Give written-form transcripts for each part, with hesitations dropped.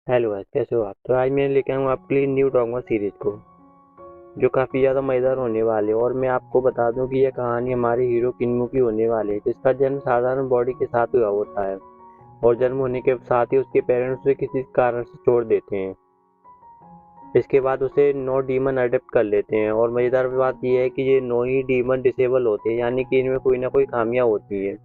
Hello guys, कैसे हो आप? तो आज मैं लेके आया हूँ आपके लिए न्यू डोंगा सीरीज को, जो काफ़ी ज़्यादा मज़ेदार होने वाले है। और मैं आपको बता दूं कि यह कहानी हमारे हीरो किन्मू की होने वाली है, जिसका जन्म साधारण बॉडी के साथ हुआ होता है और जन्म होने के साथ ही उसके पेरेंट्स उसे किसी कारण से छोड़ देते हैं। इसके बाद उसे 9 डीमन अडेप्ट कर लेते हैं और मज़ेदार बात यह है कि ये 9 ही डीमन डिसेबल होते हैं, यानी कि इनमें कोई ना कोई खामियां होती है।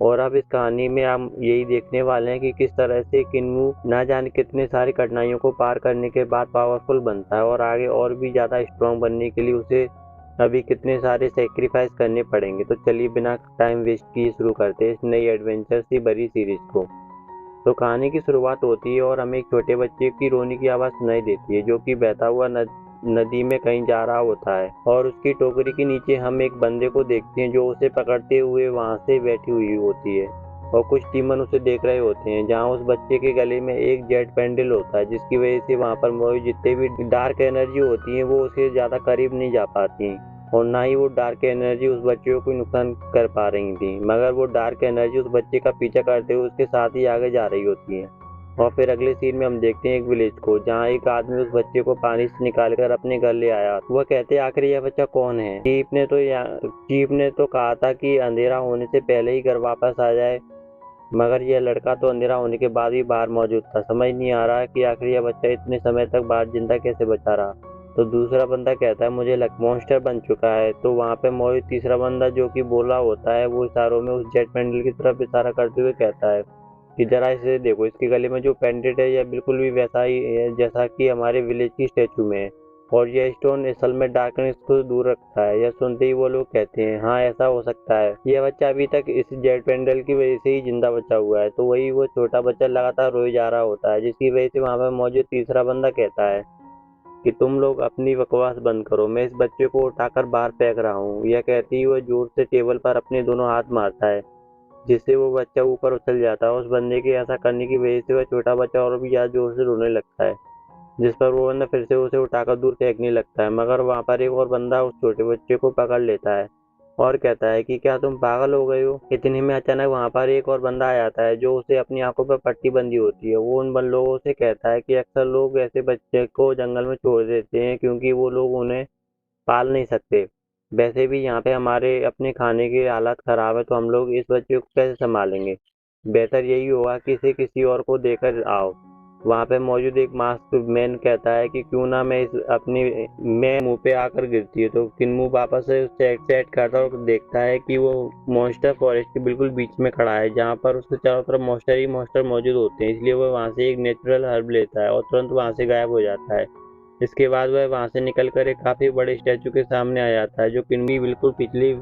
और अब इस कहानी में हम यही देखने वाले हैं कि किस तरह से किन्वू ना जाने कितने सारी कठिनाइयों को पार करने के बाद पावरफुल बनता है और आगे और भी ज़्यादा स्ट्रॉन्ग बनने के लिए उसे अभी कितने सारे सेक्रीफाइस करने पड़ेंगे। तो चलिए बिना टाइम वेस्ट किए शुरू करते हैं इस नई एडवेंचर से भरी सीरीज को। तो कहानी की शुरुआत होती है और हमें एक छोटे बच्चे की रोने की आवाज़ सुनाई देती है, जो कि बहता हुआ नदी में कहीं जा रहा होता है। और उसकी टोकरी के नीचे हम एक बंदे को देखते हैं जो उसे पकड़ते हुए वहां से बैठी हुई होती है और कुछ टीमन उसे देख रहे होते हैं। जहां उस बच्चे के गले में एक जेट पेंडल होता है, जिसकी वजह से वहां पर मौजूद जितने भी डार्क एनर्जी होती है वो उसे ज़्यादा करीब नहीं जा पाती और ना ही वो डार्क एनर्जी उस बच्चे को कोई नुकसान कर पा रही थी। मगर वो डार्क एनर्जी उस बच्चे का पीछा करते हुए उसके साथ ही आगे जा रही होती है। और फिर अगले सीन में हम देखते हैं एक विलेज को, जहाँ एक आदमी उस बच्चे को पानी से निकालकर अपने घर ले आया। वह कहते हैं आखिर यह बच्चा कौन है? चीफ ने तो कहा था कि अंधेरा होने से पहले ही घर वापस आ जाए, मगर यह लड़का तो अंधेरा होने के बाद भी बाहर मौजूद था। समझ नहीं आ रहा कि आखिर यह बच्चा इतने समय तक बाहर जिंदा कैसे बचा रहा। तो दूसरा बंदा कहता है मुझे लग मॉन्स्टर बन चुका है। तो वहाँ पे मौजूद तीसरा बंदा जो कि बोला होता है, वो इशारों में उस जेट पेंडल की तरफ इशारा करते हुए कहता है कि जरा इसे देखो, इसके गले में जो पेंडेंट है यह बिल्कुल भी वैसा ही है जैसा कि हमारे विलेज की स्टेचू में है और यह स्टोन असल में डार्कनेस को दूर रखता है। यह सुनते ही वो लोग कहते हैं हाँ ऐसा हो सकता है, यह बच्चा अभी तक इस जेट पेंडल की वजह से ही जिंदा बचा हुआ है। तो वही वो छोटा बच्चा लगातार रोए जा रहा होता है, जिसकी वजह से वहाँ पर मौजूद तीसरा बंदा कहता है कि तुम लोग अपनी बकवास बंद करो, मैं इस बच्चे को उठाकर बाहर फेंक रहा हूँ। यह कहती ही वह जोर से टेबल पर अपने दोनों हाथ मारता है, जिससे वो बच्चा ऊपर उछल जाता है। उस बंदे के ऐसा करने की वजह से वह छोटा बच्चा और भी ज़्यादा जोर से रोने लगता है, जिस पर वो बंदा फिर से उसे उठाकर दूर फेंकने लगता है। मगर वहाँ पर एक और बंदा उस छोटे बच्चे को पकड़ लेता है और कहता है कि क्या तुम पागल हो गए हो? इतने में अचानक वहाँ पर एक और बंदा आ जाता है जो उसे अपनी आंखों पर पट्टी बंधी होती है। वो उन बन लोगों से कहता है कि अक्सर लोग ऐसे बच्चे को जंगल में छोड़ देते हैं क्योंकि वो लोग उन्हें पाल नहीं सकते। वैसे भी यहाँ पे हमारे अपने खाने की हालत खराब है, तो हम लोग इस बच्चे को कैसे संभालेंगे? बेहतर यही होगा कि इसे किसी और को देकर आओ। वहाँ पे मौजूद एक मास्क मैन कहता है कि क्यों ना मैं इस अपनी मैं मुंह पे आकर गिरती है। तो किन्मू वापस से सेट सेट करता है और देखता है कि वो मॉन्स्टर फॉरेस्ट के बिल्कुल बीच में खड़ा है, जहाँ पर उसके चारों तरफ मॉन्स्टर ही मॉन्स्टर मौजूद होते हैं। इसलिए वो वहाँ से एक नेचुरल हर्ब लेता है और तुरंत वहाँ से गायब हो जाता है। इसके बाद वह वहां से निकलकर एक काफी बड़े स्टैचू के सामने आ जाता है, जो किन्वी बिल्कुल पिछली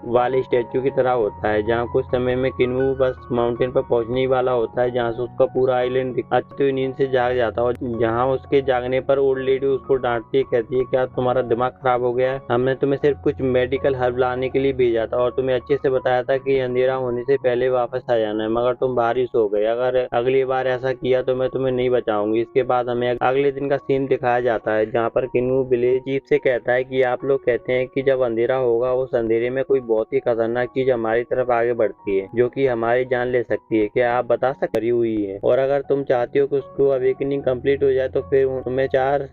वाले स्टैचू की तरह होता है। जहाँ कुछ समय में किन्वू बस माउंटेन पर पहुंचने ही वाला होता है, जहाँ से उसका पूरा आइलैंड अच्छी हुई नींद से जाग जाता है। और जहाँ उसके जागने पर ओल्ड लेडी उसको डांटती है, कहती है क्या तुम्हारा दिमाग खराब हो गया है? हमने तुम्हें सिर्फ कुछ मेडिकल हर्ब लाने के लिए भेजा था और तुम्हें अच्छे से बताया था कि अंधेरा होने से पहले वापस आ जाना है, मगर तुम बाहर ही सो गए। अगर अगली बार ऐसा किया तो मैं तुम्हें नहीं बचाऊंगी। इसके बाद हमें अगले दिन का सीन दिखाया जाता है, जहाँ पर किन्वू विलेज चीफ से कहता है कि आप लोग कहते हैं कि जब अंधेरा होगा उस अंधेरे में कोई बहुत ही खतरनाक चीज हमारी तरफ आगे बढ़ती है, जो कि हमारी जान ले सकती है। क्या आप बता सकते मरी हुई है? और अगर तुम चाहती हो कि उसको अवेकनिंग कंप्लीट हो जाए तो फिर तुम्हें 4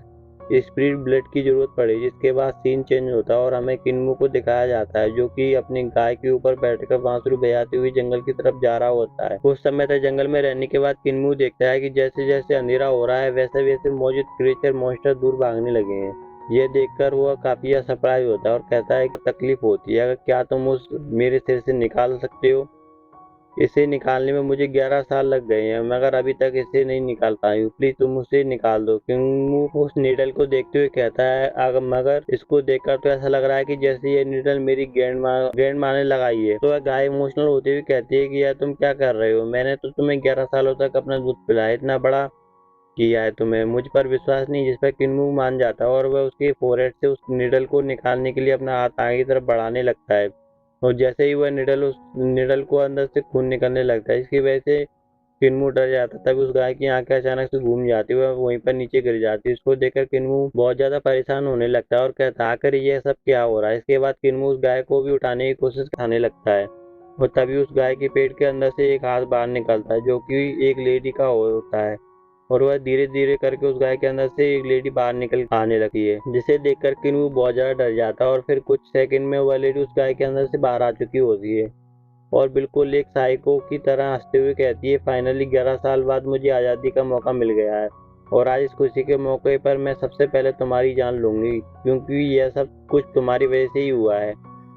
स्पिरिट ब्लड की जरूरत पड़ेगी। जिसके बाद सीन चेंज होता है और हमें किन्मू को दिखाया जाता है, जो कि अपनी गाय के ऊपर बैठकर बांसुरी बजाती हुई जंगल की तरफ जा रहा होता है। कुछ समय तक जंगल में रहने के बाद किन्मू देखता है कि जैसे जैसे अंधेरा हो रहा है वैसे वैसे मौजूद क्रिएचर मॉन्स्टर दूर भागने लगे हैं। यह देखकर वह काफी सरप्राइज होता है और कहता है कि तकलीफ होती है, अगर क्या तुम उस मेरे सिर से निकाल सकते हो? इसे निकालने में मुझे 11 साल लग गए हैं, मगर अभी तक इसे नहीं निकाल पाई हूँ। प्लीज तुम उसे निकाल दो। किंगू उस नीडल को देखते हुए कहता है अगर मगर इसको देखकर तो ऐसा लग रहा है कि जैसे ये नीडल मेरी ग्रैंड माँ ने लगाई है। तो वह गाय इमोशनल होते हुए कहती है कि यार तुम क्या कर रहे हो? मैंने तो तुम्हें 11 सालों तक अपना दूध पिलाया, इतना बड़ा किया है तुम्हें, मुझ पर विश्वास नहीं? जिस पर किन्मू मान जाता है और वह उसके फोरहेड से उस निडल को निकालने के लिए अपना हाथ आगे की तरफ बढ़ाने लगता है। और जैसे ही वह निडल को अंदर से खून निकलने लगता है, इसकी वजह से किन्मू डर जाता है। तभी उस गाय की आंखें अचानक से घूम जाती है, वह वहीं पर नीचे गिर जाती है। इसको देखकर किन्मू बहुत ज्यादा परेशान होने लगता है और कहता है आखिर ये सब क्या हो रहा है? इसके बाद किन्मू उस गाय को भी उठाने की कोशिश करने लगता है और तभी उस गाय के पेट के अंदर से एक हाथ बाहर निकलता है, जो कि एक लेडी का होता है। और वह धीरे धीरे करके उस गाय के अंदर से एक लेडी बाहर निकल आने लगी है, जिसे देखकर किन्नू बहुत ज्यादा डर जाता है और फिर कुछ सेकंड में वह लेडी उस गाय के अंदर से बाहर आ चुकी होती है और बिल्कुल एक साइको की तरह हंसते हुए कहती है, फाइनली 11 साल बाद मुझे आज़ादी का मौका मिल गया है और आज इस खुशी के मौके पर मैं सबसे पहले तुम्हारी जान लूंगी, क्योंकि यह सब कुछ तुम्हारी वजह से ही हुआ है।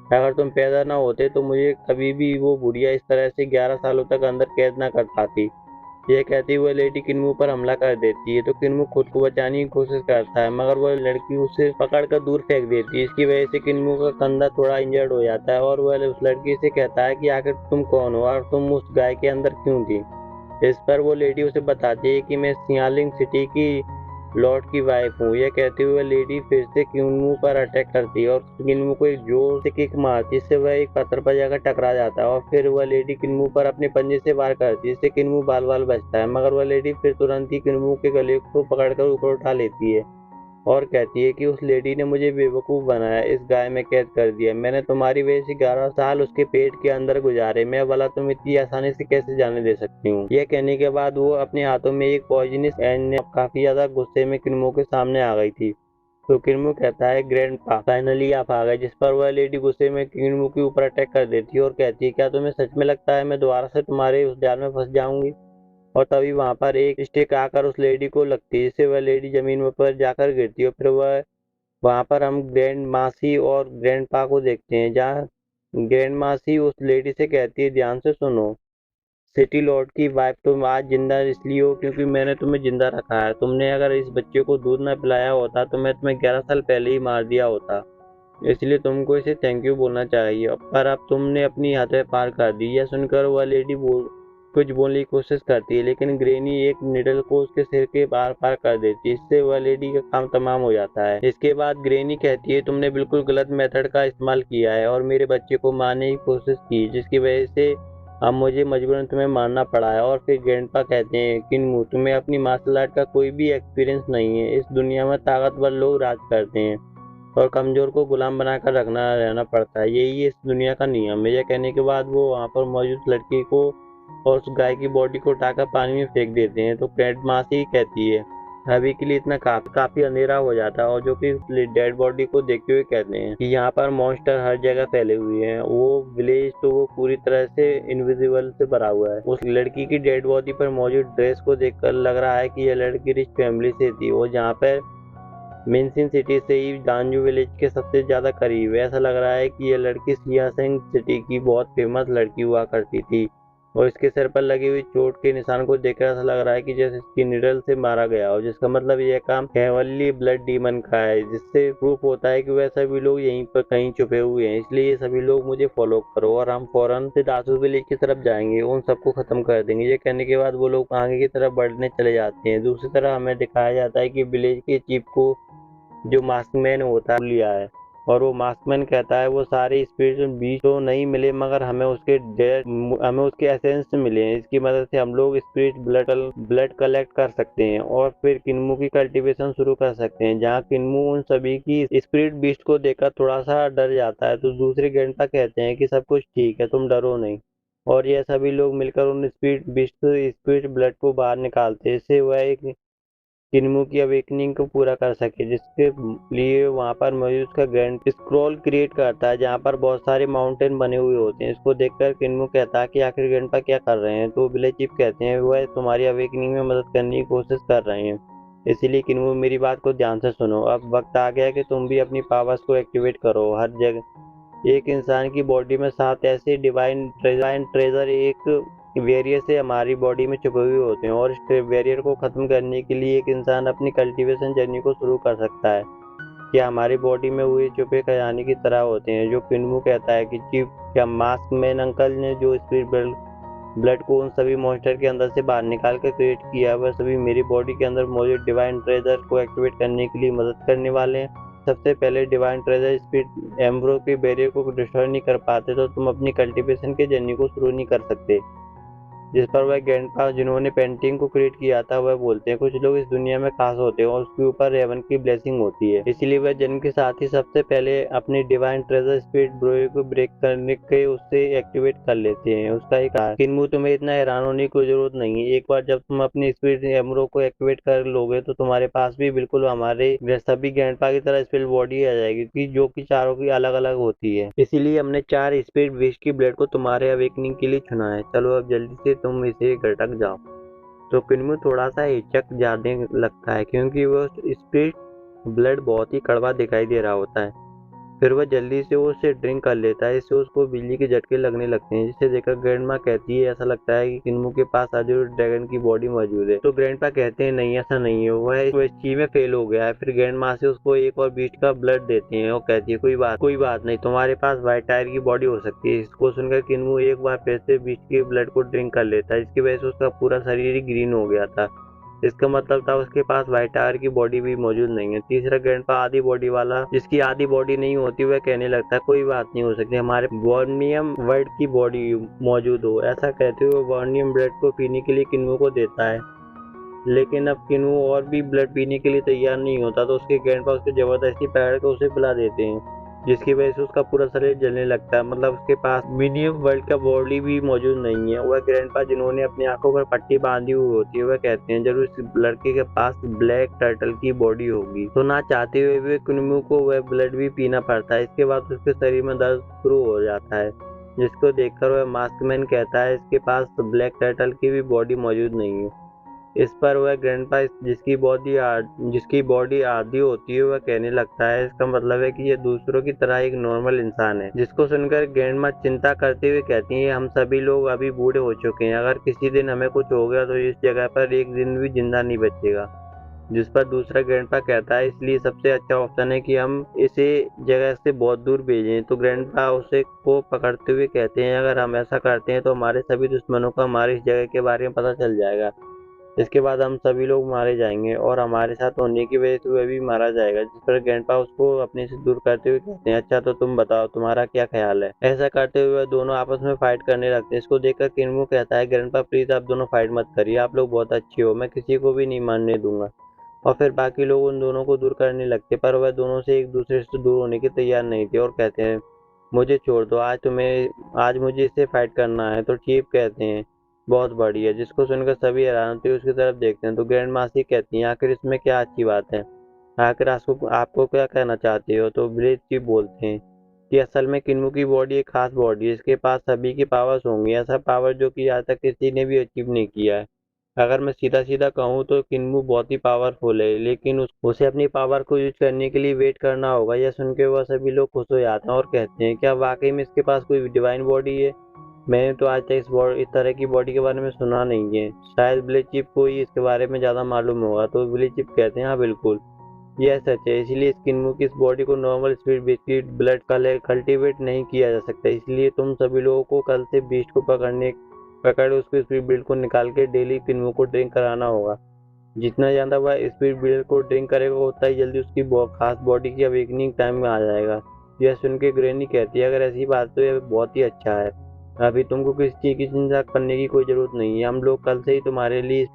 अगर तुम पैदा ना होते तो मुझे कभी भी वो बुढ़िया इस तरह से 11 सालों तक अंदर कैद ना कर पाती। यह कहती हुए लेडी किन्मू पर हमला कर देती है तो किन्मू खुद को बचाने की कोशिश करता है, मगर वह लड़की उसे पकड़कर दूर फेंक देती है। इसकी वजह से किन्मू का कंधा थोड़ा इंजर्ड हो जाता है और वह उस लड़की से कहता है कि आखिर तुम कौन हो और तुम उस गाय के अंदर क्यों थी। इस पर वो लेडी उसे बताती है कि मैं सियालिंग सिटी की लॉर्ड की वाइफ हूँ। यह कहते हुए लेडी फिर से किन्मू पर अटैक करती है और किन्मू को एक जोर से किक मारती है, जिससे वह एक पत्थर पर जाकर टकरा जाता है और फिर वह लेडी किन्मू पर अपने पंजे से वार करती है, जिससे किन्मू बाल बाल बचता है, मगर वह लेडी फिर तुरंत ही किन्मू के गले को पकड़कर ऊपर उठा लेती है और कहती है कि उस लेडी ने मुझे बेवकूफ़ बनाया, इस गाय में कैद कर दिया। मैंने तुम्हारी वजह से 11 साल उसके पेट के अंदर गुजारे, मैं भला तुम इतनी आसानी से कैसे जाने दे सकती हूँ। यह कहने के बाद वो अपने हाथों में एक पॉइजनस एंड ने काफी ज्यादा गुस्से में किन्मू के सामने आ गई थी। तो किन्मू कहता है, ग्रैंडपा फाइनली आप आ गए। जिस पर वह लेडी गुस्से में किन्मू के ऊपर अटैक कर देती है और कहती है, क्या तुम्हें सच में लगता है मैं दोबारा से तुम्हारे उस जाल में फंस जाऊंगी। और तभी वहां पर एक स्टिक आकर उस लेडी को लगती है, जिससे वह लेडी जमीन पर जाकर गिरती है और फिर वह वहां पर हम ग्रैंड मासी और ग्रैंड पा को देखते हैं, जहाँ ग्रैंड मासी उस लेडी से कहती है, ध्यान से सुनो, सिटी लॉर्ड की वाइफ तुम आज जिंदा इसलिए हो क्योंकि मैंने तुम्हें जिंदा रखा है। तुमने अगर इस बच्चे को दूध न पिलाया होता तो मैं तुम्हें 11 साल पहले ही मार दिया होता, इसलिए तुमको इसे थैंक यू बोलना चाहिए। पर अब तुमने अपनी हदें पार कर दी। यह सुनकर वह लेडी कुछ बोलने की कोशिश करती है, लेकिन ग्रेनी एक निडल को उसके सिर के पार पार कर देती है, इससे वह लेडी का काम तमाम हो जाता है। इसके बाद ग्रेनी कहती है, तुमने बिल्कुल गलत मेथड का इस्तेमाल किया है और मेरे बच्चे को मारने की कोशिश की, जिसकी वजह से अब मुझे मजबूरन तुम्हें मारना पड़ा है। और फिर ग्रैंडपा कहते हैं, किन्मू तुम्हें अपनी मार्शल आर्ट का कोई भी एक्सपीरियंस नहीं है। इस दुनिया में ताकतवर लोग राज करते हैं और कमजोर को गुलाम बनाकर रखना रहना पड़ता है, यही इस दुनिया का नियम है। यह कहने के बाद वो वहाँ पर मौजूद लड़की को और उस गाय की बॉडी को उठाकर पानी में फेंक देते हैं। तो ग्रैंड मासी कहती है, अभी के लिए इतना काफी अंधेरा हो जाता है और जो कि डेड बॉडी को देखते हुए कहते हैं कि यहाँ पर मॉन्स्टर हर जगह फैले हुए हैं। वो विलेज तो वो पूरी तरह से इनविजिबल से भरा हुआ है। उस लड़की की डेड बॉडी पर मौजूद ड्रेस को देखकर लग रहा है कि यह लड़की रिच फैमिली से थी और जहाँ पर मिनसिन सिटी से ही दांजू विलेज के सबसे ज्यादा करीब है। ऐसा लग रहा है कि यह लड़की सियासेंग सिटी की बहुत फेमस लड़की हुआ करती थी और इसके सर पर लगी हुई चोट के निशान को देखकर ऐसा लग रहा है कि जैसे इसकी निडल से मारा गया हो, जिसका मतलब यह काम हेवनली ब्लड डीमन का है, जिससे प्रूफ होता है कि वह सभी लोग यहीं पर कहीं छुपे हुए हैं। इसलिए ये सभी लोग मुझे फॉलो करो और हम फौरन से दासू विलेज की तरफ जाएंगे, उन सबको खत्म कर देंगे। ये कहने के बाद वो लोग आगे की तरफ बढ़ने चले जाते हैं। दूसरी तरफ हमें दिखाया जाता है कि विलेज के चीफ को जो मास्कमैन होता है लिया है और वो मास्कमैन कहता है, वो सारे स्पिरिट बीज तो नहीं मिले मगर हमें उसके एसेंस मिले हैं। इसकी मदद से हम लोग स्पिरिट ब्लड कलेक्ट कर सकते हैं और फिर किन्मू की कल्टीवेशन शुरू कर सकते हैं, जहाँ किन्मू उन सभी की स्पिरिट बीस्ट को देखकर थोड़ा सा डर जाता है। तो दूसरे घंटा कहते हैं कि सब कुछ ठीक है, तुम डरो नहीं। और यह सभी लोग मिलकर उन स्पिरिट ब्लड को बाहर निकालते हैं, इससे वह एक किन्मू की अवेकनिंग को पूरा कर सके, जिसके लिए वहाँ पर मौजूद उसका ग्रैंड स्क्रॉल क्रिएट करता है, जहाँ पर बहुत सारे माउंटेन बने हुए होते हैं। इसको देखकर किन्मू कहता है कि आखिर ग्रैंडपा क्या कर रहे हैं। तो विलेज चीफ कहते हैं, वह तुम्हारी अवेकनिंग में मदद करने की कोशिश कर रहे हैं, इसीलिए किन्मू मेरी बात को ध्यान से सुनो। अब वक्त आ गया कि तुम भी अपनी पावर्स को एक्टिवेट करो। हर जगह एक इंसान की बॉडी में 7 ऐसे डिवाइन ट्रेजर एक वेरियर से हमारी बॉडी में छुपे हुए होते हैं और इस वेरियर को खत्म करने के लिए एक इंसान अपनी कल्टीवेशन जर्नी को शुरू कर सकता है, क्या हमारी बॉडी में हुए छुपे खजाने की तरह होते हैं। जो किन्मू कहता है कि चीफ, क्या मास्कमैन अंकल ने जो स्पिरिट ब्लड को उन सभी मॉन्स्टर के अंदर से बाहर निकाल कर क्रिएट किया, वह सभी मेरी बॉडी के अंदर मौजूद डिवाइन ट्रेजर को एक्टिवेट करने के लिए मदद करने वाले हैं। सबसे पहले डिवाइन ट्रेजर स्पिरिट एम्ब्रो के बैरियर को डिस्ट्रॉय नहीं कर पाते तो तुम अपनी कल्टीवेशन के जर्नी को शुरू नहीं कर सकते। जिस पर वह ग्रैंडपा जिन्होंने पेंटिंग को क्रिएट किया था वह बोलते हैं, कुछ लोग इस दुनिया में खास होते हैं और उसके ऊपर रेवन की ब्लेसिंग होती है, इसलिए वह जन्म के साथ ही सबसे पहले अपनी डिवाइन ट्रेजर स्पिरिट ब्रो को ब्रेक करने के उससे एक्टिवेट कर लेते हैं। उसका एक किन्मू, तुम्हें इतना हैरान होने की कोई जरूरत नहीं है। एक बार जब तुम अपनी स्पिरिट एमरो को एक्टिवेट कर लोगे तो तुम्हारे पास भी बिल्कुल हमारे सभी ग्रैंडपा की तरह स्पिरिट बॉडी आ जाएगी कि जो कि चारों की अलग अलग होती है। इसीलिए हमने 4 स्पिरिट विश की ब्लेड को तुम्हारे अवेकनिंग के लिए चुना है। चलो अब जल्दी से तुम इसे घटक जाओ। तो किन्मू थोड़ा सा हिचक जाने लगता है क्योंकि वो स्पिरिट ब्लड बहुत ही कड़वा दिखाई दे रहा होता है। फिर वह जल्दी से उसे ड्रिंक कर लेता है। इससे उसको बिजली के झटके लगने लगते हैं, जिसे देखकर ग्रैंडमा कहती है ऐसा लगता है कि किन्मू के पास अजूर ड्रैगन की बॉडी मौजूद है। तो ग्रैंडपा कहते हैं नहीं ऐसा नहीं है, वह इस चीज में फेल हो गया है। फिर ग्रैंडमा से उसको एक और बीस्ट का ब्लड देते हैं और कहती है कोई बात नहीं, तुम्हारे पास व्हाइट टायर की बॉडी हो सकती है। इसको सुनकर किन्मू एक बार फिर से बीस्ट के ब्लड को ड्रिंक कर लेता है, जिसकी वजह से उसका पूरा शरीर ही ग्रीन हो गया था। इसका मतलब था उसके पास व्हाइट टायर की बॉडी भी मौजूद नहीं है। तीसरा ग्रैंडपा आधी बॉडी वाला, जिसकी आधी बॉडी नहीं होती, वह कहने लगता है कोई बात नहीं हो सकती, हमारे वॉर्नियम वर्ड की बॉडी मौजूद हो। ऐसा कहते हुए वॉर्नियम ब्लड को पीने के लिए किन्मू को देता है, लेकिन अब किन्मू और भी ब्लड पीने के लिए तैयार नहीं होता तो उसके ग्रैंडपा उसके जबरदस्ती पकड़ कर उसे पिला देते हैं, जिसकी वजह से उसका पूरा शरीर जलने लगता है। मतलब उसके पास मिनियम वर्ल्ड का बॉडी भी मौजूद नहीं है। वह ग्रैंडपा जिन्होंने अपनी आंखों पर पट्टी बांधी हुई होती है वह कहते हैं जरूर इस लड़के के पास ब्लैक टर्टल की बॉडी होगी। तो ना चाहते हुए भी किन्मू को वह ब्लड भी पीना पड़ता है। इसके बाद उसके शरीर में दर्द शुरू हो जाता है, जिसको देखकर वह मास्कमैन कहता है इसके पास ब्लैक टर्टल की भी बॉडी मौजूद नहीं है। इस पर वह ग्रैंडपा जिसकी बॉडी आधी होती है वह कहने लगता है इसका मतलब है कि यह दूसरों की तरह एक नॉर्मल इंसान है। जिसको सुनकर ग्रैंडमा चिंता करते हुए कहती है हम सभी लोग अभी बूढ़े हो चुके हैं, अगर किसी दिन हमें कुछ हो गया तो इस जगह पर एक दिन भी जिंदा नहीं बचेगा। जिस पर दूसरा ग्रैंडपा कहता है इसलिए सबसे अच्छा ऑप्शन है कि हम इसे जगह से बहुत दूर भेजें। तो ग्रैंडपा उसे को पकड़ते हुए कहते हैं अगर हम ऐसा करते हैं तो हमारे सभी दुश्मनों को हमारी इस जगह के बारे में पता चल जाएगा। इसके बाद हम सभी लोग मारे जाएंगे और हमारे साथ होने की वजह से वह भी मारा जाएगा। जिस पर ग्रैंडपा उसको अपने से दूर करते हुए कहते हैं अच्छा तो तुम बताओ तुम्हारा क्या ख्याल है। ऐसा करते हुए दोनों आपस में फाइट करने लगते हैं। इसको देखकर किन्मू कहता है ग्रैंडपा प्लीज आप दोनों फाइट मत करिए, आप लोग बहुत अच्छे हो, मैं किसी को भी नहीं मारने दूंगा। और फिर बाकी लोग उन दोनों को दूर करने लगते, पर वह दोनों से एक दूसरे से दूर होने के तैयार नहीं थे और कहते हैं मुझे छोड़ दो, आज मुझे इससे फाइट करना है। तो चीफ कहते हैं बहुत बढ़िया, जिसको सुनकर सभी हैरान होते उसकी तरफ देखते हैं। तो ग्रैंड मासी कहती हैं आखिर इसमें क्या अच्छी बात है, आखिर आपको क्या कहना चाहते हो। तो ब्लेज चीफ बोलते हैं कि असल में किन्मू की बॉडी एक खास बॉडी है, इसके पास सभी की पावर्स होंगी, ऐसा पावर जो कि आज तक किसी ने भी अचीव नहीं किया है। अगर मैं सीधा सीधा कहूँ तो किन्मू बहुत ही पावरफुल है, लेकिन उसे अपनी पावर को यूज करने के लिए वेट करना होगा। यह सुन के वह सभी लोग खुश हो जाते हैं और कहते हैं क्या वाकई में इसके पास कोई डिवाइन बॉडी है, मैंने तो आज तक इस तरह की बॉडी के बारे में सुना नहीं है, शायद ब्लेज चिप को ही इसके बारे में ज़्यादा मालूम होगा। तो ब्लेज चिप कहते हैं हाँ बिल्कुल यह सच है, इसलिए किन्मू की इस बॉडी को normal speed biscuit blood cultivate नहीं किया जा सकता, इसलिए तुम सभी लोगों को कल से बीस्ट को पकड़ उसको स्पीड बिल्ड को निकाल के डेली किन्मू को ड्रिंक कराना होगा। जितना ज़्यादा वह स्पीड बिल्ड को ड्रिंक करेगा उतना ही जल्दी उसकी खास बॉडी की अवेकनिंग टाइम में आ जाएगा। यह सुन के ग्रैनी कहती है अगर ऐसी बात तो यह बहुत ही अच्छा है, अभी तुमको किसी चीज़ की चिंता करने की कोई ज़रूरत नहीं है, हम लोग कल से ही तुम्हारे लिए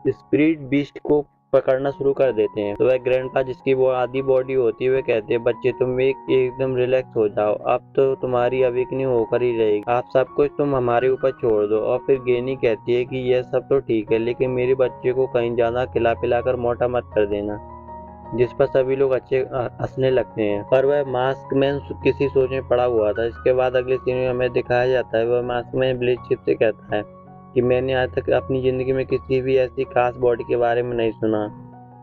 स्पिरिट बीस्ट को पकड़ना शुरू कर देते हैं। तो वह ग्रैंडपा जिसकी वो आधी बॉडी होती है वे कहते हैं बच्चे तुम एकदम रिलैक्स हो जाओ, अब तो तुम्हारी अवेकनिंग होकर ही रहेगी, आप सब कुछ तुम हमारे ऊपर छोड़ दो। और फिर गेनी कहती है कि यह सब तो ठीक है लेकिन मेरे बच्चे को कहीं ज़्यादा खिला पिला कर मोटा मत कर देना। जिस पर सभी लोग अच्छे हंसने लगते हैं, पर वह मास्कमैन किसी सोच में पड़ा हुआ था। इसके बाद अगले सीन में हमें दिखाया जाता है वह मास्कमैन ब्लेज चिप से कहता है कि मैंने आज तक अपनी ज़िंदगी में किसी भी ऐसी खास बॉडी के बारे में नहीं सुना,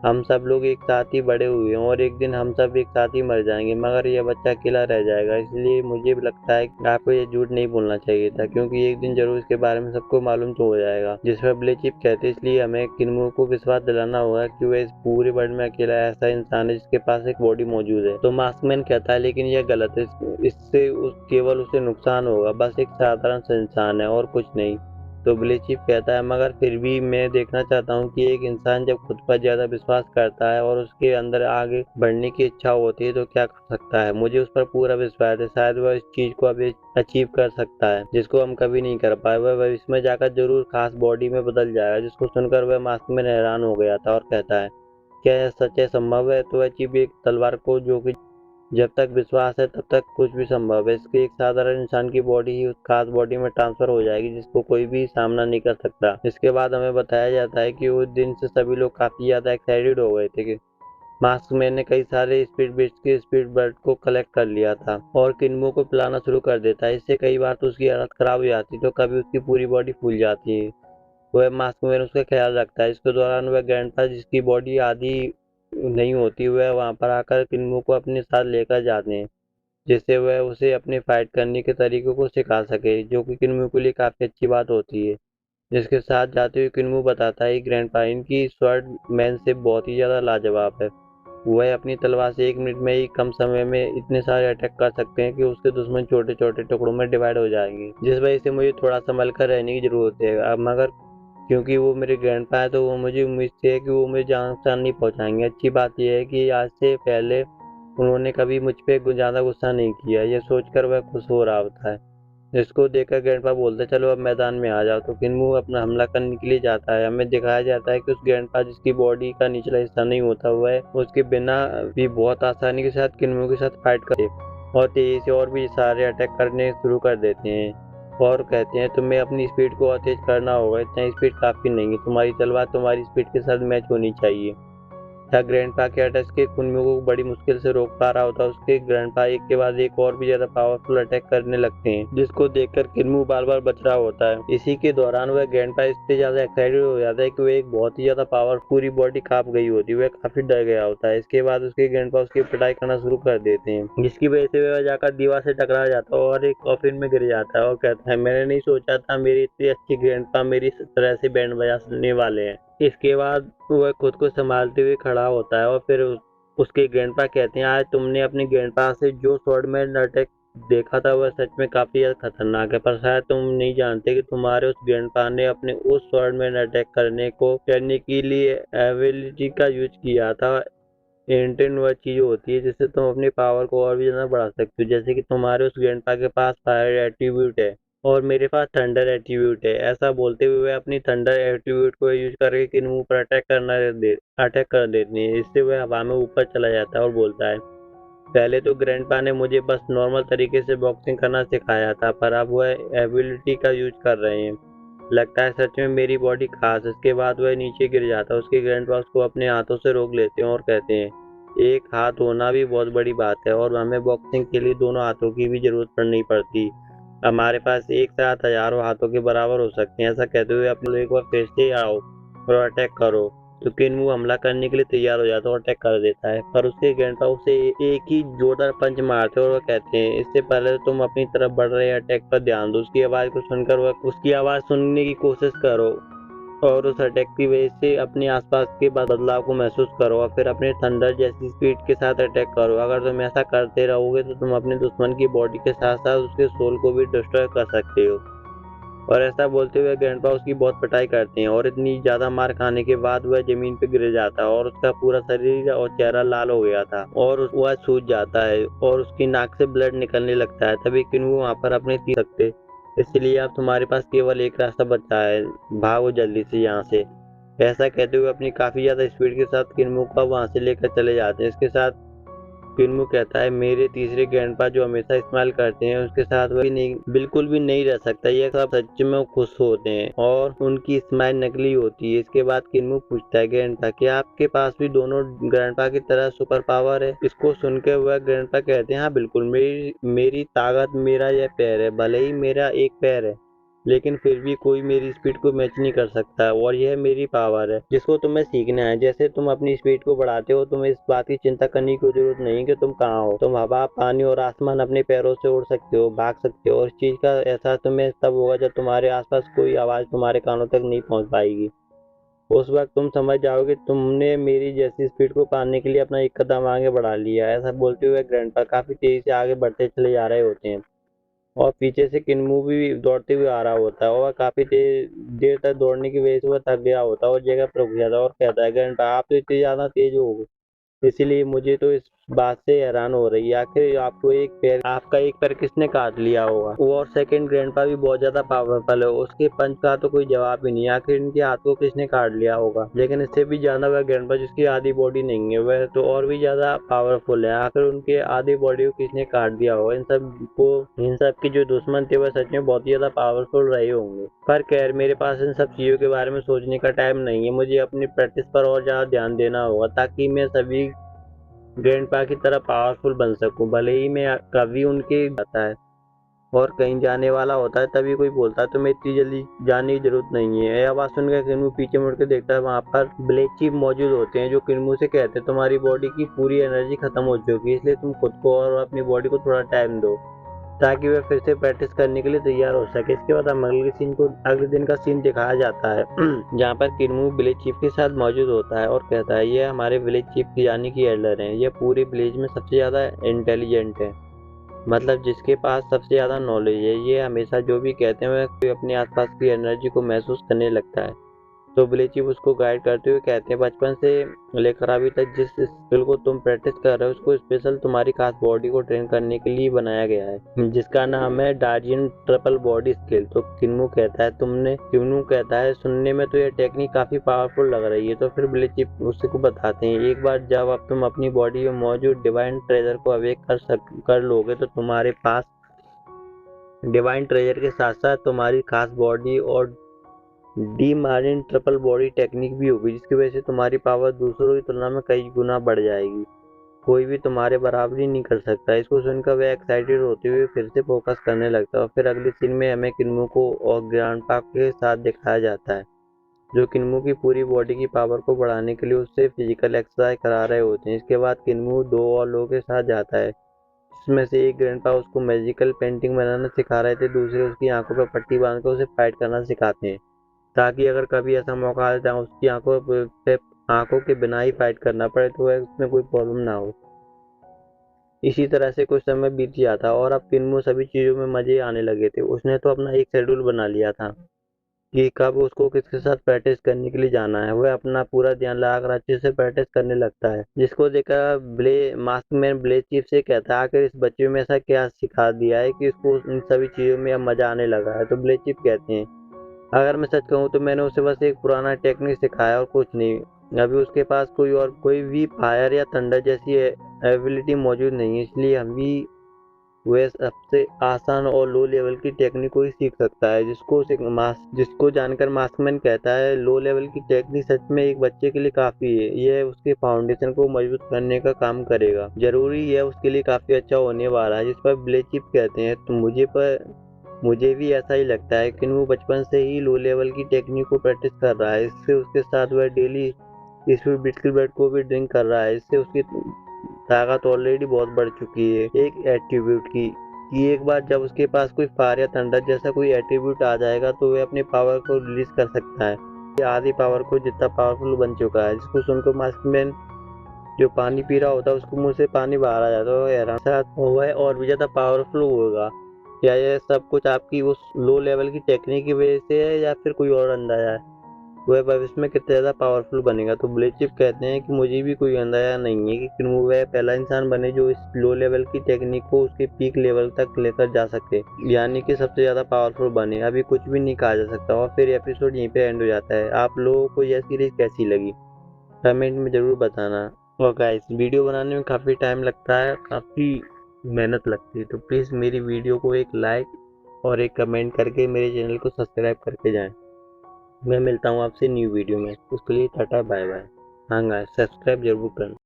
हम सब लोग एक साथ ही बड़े हुए हैं और एक दिन हम सब एक साथ ही मर जाएंगे, मगर यह बच्चा अकेला रह जाएगा, इसलिए मुझे लगता है कि आपको ये झूठ नहीं बोलना चाहिए था क्योंकि एक दिन जरूर इसके बारे में सबको मालूम तो हो जाएगा। जिस पर ब्लेज चिप कहते इसलिए हमें किन्मू को विश्वास दिलाना होगा कि वह इस पूरे वर्ल्ड में अकेला ऐसा इंसान है जिसके पास एक बॉडी मौजूद है। तो मास्कमैन कहता है लेकिन यह गलत है, इससे केवल उसे नुकसान होगा, बस एक साधारण सा इंसान है और कुछ नहीं। तो ब्लू चिप कहता है, मगर फिर भी मैं देखना चाहता हूँ कि एक इंसान जब खुद पर ज़्यादा विश्वास करता है और उसके अंदर आगे बढ़ने की इच्छा होती है तो क्या कर सकता है। मुझे उस पर पूरा विश्वास है, शायद वह इस चीज़ को अभी अचीव कर सकता है जिसको हम कभी नहीं कर पाए। वह भविष्य में जाकर जरूर खास बॉडी में बदल जाएगा। जिसको सुनकर वह मास्कमैन हैरान हो गया था और कहता है, क्या यह सच है, संभव है। तो वह चिप एक तलवार को, जो कि जब तक विश्वास है तब तक कुछ भी संभव है, इसके एक साधारण इंसान की बॉडी ही उस खास बॉडी में ट्रांसफर हो जाएगी जिसको कोई भी सामना नहीं कर सकता। इसके बाद हमें बताया जाता है कि उस दिन से सभी लोग काफी ज्यादा एक्साइटेड हो गए थे कि मास्कमैन ने कई सारे स्पीड बिट्स के स्पीड बर्ड को कलेक्ट कर लिया था और किन्मो को पिलाना शुरू कर देता है। इससे कई बार तो उसकी हालत खराब हो जाती तो कभी उसकी पूरी बॉडी फूल जाती है। वह मास्कमैन उसका ख्याल रखता है। इसके दौरान वह ग्रैंडपा, जिसकी बॉडी आधी नहीं होती, वह वहां पर आकर किन्मो को अपने साथ लेकर जाते हैं जिससे वह उसे अपने फाइट करने के तरीकों को सिखा सके, जो कि किन्मो के लिए काफी अच्छी बात होती है। जिसके साथ जाते हुए किन्मो बताता है कि ग्रैंडपा इनकी स्वॉर्ड मैन से बहुत ही ज्यादा लाजवाब है। वह अपनी तलवार से 1 मिनट में ही कम समय में इतने सारे अटैक कर सकते हैं कि उसके दुश्मन छोटे छोटे टुकड़ों में डिवाइड हो जाएंगे, जिस वजह से मुझे थोड़ा संभल कर रहने की जरूरत है। अब मगर क्योंकि वो मेरे ग्रैंडपा है तो वो मुझे उम्मीद से है कि वो मुझे जान नुकसान नहीं पहुंचाएंगे। अच्छी बात यह है कि आज से पहले उन्होंने कभी मुझ पे ज्यादा गुस्सा नहीं किया। यह सोचकर वह खुश हो रहा होता है। इसको देखकर ग्रैंडपा बोलते हैं, चलो अब मैदान में आ जाओ। तो किन्मू अपना हमला करने के लिए जाता है। हमें दिखाया जाता है कि उस ग्रैंडपा, जिसकी बॉडी का निचला हिस्सा नहीं होता, वह उसके बिना भी बहुत आसानी के साथ किन्मू के साथ फाइट करते और तेजी से और भी सारे अटैक करने शुरू कर देते हैं और कहते हैं, तुम्हें अपनी स्पीड को और तेज करना होगा, इतना स्पीड काफी नहीं है, तुम्हारी तलवार तुम्हारी स्पीड के साथ मैच होनी चाहिए। था ग्रैंडपा के अटैक के कुनमी को बड़ी मुश्किल से रोक पा रहा होता। उसके ग्रैंडपा एक के बाद एक और भी ज्यादा पावरफुल अटैक करने लगते हैं, जिसको देखकर किन्मू बार बार बच रहा होता है। इसी के दौरान वह ग्रैंडपा इससे ज्यादा एक्साइटेड हो जाता है कि वह एक बहुत ही ज्यादा पावर पूरी बॉडी कांप गई होती है। वह काफी डर गया होता है। इसके बाद उसके ग्रैंडपा उसकी पिटाई करना शुरू कर देते हैं, जिसकी वजह से वह जाकर दीवार से टकरा जाता है और एक कॉफिन में गिर जाता है और कहता है, मैंने नहीं सोचा था मेरी इतनी अच्छी ग्रैंडपा मेरी तरह से बैंड बजाने वाले हैं। इसके बाद वह खुद को संभालते हुए खड़ा होता है और फिर उसके ग्रैंडपा कहते हैं, आज तुमने अपने ग्रैंडपा से जो स्वॉर्डमैन अटैक देखा था वह सच में काफी ज्यादा खतरनाक है, पर शायद तुम नहीं जानते कि तुम्हारे उस ग्रैंडपा ने अपने उस स्वॉर्डमैन अटैक करने के लिए एबिलिटी का यूज किया था। इंटेंट वह चीज होती है जिससे तुम अपनी पावर को और भी ज्यादा बढ़ा सकते हो। जैसे कि तुम्हारे उस ग्रैंडपा के पास फायर एट्रीब्यूट है और मेरे पास थंडर एट्रीब्यूट है। ऐसा बोलते हुए अपनी थंडर एट्रीब्यूट को यूज करके किन्मू पर अटैक कर देते हैं। इससे वह हवा में ऊपर चला जाता है और बोलता है, पहले तो ग्रैंडपा ने मुझे बस नॉर्मल तरीके से बॉक्सिंग करना सिखाया था, पर अब वह एबिलिटी का यूज कर रहे हैं। लगता है सच में मेरी बॉडी खास। इसके बाद वह नीचे गिर जाता है। उसके ग्रैंडपा उसको अपने हाथों से रोक लेते हैं और कहते हैं, एक हाथ होना भी बहुत बड़ी बात है और हमें बॉक्सिंग के लिए दोनों हाथों की भी जरूरत नहीं पड़ती। हमारे पास एक साथ हजारों हाथों के बराबर हो सकते हैं। ऐसा कहते हुए अपने एक बार फिर से आओ और अटैक करो। तो किन्मू हमला करने के लिए तैयार हो जाता है और अटैक कर देता है, पर उसके ग्रैंडपा उसे एक ही जोरदार पंच मारते हैं और वह कहते हैं, इससे पहले तुम अपनी तरफ बढ़ रहे अटैक पर ध्यान दो। उसकी आवाज को सुनकर वह उसकी आवाज सुनने की कोशिश करो और उस अटैक की वजह से अपने आसपास के बदलाव को महसूस करो और फिर अपने थंडर जैसी स्पीड के साथ अटैक करो। अगर तुम ऐसा करते रहोगे तो तुम अपने दुश्मन की बॉडी के साथ साथ उसके सोल को भी डिस्ट्रॉय कर सकते हो। और ऐसा बोलते हुए ग्रैंडपा उसकी बहुत पिटाई करते हैं और इतनी ज्यादा मार खाने के बाद वह जमीन पर गिर जाता है और उसका पूरा शरीर और चेहरा लाल हो गया था और वह सूज जाता है और उसकी नाक से ब्लड निकलने लगता है। तभी किन्हू वहां पर अपने तीर सकते, इसलिए अब तुम्हारे पास केवल एक रास्ता बचा है, भागो जल्दी से यहाँ से। ऐसा कहते हुए अपनी काफी ज्यादा स्पीड के साथ किन्मू को वहां से लेकर चले जाते हैं। इसके साथ किन्मू कहता है, मेरे तीसरे ग्रैंडपा जो हमेशा इस्तेमाल करते हैं उसके साथ वह नहीं, बिल्कुल भी नहीं रह सकता। यह सब सच में खुश होते हैं और उनकी स्माइल नकली होती है। इसके बाद किन्मू पूछता है, ग्रैंडपा क्या आपके पास भी दोनों ग्रैंडपा की तरह सुपर पावर है? इसको सुनकर वह ग्रैंडपा कहते हैं, हाँ बिल्कुल, मेरी ताकत मेरा यह पैर है। भले ही मेरा एक पैर है लेकिन फिर भी कोई मेरी स्पीड को मैच नहीं कर सकता और यह मेरी पावर है जिसको तुम्हें सीखना है। जैसे तुम अपनी स्पीड को बढ़ाते हो, तुम्हें इस बात की चिंता करने की जरूरत नहीं कि तुम कहाँ हो। तुम हवा, पानी और आसमान अपने पैरों से उड़ सकते हो, भाग सकते हो और इस चीज का एहसास तुम्हें तब होगा जब तुम्हारे आसपास कोई आवाज तुम्हारे कानों तक नहीं पहुंच पाएगी। उस वक्त तुम समझ जाओगे तुमने मेरी जैसी स्पीड को पाने के लिए अपना एक कदम आगे बढ़ा लिया। ऐसा बोलते हुए ग्रैंडपा काफी तेजी से आगे बढ़ते चले जा रहे होते हैं। और पीछे से किन्मू भी दौड़ते हुए आ रहा होता है और काफी देर तक दौड़ने की वजह से वह थक गया होता है और जगह पर रुक जाता है और कहता है घंटा आप तो इतनी ज्यादा तेज हो, इसीलिए मुझे तो इस बात से हैरान हो रही है आखिर आपका एक पैर किसने काट लिया होगा। वो और सेकंड ग्रैंडपा भी बहुत ज्यादा पावरफुल है, उसके पंच का तो कोई जवाब ही नहीं है, आखिर इनके हाथ को किसने काट लिया होगा। लेकिन इससे भी ज्यादा वह ग्रैंडपा जिसकी आधी बॉडी नहीं है वह तो और भी ज्यादा पावरफुल है, आखिर उनके आधी बॉडी को किसने काट दिया होगा। इन सब के जो दुश्मन थे वह सच में बहुत ही ज्यादा पावरफुल रहे होंगे। पर खैर मेरे पास इन सब चीजों के बारे में सोचने का टाइम नहीं है, मुझे अपनी प्रैक्टिस पर और ज्यादा ध्यान देना होगा ताकि मैं सभी ग्रैंडपा की तरह पावरफुल बन सकूं। भले ही मैं कभी उनके जाता है और कहीं जाने वाला होता है तभी कोई बोलता है तो मैं इतनी जल्दी जाने की जरूरत नहीं है। यह आवाज सुनकर किन्मू पीछे मुड़ के देखता है, वहाँ पर ब्लैक चीफ मौजूद होते हैं जो किन्मू से कहते हैं तुम्हारी बॉडी की पूरी एनर्जी खत्म हो चुकी है, इसलिए तुम खुद को और अपनी बॉडी को थोड़ा टाइम दो ताकि वह फिर से प्रैक्टिस करने के लिए तैयार हो सके। इसके बाद हम अगले दिन का सीन दिखाया जाता है जहाँ पर किन्मू विलेज चीफ के साथ मौजूद होता है और कहता है ये हमारे विलेज चीफ की यानी कि एल्डर हैं, ये पूरे विलेज में सबसे ज्यादा इंटेलिजेंट है, मतलब जिसके पास सबसे ज्यादा नॉलेज है। ये हमेशा जो भी कहते हैं वह अपने आसपास की एनर्जी को महसूस करने लगता है। तो ब्लेचिप उसको गाइड करते हुए कहते हैं बचपन से लेकर अभी तक जिस स्किल को तुम प्रैक्टिस कर रहे हो उसको स्पेशल तुम्हारी खास बॉडी को ट्रेन करने के लिए बनाया गया है जिसका नाम है डार्जियन ट्रिपल बॉडी स्किल। तो किन्नू कहता है सुनने में तो यह टेक्निक काफी पावरफुल लग रही है। तो फिर ब्लेचिप उसको बताते हैं एक बार जब अब तुम अपनी बॉडी में मौजूद डिवाइन ट्रेजर को अवेक कर लोगे तो तुम्हारे पास डिवाइन ट्रेजर के साथ साथ तुम्हारी खास बॉडी और D margin triple body technique भी होगी जिसकी वजह से तुम्हारी पावर दूसरों की तुलना में कई गुना बढ़ जाएगी, कोई भी तुम्हारे बराबरी नहीं कर सकता। इसको सुनकर वह एक्साइटेड होते हुए फिर से फोकस करने लगता है और फिर अगले सीन में हमें किन्मू को और ग्रैंडपा के साथ दिखाया जाता है जो किन्मू की पूरी बॉडी की पावर को बढ़ाने के लिए उससे फिजिकल एक्सरसाइज करा रहे होते हैं। इसके बाद किन्मू दो और लोगों के साथ जाता है जिसमें से एक ग्रैंडपा उसको मैजिकल पेंटिंग बनाना सिखा रहे थे, दूसरे उसकी आंखों पर पट्टी बांधकर उसे फाइट करना सिखाते हैं ताकि अगर कभी ऐसा मौका आ जाए उसकी आंखों के बिना ही फाइट करना पड़े तो वह उसमें कोई प्रॉब्लम ना हो। इसी तरह से कुछ समय बीत जाता और अब किन्मू सभी चीजों में मजे आने लगे थे। उसने तो अपना एक शेड्यूल बना लिया था कि कब उसको किसके साथ प्रैक्टिस करने के लिए जाना है। वह अपना पूरा ध्यान लगाकर अच्छे से प्रैक्टिस करने लगता है जिसको देखकर मास्कमैन ब्लेड चीफ से कहता है आखिर इस बच्चे में ऐसा क्या सिखा दिया है कि उसको इन सभी चीजों में अब मजा आने लगा है। तो ब्लेड चीफ कहते हैं अगर मैं सच कहूँ तो मैंने उसे बस एक पुराना टेक्निक सिखाया और कुछ नहीं। अभी उसके पास कोई भी फायर या थंडर जैसी एबिलिटी मौजूद नहीं है, इसलिए हम भी वह सबसे आसान और लो लेवल की टेक्निक को ही सीख सकता है जिसको जानकर मास्कमैन कहता है लो लेवल की टेक्निक सच में एक बच्चे के लिए काफी है, यह उसके फाउंडेशन को मजबूत करने का काम करेगा, जरूरी यह उसके लिए काफी अच्छा होने वाला है। जिस पर ब्लेचिप कहते हैं तो मुझे भी ऐसा ही लगता है कि वो बचपन से ही लो लेवल की टेक्निक को प्रैक्टिस कर रहा है, इससे उसके साथ वह डेली स्वीट बिस्किट ब्रेड को भी ड्रिंक कर रहा है, इससे उसकी ताकत ऑलरेडी बहुत बढ़ चुकी है एक एट्रीब्यूट की कि एक बार जब उसके पास कोई फायर या थंडर जैसा कोई एट्रीब्यूट आ जाएगा तो वह अपने पावर को रिलीज कर सकता है। ये आधी पावर को जितना पावरफुल बन चुका है जिसको सुनकर मास्कमैन जो पानी पी रहा होता है उसको मुंह से पानी बाहर आ जाता है और हैरान साथ वह और भी ज्यादा पावरफुल होगा। क्या यह सब कुछ आपकी उस लो लेवल की टेक्निक की वजह से है या फिर कोई और अंदाजा है वह भविष्य में कितना ज्यादा पावरफुल बनेगा। तो ब्लेचिप कहते हैं कि मुझे भी कोई अंदाजा नहीं है कि वह पहला इंसान बने जो इस लो लेवल की टेक्निक को उसके पीक लेवल तक लेकर जा सके, यानी कि सबसे ज्यादा पावरफुल बने। अभी कुछ भी नहीं कहा जा सकता और फिर एपिसोड यहीं पे एंड हो जाता है। आप लोगों को यह सीरीज कैसी लगी कमेंट में जरूर बताना। और गाइस वीडियो बनाने में काफ़ी टाइम लगता है, काफ़ी मेहनत लगती है, तो प्लीज़ मेरी वीडियो को एक लाइक और एक कमेंट करके मेरे चैनल को सब्सक्राइब करके जाएं। मैं मिलता हूँ आपसे न्यू वीडियो में, उसके लिए टाटा बाय बाय। हाँ गाइस सब्सक्राइब जरूर करना।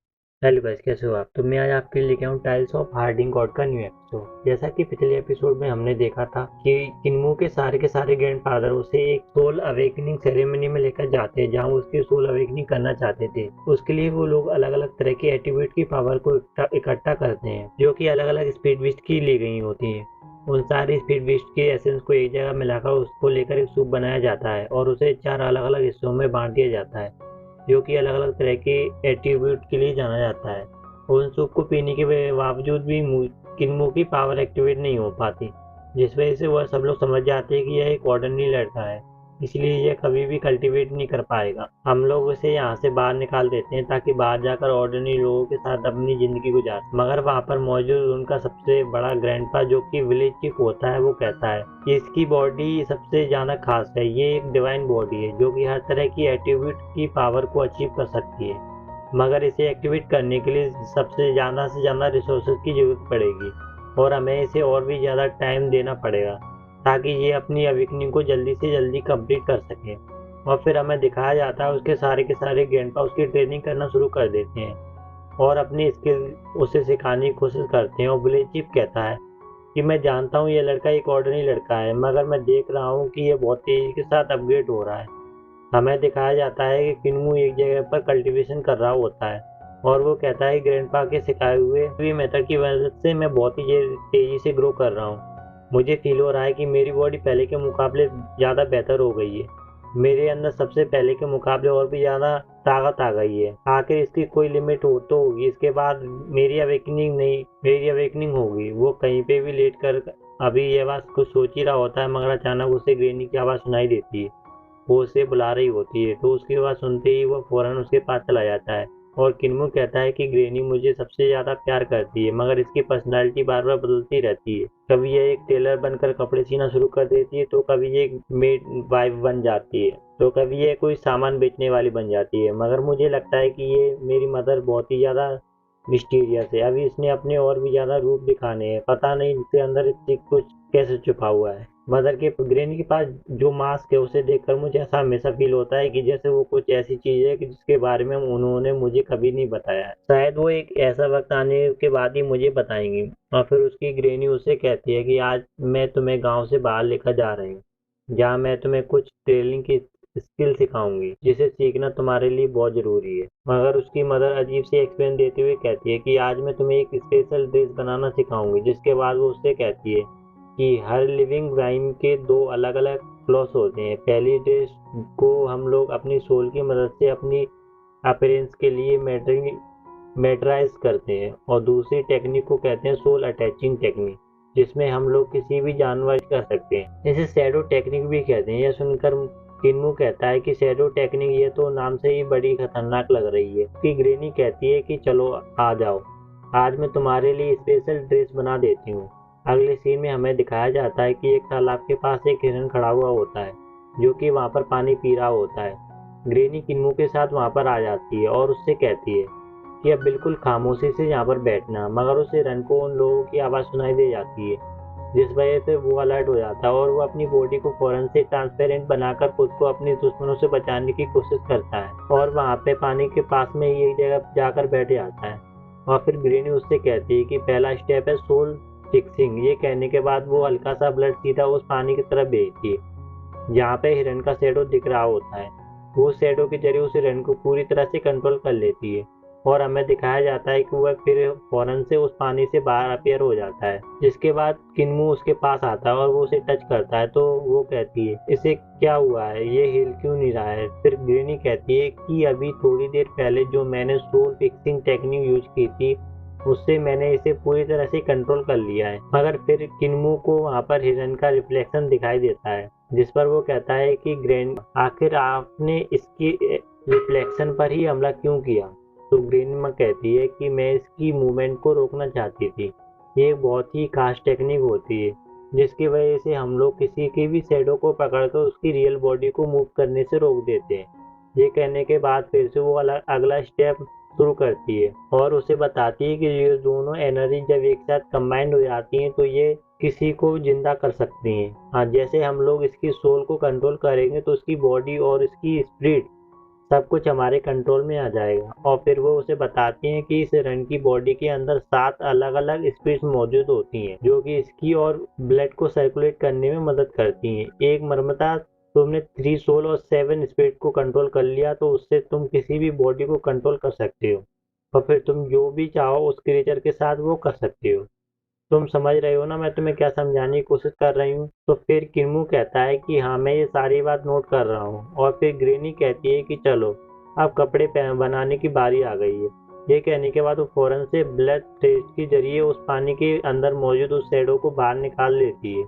हेलो गाइस कैसे हो आप। तो मैं आज आपके लिए लेके आऊँ टाइल्स ऑफ हार्डिंग गॉड का न्यू एपिसोड। जैसा कि पिछले एपिसोड में हमने देखा था कि किन्मू के सारे ग्रैंडफादर उसे एक सोल अवेकनिंग सेरेमनी में लेकर जाते हैं जहाँ उसकी सोल अवेकनिंग करना चाहते थे। उसके लिए वो लोग अलग अलग तरह के एट्रीब्यूट की पावर को इकट्ठा करते हैं जो कि अलग अलग स्पीड बिस्ट की ली गई होती है। उन सारी स्पीड बिस्ट के एसेंस को एक जगह मिलाकर उसको लेकर एक सूप बनाया जाता है और उसे 4 अलग अलग हिस्सों में बांट दिया जाता है जो कि अलग अलग तरह के एट्रीब्यूट के लिए जाना जाता है। उन सूप को पीने के बावजूद भी किन्मू की पावर एक्टिवेट नहीं हो पाती जिस वजह से वह सब लोग समझ जाते हैं कि यह एक ऑर्डिनरी लड़का है, इसलिए यह कभी भी कल्टीवेट नहीं कर पाएगा। हम लोग उसे यहाँ से बाहर निकाल देते हैं ताकि बाहर जाकर ऑर्डिनरी लोगों के साथ अपनी ज़िंदगी गुजार, मगर वहाँ पर मौजूद उनका सबसे बड़ा ग्रैंडपा जो कि विलेज चीफ होता है, वो कहता है कि इसकी बॉडी सबसे ज़्यादा खास है, ये एक डिवाइन बॉडी है जो कि हर तरह की एट्रीब्यूट की पावर को अचीव कर सकती है, मगर इसे एक्टिवेट करने के लिए सबसे ज़्यादा से ज़्यादा रिसोर्सेज की ज़रूरत पड़ेगी और हमें इसे और भी ज़्यादा टाइम देना पड़ेगा ताकि ये अपनी अवेकनिंग को जल्दी से जल्दी कंप्लीट कर सके। और फिर हमें दिखाया जाता है उसके सारे के सारे ग्रैंडपा उसकी ट्रेनिंग करना शुरू कर देते हैं और अपनी स्किल उसे सिखाने की कोशिश करते हैं। और विलेज चीफ कहता है कि मैं जानता हूँ ये लड़का एक ऑर्डिनरी लड़का है, मगर मैं देख रहा हूँ कि ये बहुत तेज़ी के साथ अपग्रेड हो रहा है। हमें दिखाया जाता है कि किन्मू एक जगह पर कल्टीवेशन कर रहा होता है और वो कहता है ग्रैंडपा के सिखाए हुए मेथड की वजह से मैं बहुत ही तेज़ी से ग्रो कर रहा हूँ। मुझे फील हो रहा है कि मेरी बॉडी पहले के मुकाबले ज़्यादा बेहतर हो गई है, मेरे अंदर सबसे पहले के मुकाबले और भी ज़्यादा ताकत आ गई है। आखिर इसकी कोई लिमिट हो तो होगी, इसके बाद मेरी अवेकनिंग होगी। वो कहीं पे भी लेट कर अभी ये बात कुछ सोच ही रहा होता है, मगर अचानक उसे ग्रेनी की आवाज़ सुनाई देती है, वो उसे बुला रही होती है। तो उसकी आवाज़ सुनते ही वो फौरन उसके पास चला जाता है और किन्मू कहता है कि ग्रेनी मुझे सबसे ज़्यादा प्यार करती है, मगर इसकी पर्सनालिटी बार बार बदलती रहती है। कभी यह एक टेलर बनकर कपड़े सीना शुरू कर देती है, तो कभी ये एक मेड वाइफ बन जाती है, तो कभी ये कोई सामान बेचने वाली बन जाती है। मगर मुझे लगता है कि ये मेरी मदर बहुत ही ज़्यादा मिस्टीरियस है, अभी इसने अपने और भी ज़्यादा रूप दिखाने हैं, पता नहीं इसके अंदर इतनी कुछ कैसे छुपा हुआ है। मदर के ग्रेनी के पास जो मास्क है उसे देखकर मुझे ऐसा हमेशा फील होता है कि जैसे वो कुछ ऐसी चीज़ है कि जिसके बारे में उन्होंने मुझे कभी नहीं बताया है। शायद वो एक ऐसा वक्त आने के बाद ही मुझे बताएंगी। और फिर उसकी ग्रेनी उसे कहती है कि आज मैं तुम्हें गांव से बाहर लेकर जा रही हूँ, जहाँ मैं तुम्हें कुछ ट्रेनिंग की स्किल सिखाऊंगी जिसे सीखना तुम्हारे लिए बहुत ज़रूरी है। मगर उसकी मदर अजीब सी एक्सप्लेन देते हुए कहती है कि आज मैं तुम्हें एक स्पेशल ड्रेस बनाना सिखाऊंगी, जिसके बाद वो उससे कहती है कि हर लिविंग राइम के दो अलग अलग क्लॉस होते हैं। पहली ड्रेस को हम लोग अपनी सोल की मदद से अपनी अपीयरेंस के लिए मैटराइज करते हैं और दूसरी टेक्निक को कहते हैं सोल अटैचिंग टेक्निक, जिसमें हम लोग किसी भी जानवर कर सकते हैं। इसे शैडो टेक्निक भी कहते हैं। यह सुनकर किन्मू कहता है कि शैडो टेक्निक, ये तो नाम से ही बड़ी खतरनाक लग रही है। कि ग्रेनी कहती है कि चलो आ जाओ, आज मैं तुम्हारे लिए स्पेशल ड्रेस बना देती हूँ। अगले सीन में हमें दिखाया जाता है कि एक तालाब के पास एक हिरन खड़ा हुआ होता है जो कि वहाँ पर पानी पी रहा होता है। ग्रेनी किन्मू के साथ वहाँ पर आ जाती है और उससे कहती है कि अब बिल्कुल खामोशी से यहाँ पर बैठना, मगर उस हिरन को उन लोगों की आवाज़ सुनाई दे जाती है, जिस वजह से वो अलर्ट हो जाता है और वो अपनी बॉडी को फौरन से ट्रांसपेरेंट बनाकर खुद को अपने दुश्मनों से बचाने की कोशिश करता है और वहाँ पे पानी के पास में ही एक जगह जाकर बैठ जाता है। और फिर ग्रेनी उससे कहती है कि पहला स्टेप है सोल फिक्सिंग। ये कहने के बाद वो हल्का सा ब्लड सीधा उस पानी की तरफ भेजती है जहाँ पे हिरन का शैडो दिख रहा होता है। वो शैडो के जरिए उस हिरन को पूरी तरह से कंट्रोल कर लेती है और हमें दिखाया जाता है कि वह फिर फौरन से उस पानी से बाहर अपीयर हो जाता है। जिसके बाद किन्मू उसके पास आता है और वो उसे टच करता है, तो वो कहती है इसे क्या हुआ है, ये हिल क्यों नहीं रहा है। फिर ग्रेनी कहती है कि अभी थोड़ी देर पहले जो मैंने सोल फिक्सिंग टेक्निक यूज की थी उससे मैंने इसे पूरी तरह से कंट्रोल कर लिया है। मगर फिर किन्मू को वहाँ पर हिरन का रिफ्लेक्शन दिखाई देता है, जिस पर वो कहता है कि ग्रेनी आखिर आपने इसकी रिफ्लेक्शन पर ही हमला क्यों किया। तो ग्रेनी कहती है कि मैं इसकी मूवमेंट को रोकना चाहती थी। ये एक बहुत ही खास टेक्निक होती है जिसकी वजह से हम लोग किसी की भी शैडो को पकड़कर उसकी रियल बॉडी को मूव करने से रोक देते हैं। ये कहने के बाद फिर से वो अगला स्टेप शुरू करती है और उसे बताती है कि ये दोनों एनर्जी जब एक साथ कंबाइंड हो जाती हैं तो ये किसी को जिंदा कर सकती हैं। हाँ, जैसे हम लोग इसकी सोल को कंट्रोल करेंगे तो उसकी बॉडी और इसकी स्पिरिट सब कुछ हमारे कंट्रोल में आ जाएगा। और फिर वो उसे बताती हैं कि इस हिरन की बॉडी के अंदर 7 अलग अलग स्पिरिट्स मौजूद होती हैं जो कि इसकी और ब्लड को सर्कुलेट करने में मदद करती हैं। एक मरमता तुमने 3 सोल और 7 स्पिरिट को कंट्रोल कर लिया तो उससे तुम किसी भी बॉडी को कंट्रोल कर सकते हो और फिर तुम जो भी चाहो उस क्रिएचर के साथ वो कर सकते हो। तुम समझ रहे हो ना मैं तुम्हें क्या समझाने की कोशिश कर रही हूँ। तो फिर किन्मू कहता है कि हाँ, मैं ये सारी बात नोट कर रहा हूँ। और फिर ग्रेनी कहती है कि चलो अब कपड़े बनाने की बारी आ गई है। ये कहने के बाद वो फौरन से ब्लड टेस्ट के जरिए उस पानी के अंदर मौजूद उस शैडो को बाहर निकाल लेती है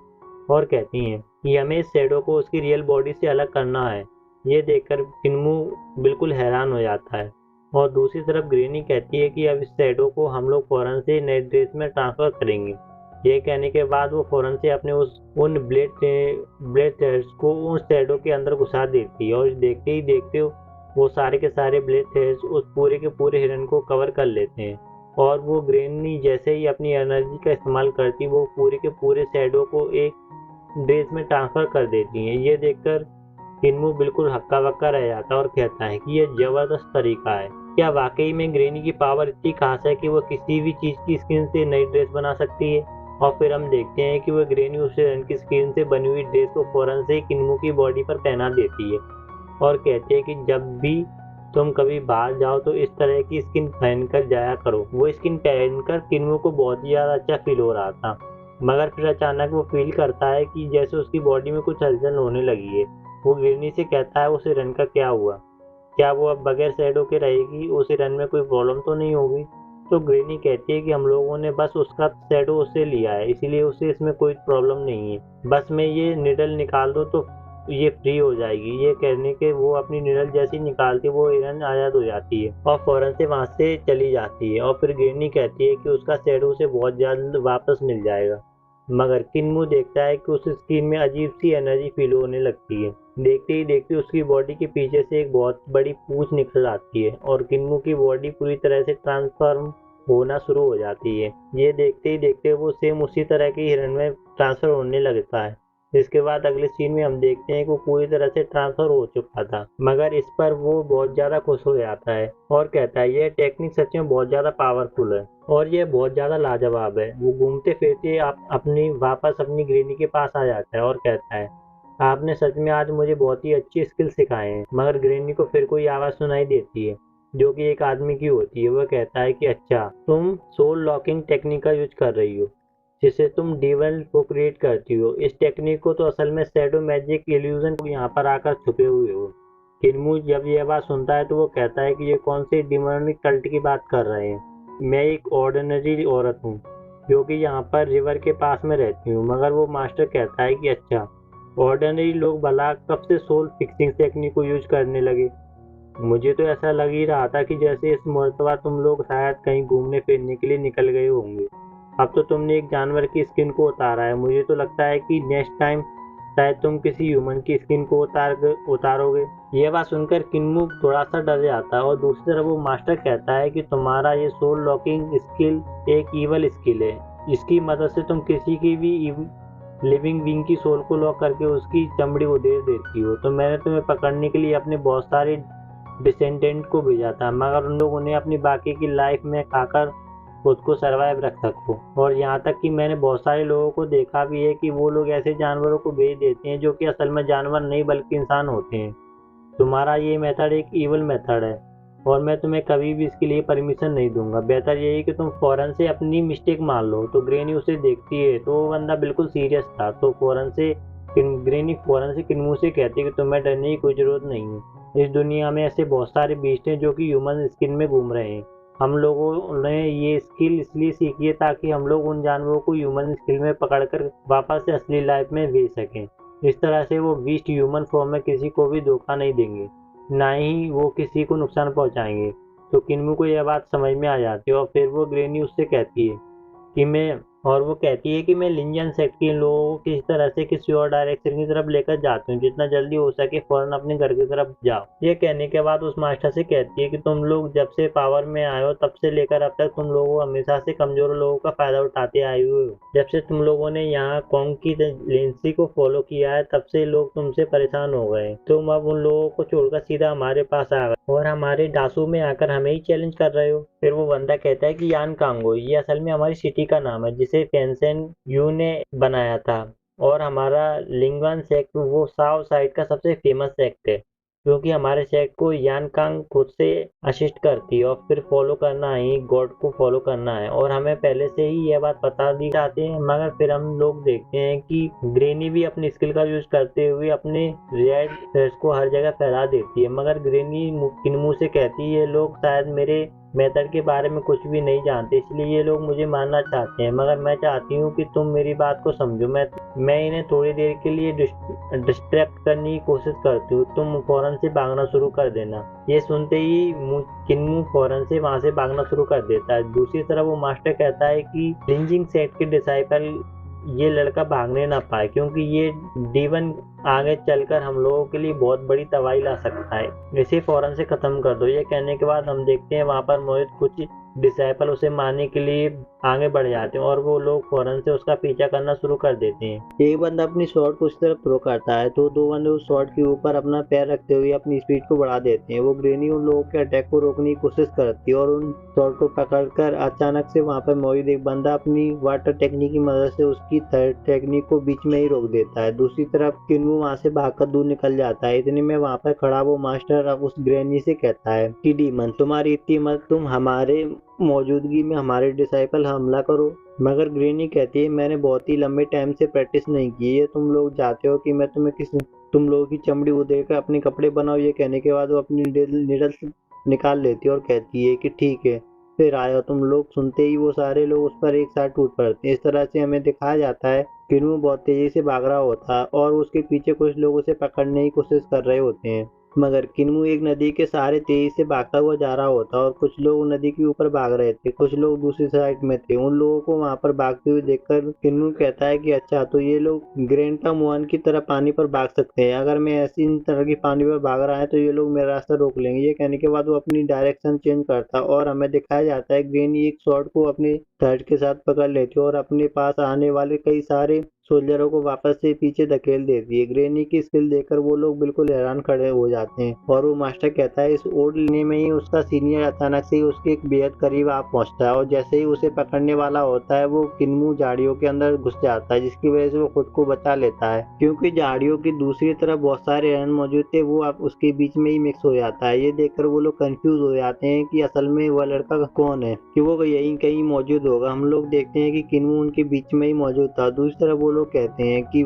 और कहती हैं कि हमें इस शैडो को उसकी रियल बॉडी से अलग करना है। ये देखकर किन्मू बिल्कुल हैरान हो जाता है और दूसरी तरफ ग्रेनी कहती है कि अब इस शैडो को हम लोग फौरन से नए ड्रेस में ट्रांसफर करेंगे। ये कहने के बाद वो फौरन से अपने उन ब्लेड थ्रेड्स को उस शैडो के अंदर घुसा देती है और देखते ही देखते वो सारे के सारे ब्लेड थ्रेड्स उस पूरे के पूरे हिरन को कवर कर लेते हैं और वो ग्रेनी जैसे ही अपनी एनर्जी का इस्तेमाल करती वो पूरे के पूरे शैडो को एक ड्रेस में ट्रांसफर कर देती हैं। ये देखकर किन्मू बिल्कुल हक्का बक्का रह जाता है और कहता है कि यह जबरदस्त तरीका है। क्या वाकई में ग्रेनी की पावर इतनी खास है कि वो किसी भी चीज की स्किन से नई ड्रेस बना सकती है? और फिर हम देखते हैं कि वह ग्रेनी उस हिरन की स्किन से बनी हुई ड्रेस को फौरन से किन्मू की बॉडी पर पहना देती है और कहती है कि जब भी तुम कभी बाहर जाओ तो इस तरह की स्किन पहनकर जाया करो। वो स्किन पहनकर किन्मू को बहुत ही ज़्यादा अच्छा फील हो रहा था, मगर फिर अचानक वो फील करता है कि जैसे उसकी बॉडी में कुछ हलचल होने लगी है। वो ग्रेनी से कहता है उस हिरन का क्या हुआ, क्या वो अब बगैर शैडो के रहेगी, उस हिरन में कोई प्रॉब्लम तो नहीं होगी? तो ग्रेनी कहती है कि हम लोगों ने बस उसका शैडो उससे लिया है, इसीलिए उसे इसमें कोई प्रॉब्लम नहीं है, बस मैं ये निडल निकाल दो तो ये फ्री हो जाएगी। ये कहने के वो अपनी निडल जैसी निकालती वो हिरन आज़ाद हो जाती है और फौरन से वहाँ से चली जाती है और फिर ग्रेनी कहती है कि उसका शैडो उसे बहुत जल्द वापस मिल जाएगा। मगर किन्मू देखता है कि उस स्किन में अजीब सी एनर्जी फील होने लगती है। देखते ही देखते उसकी बॉडी के पीछे से एक बहुत बड़ी पूंछ निकल आती है और किन्मू की बॉडी पूरी तरह से ट्रांसफॉर्म होना शुरू हो जाती है। ये देखते ही देखते वो सेम उसी तरह के हिरन में ट्रांसफर होने लगता है। इसके बाद अगले सीन में हम देखते हैं कि वो पूरी तरह से ट्रांसफर हो चुका था, मगर इस पर वो बहुत ज़्यादा खुश हो जाता है और कहता है यह टेक्निक सच में बहुत ज़्यादा पावरफुल है और यह बहुत ज़्यादा लाजवाब है। वो घूमते फिरते वापस अपनी ग्रेनी के पास आ जाता है और कहता है आपने सच में आज मुझे बहुत ही अच्छी स्किल सिखाए हैं। मगर ग्रेनी को फिर कोई आवाज़ सुनाई देती है जो कि एक आदमी की होती है। वह कहता है कि अच्छा, तुम सोल लॉकिंग टेक्निक का यूज कर रही हो जिससे तुम डेविल को क्रिएट करती हो। इस टेक्निक को तो असल में शैडो मैजिक इल्यूजन को यहाँ पर आकर छुपे हुए हो। किन्मू जब यह बात सुनता है तो वो कहता है कि ये कौन से डिमोनिक कल्ट की बात कर रहे हैं। मैं एक ऑर्डिनरी औरत हूँ जो कि यहाँ पर रिवर के पास में रहती हूँ। मगर वो मास्टर कहता है कि अच्छा, ऑर्डिनरी लोग भला कब से सोल फिक्सिंग टेक्निक को यूज करने लगे? मुझे तो ऐसा लग ही रहा था कि जैसे इस मर्तबा तुम लोग शायद कहीं घूमने फिरने के लिए निकल गए होंगे। अब तो तुमने एक जानवर की स्किन को उतारा है। मुझे तो लगता है कि नेक्स्ट टाइम शायद तुम किसी ह्यूमन की स्किन को उतारोगे। यह बात सुनकर किन्मू थोड़ा सा डर जाता है और दूसरी तरफ वो मास्टर कहता है कि तुम्हारा ये सोल लॉकिंग स्किल एक ईवल स्किल है। इसकी मदद से तुम किसी की भी लिविंग बीइंग की सोल को लॉक करके उसकी चमड़ी उधेड़ देती हो। तो मैंने तुम्हें पकड़ने के लिए अपने बहुत सारे डिसेंडेंट को भेजा था, मगर उन लोगों ने अपनी बाकी की लाइफ में खाकर खुद को सरवाइव रख सको। और यहाँ तक कि मैंने बहुत सारे लोगों को देखा भी है कि वो लोग ऐसे जानवरों को भेज देते हैं जो कि असल में जानवर नहीं बल्कि इंसान होते हैं। तुम्हारा ये मेथड एक ईवल मेथड है और मैं तुम्हें कभी भी इसके लिए परमिशन नहीं दूंगा। बेहतर यही कि तुम फौरन से अपनी मिस्टेक मान लो। तो ग्रेनी उसे देखती है तो वो बंदा बिल्कुल सीरियस था। तो ग्रेनी फौरन से किन्मू से कहती है कि तुम्हें डरने की कोई जरूरत नहीं है। इस दुनिया में ऐसे बहुत सारे बीस्ट हैं जो कि ह्यूमन स्किन में घूम रहे हैं। हम लोगों ने ये स्किल इसलिए सीखी है ताकि हम लोग उन जानवरों को ह्यूमन स्किल में पकड़कर वापस से असली लाइफ में भेज सकें। इस तरह से वो बीस्ट ह्यूमन फॉर्म में किसी को भी धोखा नहीं देंगे, ना ही वो किसी को नुकसान पहुंचाएंगे। तो किन्मू को यह बात समझ में आ जाती है और फिर वो ग्रेनी उससे कहती है कि मैं लिंजन सेक्ट के लोगों को किसी तरह से किसी और डायरेक्शन की तरफ लेकर जाती हूँ। जितना जल्दी हो सके फौरन अपने घर की तरफ जाओ। ये कहने के बाद उस मास्टर से कहती है कि तुम लोग जब से पावर में आए हो तब से लेकर अब तक तुम लोग हमेशा से कमजोर लोगों का फायदा उठाते आए हुए हो। जब से तुम लोगों ने यहाँ कॉन्ग की लेंसी को फॉलो किया है तब से लोग तुमसे परेशान हो गए। तुम अब उन लोगों को छोड़कर सीधा हमारे पास आ गए और हमारे डासू में आकर हमें ही चैलेंज कर रहे हो। फिर वो बंदा कहता है कि यान कांगो ये असल में हमारी सिटी का नाम है जिसे फेंसेन यू ने बनाया था और हमारा लिंगवान सेक्ट वो साउथ साइड का सबसे फेमस सेक्ट है क्योंकि हमारे सेक्ट को यान कांग खुद से असिस्ट करती है और फिर फॉलो करना है, गॉड को फॉलो करना है। और हमें पहले से ही यह बात बता दी जाती है, मगर फिर हम लोग देखते हैं कि ग्रेनी भी अपनी स्किल का यूज करते हुए अपने रेड को हर जगह फैला देती है। मगर ग्रेनी किन्मू से कहती है ये लोग शायद मेरे मेथड के बारे में कुछ भी नहीं जानते, इसलिए ये लोग मुझे मारना चाहते हैं। मगर मैं चाहती हूँ कि तुम मेरी बात को समझो। मैं इन्हें थोड़ी देर के लिए डिस्ट्रैक्ट करने की कोशिश करती हूँ, तुम फौरन से भागना शुरू कर देना। ये सुनते ही किन्मू फौरन से वहां से भागना शुरू कर देता है। दूसरी तरफ वो मास्टर कहता है कि लिंजिंग सेट के डिसाइपल ये लड़का भागने ना पाए, क्योंकि ये डीवन आगे चलकर हम लोगों के लिए बहुत बड़ी तबाही ला सकता है। इसे फौरन से खत्म कर दो। ये कहने के बाद हम देखते हैं वहां पर मोहित कुछ डिसाइपल उसे मारने के लिए आगे बढ़ जाते हैं और वो लोग फौरन से उसका पीछा करना शुरू कर देते हैं। एक बंदा अपनी शॉट को उस तरफ थ्रो करता है तो दो बंदे उस शॉट के ऊपर अपना पैर रखते हुए अपनी स्पीड को बढ़ा देते हैं। वो ग्रेनी उन लोगों के अटैक को रोकने की कोशिश करती है और उन शॉट को पकड़कर अचानक से वहां पर मौजूद एक बंदा अपनी वाटर टेक्निक की मदद से उसकी थर्ड टेक्निक को बीच में ही रोक देता है। दूसरी तरफ किन्मू वहां से भागकर दूर निकल जाता है। इतने में वहां पर खड़ा वो मास्टर अब उस ग्रेनी से कहता है कि डीमन तुम्हारी इतनी मत, तुम हमारे मौजूदगी में हमारे डिसाइपल हमला करो। मगर ग्रेनी कहती है मैंने बहुत ही लंबे टाइम से प्रैक्टिस नहीं की है, तुम लोग चाहते हो कि मैं तुम लोगों की चमड़ी उधेड़ कर अपने कपड़े बनाओ। ये कहने के बाद वो अपनी निडल निकाल लेती है और कहती है कि ठीक है फिर आया तुम लोग। सुनते ही वो सारे लोग उस पर एक साथ टूट पड़ते हैं। इस तरह से हमें दिखाया जाता है किन्नू बहुत तेजी से भाग रहा होता है और उसके पीछे कुछ लोग उसे पकड़ने की कोशिश कर रहे होते हैं। मगर किन्नू एक नदी के सहारे तेजी से भागता हुआ जा रहा होता और कुछ लोग नदी के ऊपर भाग रहे थे, कुछ लोग दूसरी साइड में थे। उन लोगों को वहां पर भागते हुए देखकर किन्नू कहता है कि अच्छा तो ये लोग ग्रेंटा मुआन की तरह पानी पर भाग सकते हैं, अगर मैं ऐसी इन तरह की पानी पर भाग रहा है तो ये लोग मेरा रास्ता रोक लेंगे। ये कहने के बाद वो अपनी डायरेक्शन चेंज करता और हमें दिखाया जाता है ग्रेनी एक शॉट को अपने थर्ड के साथ पकड़ लेती और अपने पास आने वाले कई सारे सोल्जरों को वापस से पीछे धकेल देती है। ग्रेनी की स्किल देखकर वो लोग बिल्कुल हैरान खड़े हो जाते हैं और वो मास्टर कहता है इस ओड लेने में ही उसका सीनियर अचानक से ही उसके बेहद करीब आ पहुंचता है और जैसे ही उसे पकड़ने वाला होता है वो किन्मू झाड़ियों के अंदर घुस जाता है, जिसकी वजह से वो खुद को बचा लेता है। क्योंकि झाड़ियों की दूसरी तरफ बहुत सारे हिरन मौजूद थे, वो अब उसके बीच में ही मिक्स हो जाता है। ये देखकर वो लोग कंफ्यूज हो जाते हैं कि असल में वह लड़का कौन है, कि वो यहीं कहीं मौजूद होगा। हम लोग देखते हैं कि किन्मू उनके बीच में ही मौजूद था। दूसरी तरफ वो लोग कहते हैं कि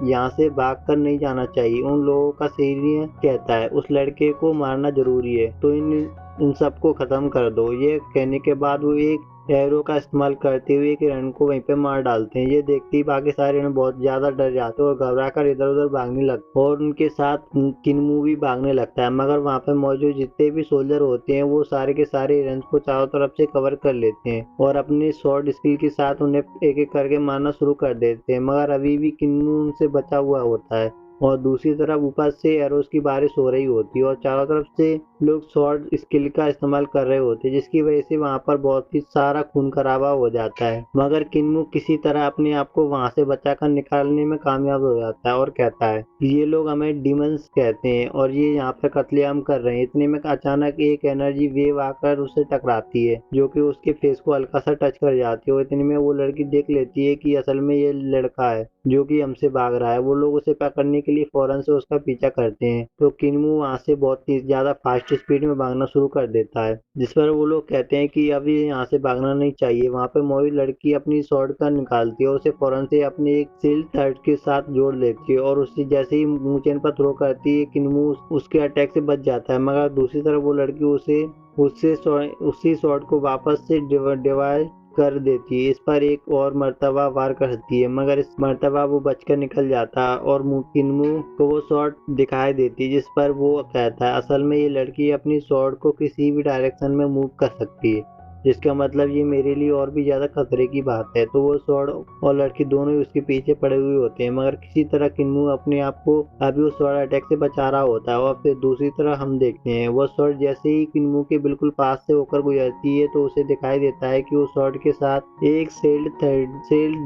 यहाँ से भाग कर नहीं जाना चाहिए। उन लोगों का सीनियर कहता है उस लड़के को मारना जरूरी है, तो इन सबको खत्म कर दो। ये कहने के बाद वो एक एरो का इस्तेमाल करते हुए एक हिरण को वहीं पे मार डालते हैं। ये देखते ही बाकी सारे हिरण बहुत ज्यादा डर जाते हैं और घबराकर इधर उधर भागने लगते हैं और उनके साथ किन्मू भी भागने लगता है। मगर वहाँ पे मौजूद जितने भी सोल्जर होते हैं वो सारे के सारे हिरण को चारों तरफ से कवर कर लेते हैं और अपने शॉर्ट स्किल के साथ उन्हें एक एक करके मारना शुरू कर देते हैं। मगर अभी भी किन्मू उनसे बचा हुआ होता है और दूसरी तरफ ऊपर से एरोस की बारिश हो रही होती है और चारों तरफ से लोग शॉर्ट स्किल का इस्तेमाल कर रहे होते हैं, जिसकी वजह से वहां पर बहुत ही सारा खून खराबा हो जाता है। मगर किन्मू किसी तरह अपने आप को वहां से बचाकर निकालने में कामयाब हो जाता है और कहता है कि ये लोग हमें डिमंस कहते हैं और ये यहाँ पे कत्लेआम कर रहे हैं। इतने में अचानक एक एनर्जी वेव आकर उससे टकराती है जो कि उसके फेस को हल्का सा टच कर जाती है और इतने में वो लड़की देख लेती है कि असल में ये लड़का है जो कि हमसे भाग रहा है। वो लोग उसे पकड़ने के लिए फौरन से उसका पीछा करते हैं तो किन्मू वहां से बहुत ही ज्यादा फास्ट स्पीड में भागना शुरू कर देता है, जिस पर वो लोग कहते हैं कि अभी यहाँ से भागना नहीं चाहिए। वहाँ पे मौजूद लड़की अपनी शॉर्ट गन निकालती है और उसे फौरन से अपने एक सील थर्ड के साथ जोड़ लेती है और उससे जैसे ही मुंह चैन पर थ्रो करती है किन्मू उसके अटैक से बच जाता है। मगर दूसरी तरफ वो लड़की उसी शॉट को वापस से डिवाइड कर देती है। इस पर एक और मर्तबा वार करती है मगर इस मर्तबा वो बचकर निकल जाता है और किन्मू को वो शॉट दिखाई देती है, जिस पर वो कहता है असल में ये लड़की अपनी शॉट को किसी भी डायरेक्शन में मूव कर सकती है, जिसका मतलब ये मेरे लिए और भी ज्यादा खतरे की बात है। तो वो शॉट और लड़की दोनों ही उसके पीछे पड़े हुए होते हैं मगर किसी तरह किन्मू अपने आप को अभी उस शॉट अटैक से बचा रहा होता है। और फिर दूसरी तरह हम देखते हैं वो शॉट जैसे ही किन्मू के बिल्कुल पास से होकर गुजरती है तो उसे दिखाई देता है कि उस शॉट के साथ एक सेल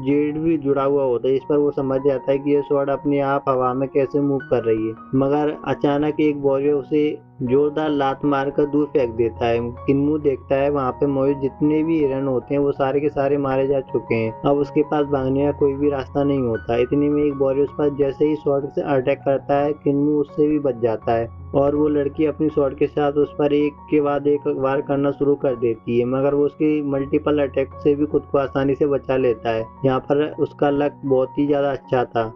जेड भी जुड़ा हुआ होता है। इस पर वो समझ जाता है कि ये शॉट अपने आप हवा में कैसे मूव कर रही है। मगर अचानक एक वॉरियर उसे जोरदार लात मारकर दूर फेंक देता है। किन्मू देखता है वहाँ पे मौजूद जितने भी हिरन होते हैं वो सारे के सारे मारे जा चुके हैं, अब उसके पास भागने का कोई भी रास्ता नहीं होता। इतने में एक वॉरियर उस पर जैसे ही शॉट से अटैक करता है किन्मू उससे भी बच जाता है और वो लड़की अपनी शॉट के साथ उस पर एक के बाद एक वार करना शुरू कर देती है मगर वो उसके मल्टीपल अटैक से भी खुद को आसानी से बचा लेता है। यहाँ पर उसका लक बहुत ही ज्यादा अच्छा था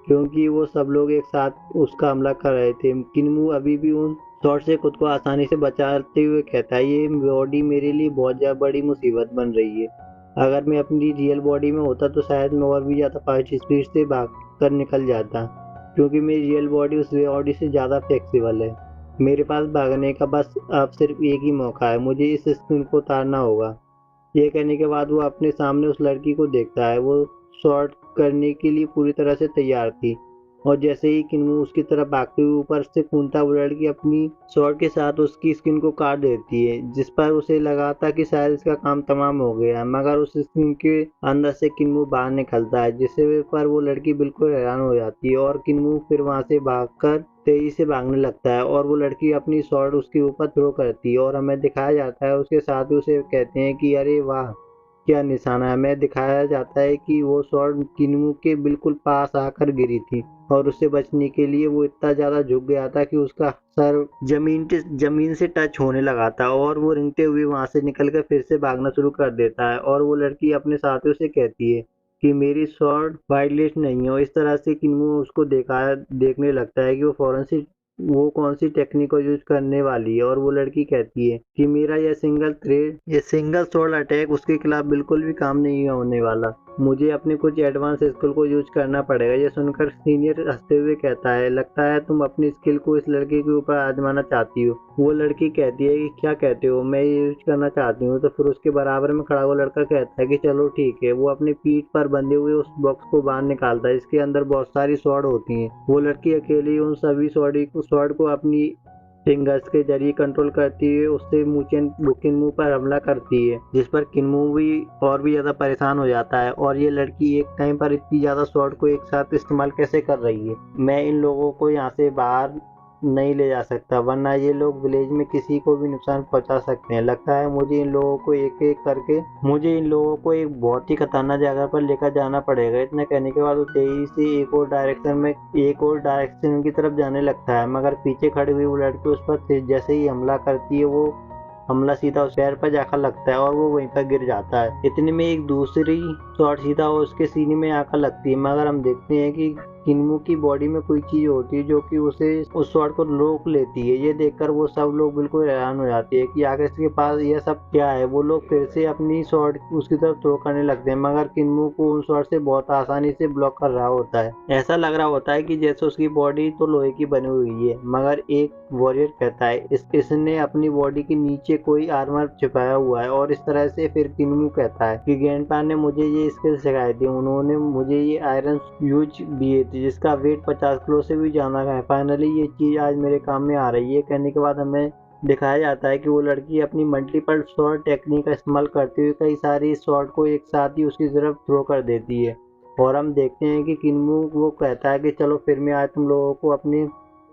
क्योंकि वो सब लोग एक साथ उसका हमला कर रहे थे। किन्मू अभी भी उन शॉट से खुद को आसानी से बचाते हुए कहता है, ये बॉडी मेरे लिए बहुत ज़्यादा बड़ी मुसीबत बन रही है। अगर मैं अपनी रियल बॉडी में होता तो शायद मैं और भी ज़्यादा फास्ट स्पीड से भाग कर निकल जाता, क्योंकि मेरी रियल बॉडी उस बॉडी से ज़्यादा फ्लेक्सिबल है। मेरे पास भागने का बस अब सिर्फ एक ही मौका है, मुझे इस स्क्रीन को उतारना होगा। ये कहने के बाद वो अपने सामने उस लड़की को देखता है। वो शॉट करने के लिए पूरी तरह से तैयार थी, और जैसे ही किन्मू उसकी तरफ भागते हुए ऊपर से कूदता, वो लड़की अपनी शॉट के साथ उसकी स्किन को काट देती है, जिस पर उसे लगा था कि शायद इसका काम तमाम हो गया है। मगर उस स्किन के अंदर से किन्मू बाहर निकलता है, जिससे पर वो लड़की बिल्कुल हैरान हो जाती है, और किन्मू फिर वहां से भागकर तेजी से भागने लगता है, और वो लड़की अपनी शॉट उसके ऊपर थ्रो करती है, और हमें दिखाया जाता है उसके साथ ही उसे कहते हैं कि अरे वाह क्या निशाना है। हमें दिखाया जाता है कि वो शॉट किन्मू के बिल्कुल पास आकर गिरी थी, और उससे बचने के लिए वो इतना ज़्यादा झुक गया था कि उसका सर जमीन से टच होने लगा था, और वो रेंगते हुए वहां से निकलकर फिर से भागना शुरू कर देता है। और वो लड़की अपने साथियों से कहती है कि मेरी शॉट वायलेट नहीं है, और इस तरह से किन्मू उसको देखने लगता है कि वो कौन सी टेक्निक को यूज करने वाली है। और वो लड़की कहती है कि मेरा ये सिंगल शॉट अटैक उसके खिलाफ बिल्कुल भी काम नहीं होने वाला, मुझे अपने कुछ एडवांस स्किल को यूज करना पड़ेगा। ये सुनकर सीनियर हंसते हुए कहता है, लगता है तुम अपनी स्किल को इस लड़के के ऊपर आजमाना चाहती हो। वो लड़की कहती है कि क्या कहते हो, मैं ये यूज करना चाहती हूँ। तो फिर उसके बराबर में खड़ा हुआ लड़का कहता है कि चलो ठीक है। वो अपनी पीठ पर बंधे हुए उस बॉक्स को बाहर निकालता है, इसके अंदर बहुत सारी स्वॉर्ड होती हैं। वो लड़की अकेली उन सभी स्वॉर्ड को अपनी फिंगर्स के जरिए कंट्रोल करती हुए उससे किन्मू पर हमला करती है, जिस पर किन्मू भी और भी ज्यादा परेशान हो जाता है। और ये लड़की एक टाइम पर इतनी ज्यादा स्वॉर्ड को एक साथ इस्तेमाल कैसे कर रही है, मैं इन लोगों को यहाँ से बाहर नहीं ले जा सकता, वरना ये लोग विलेज में किसी को भी नुकसान पहुंचा सकते हैं। लगता है मुझे इन लोगों को एक बहुत ही खतरनाक जगह पर लेकर जाना पड़ेगा। इतना कहने के बाद वो तेजी से एक और डायरेक्शन की तरफ जाने लगता है, मगर पीछे खड़ी हुई वो लड़की उस पर जैसे ही हमला करती है, वो हमला सीधा उस पैर पर जाकर लगता है, और वो वहीं पर गिर जाता है। इतने में एक दूसरी शॉट सीधा उसके सीने में आकर लगती है, मगर हम देखते हैं कि किन्मू की बॉडी में कोई चीज होती है जो कि उसे उस शॉट को रोक लेती है। ये देखकर वो सब लोग बिल्कुल हैरान हो जाते हैं कि आखिर इसके पास यह सब क्या है। वो लोग फिर से अपनी शॉट उसकी तरफ थ्रो करने लगते हैं, मगर किन्मू को उन शॉट से बहुत आसानी से ब्लॉक कर रहा होता है। ऐसा लग रहा होता है कि जैसे उसकी बॉडी तो लोहे की बनी हुई है, मगर एक वॉरियर कहता है इसने अपनी बॉडी के नीचे कोई आर्मर छिपाया हुआ है। और इस तरह से फिर किन्मू कहता है कि ग्रैंडपा ने मुझे ये स्किल सिखाई थी, उन्होंने मुझे ये आयरन यूज दिए थे जिसका वेट 50 किलो से भी ज्यादा है। फाइनली ये चीज आज मेरे काम में आ रही है। कहने के बाद हमें दिखाया जाता है कि वो लड़की अपनी मल्टीपल शॉट टेक्निक का इस्तेमाल करते हुए कई सारी शॉट को एक साथ ही उसकी तरफ थ्रो कर देती है। और हम देखते हैं कि किन्मू वो कहता है कि चलो फिर मैं आज तुम लोगों को अपनी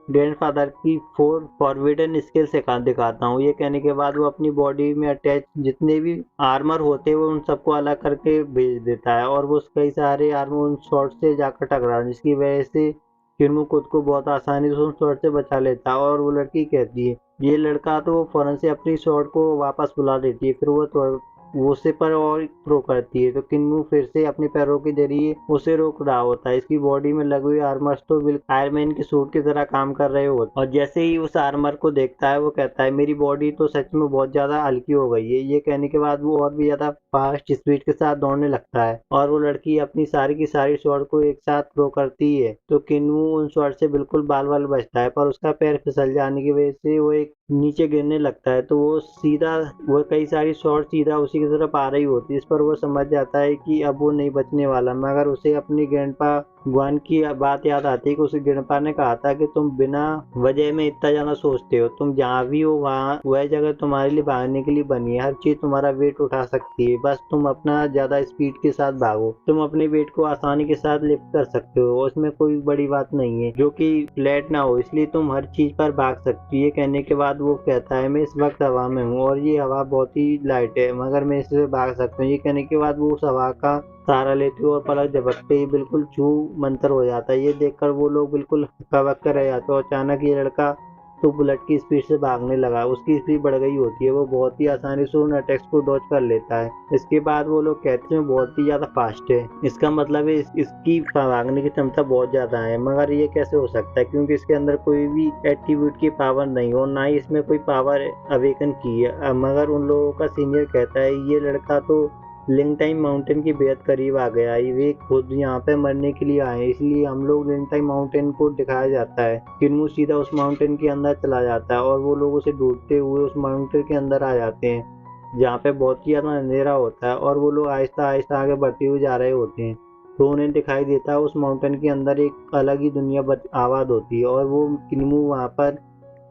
ग्रैंडफादर की 4 फॉरबिडन स्किल दिखाता हूँ। ये कहने के बाद वो अपनी बॉडी में अटैच जितने भी आर्मर होते हैं वो उन सबको अलग करके भेज देता है, और वो कई सारे आर्मर उन शॉट से जाकर टकरा, जिसकी वजह से किन्मू खुद को बहुत आसानी से उन शॉट से बचा लेता है। और वो लड़की कहती है ये लड़का तो फौरन से अपनी शॉट को वापस बुला देती है, फिर वो उसे पर और थ्रो करती है, तो किन्मू फिर से अपने पैरों के जरिए उसे रोक रहा होता है। इसकी बॉडी में लगे हुए आर्मर्स तो बिल्कुल आयरन मैन के सूट की तरह काम कर रहे होते, और जैसे ही उस आर्मर को देखता है वो कहता है मेरी बॉडी तो सच में बहुत ज्यादा हल्की हो गई है। ये कहने के बाद वो और भी ज्यादा फास्ट स्पीड के साथ दौड़ने लगता है, और वो लड़की अपनी सारी की सारी शॉट को एक साथ थ्रो करती है, तो किन्मू उन शॉट से बिल्कुल बाल बाल बचता है, पर उसका पैर फिसल जाने की वजह से वो एक नीचे गिरने लगता है। तो वो कई सारी शॉट सीधा उसी की तरफ आ रही होती है। इस पर वो समझ जाता है कि अब वो नहीं बचने वाला, मगर उसे अपनी ग्रैंडपा ग्वान की बात याद आती है कि उसे ग्रैंडपा ने कहा था कि तुम बिना वजह में इतना ज्यादा सोचते हो, तुम जहाँ भी हो वहाँ वह जगह तुम्हारे लिए भागने के लिए बनी है, हर चीज तुम्हारा वेट उठा सकती है, बस तुम अपना ज्यादा स्पीड के साथ भागो, तुम अपने वेट को आसानी के साथ लिफ्ट कर सकते हो, उसमें कोई बड़ी बात नहीं है जो कि फ्लैट ना हो, इसलिए तुम हर चीज पर भाग सकती है। कहने के बाद वो कहता है मैं इस वक्त हवा में हूँ, और ये हवा बहुत ही लाइट है, मगर मैं इससे भाग सकता हूँ। ये कहने के बाद वो उस हवा का सहारा लेते हुए और पलक झपकते ही बिल्कुल छू मंतर हो जाता है। ये देखकर वो लोग बिल्कुल हक्का बक्का रह जाते हैं, और अचानक ये लड़का तो बुलेट की स्पीड से भागने लगा। उसकी स्पीड बढ़ गई होती है, वो बहुत ही आसानी से उन अटैक्स को डॉज कर लेता है। इसके बाद वो लोग कहते हैं बहुत ही ज़्यादा फास्ट है। इसका मतलब है इसकी भागने की क्षमता बहुत ज़्यादा है। मगर ये कैसे हो सकता है, क्योंकि इसके अंदर कोई भी एट्रीब्यूट की पावर नहीं और ना ही इसमें कोई पावर अवेकन की है। मगर उन लोगों का सीनियर कहता है ये लड़का तो लिंगटाइम माउंटेन के बेहद करीब आ गया है, वे खुद यहाँ पे मरने के लिए आए हैं, इसलिए हम लोग लिंगटाइम माउंटेन को दिखाया जाता है। किन्मू सीधा उस माउंटेन के अंदर चला जाता है और वो लोग उसे ढूंढते हुए उस माउंटेन के अंदर आ जाते हैं, जहाँ पे बहुत ही ज़्यादा अंधेरा होता है और वो लोग आहिस्ता आहिस्ता आगे बढ़ते हुए जा रहे होते हैं। तो उन्हें दिखाई देता है उस माउंटेन के अंदर एक अलग ही दुनिया आबाद होती है और वो किन्मू वहाँ पर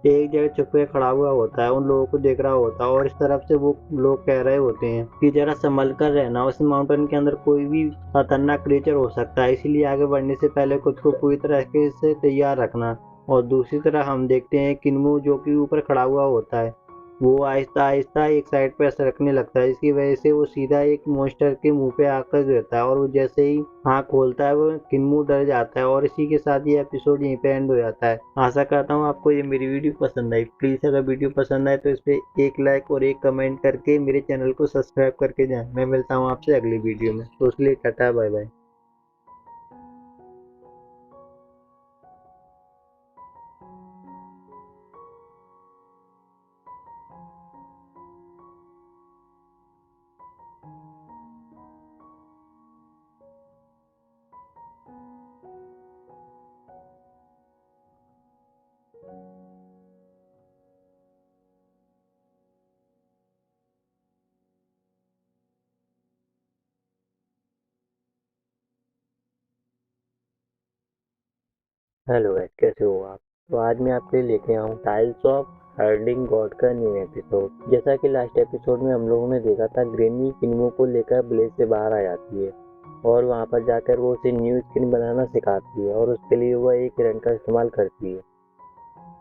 एक जगह चुप के खड़ा हुआ होता है, उन लोगों को देख रहा होता है और इस तरफ से वो लोग कह रहे होते हैं कि जरा संभल कर रहना, उस माउंटेन के अंदर कोई भी खतरनाक क्रिएचर हो सकता है, इसलिए आगे बढ़ने से पहले खुद को पूरी तरह से तैयार रखना। और दूसरी तरफ हम देखते हैं किन्मू जो कि ऊपर खड़ा हुआ होता है, वो आहिस्ता आहिस्ता एक साइड पर सरकने लगता है, इसकी वजह से वो सीधा एक मॉन्स्टर के मुंह पे आकर गिरता है और वो जैसे ही आँख खोलता है वो किन्मू डर जाता है। और इसी के साथ ये एपिसोड यहीं पे एंड हो जाता है। आशा करता हूँ आपको ये मेरी वीडियो पसंद आई। प्लीज़ अगर वीडियो पसंद आए तो इस पर एक लाइक और एक कमेंट करके मेरे चैनल को सब्सक्राइब करके जाएं। मैं मिलता हूँ आपसे अगली वीडियो में, तो उसके लिए tata bye bye. Hello guys, कैसे हो आप। तो आज मैं आपके लिए लेके आऊँ टाइल्स ऑफ हर्डिंग गॉड का न्यू एपिसोड। जैसा कि लास्ट एपिसोड में हम लोगों ने देखा था, ग्रेनी किन्मू को लेकर विलेज से बाहर आ जाती है और वहाँ पर जाकर वो उसे न्यू स्किन बनाना सिखाती है और उसके लिए वह एक हिरन का इस्तेमाल करती है।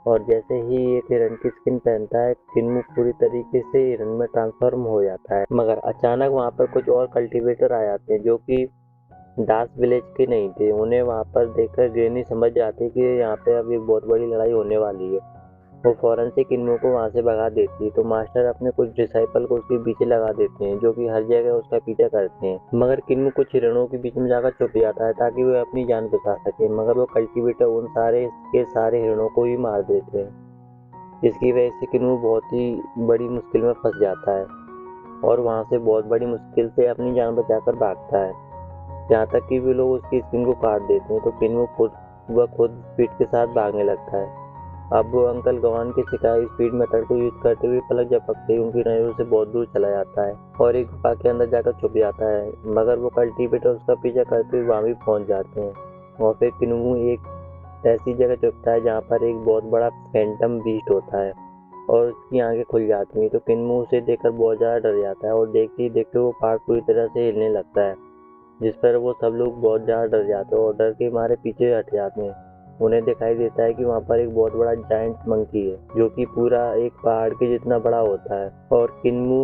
और जैसे ही एक हिरन की स्किन पहनता है, किन्मू पूरी तरीके से हिरन में ट्रांसफॉर्म हो जाता है। मगर अचानक वहाँ पर कुछ और कल्टीवेटर आ जाते हैं जो कि दास विलेज के नहीं थे। उन्हें वहाँ पर देखकर ग्रेनी समझ जाती है कि यहाँ पे अब एक बहुत बड़ी लड़ाई होने वाली है। वो फौरन से किन्मू को वहाँ से भगा देती है। तो मास्टर अपने कुछ डिसाइपल को उसके पीछे लगा देते हैं जो कि हर जगह उसका पीछा करते हैं। मगर किन्मू कुछ हिरणों के बीच में जाकर छुप जाता है ताकि वह अपनी जान बचा सके। मगर वो कल्टीवेटर उन सारे के सारे हिरणों को ही मार देते हैं, जिसकी वजह से किन्मू बहुत ही बड़ी मुश्किल में फंस जाता है और वहाँ से बहुत बड़ी मुश्किल से अपनी जान बचाकर भागता है। यहाँ तक कि वे लोग उसकी स्किन को काट देते हैं तो किन्मू खुद स्पीड के साथ भागने लगता है। अब वो अंकल गवान के सिखाए स्पीड मेथड को यूज करते हुए पलक झपकते ही उनकी नजरों से बहुत दूर चला जाता है और एक गुफा के अंदर जाकर छुप जाता है। मगर वो कल्टीवेटर उसका पीछा करते हुए वहाँ भी पहुँच जाते हैं और फिर किन्मू एक ऐसी जगह छुपता है जहाँ पर एक बहुत बड़ा फैंटम बीस्ट होता है और उसकी आंखें खुल जाती हैं। तो किन्मू उसे देखकर बहुत ज़्यादा डर जाता है और देखते ही देखते वो पहाड़ पूरी तरह से हिलने लगता है, जिस पर वो सब लोग बहुत ज़्यादा डर जाते हैं और डर के मारे पीछे हट जाते हैं। उन्हें दिखाई देता है कि वहाँ पर एक बहुत बड़ा जायंट मंकी है जो कि पूरा एक पहाड़ के जितना बड़ा होता है और किन्मू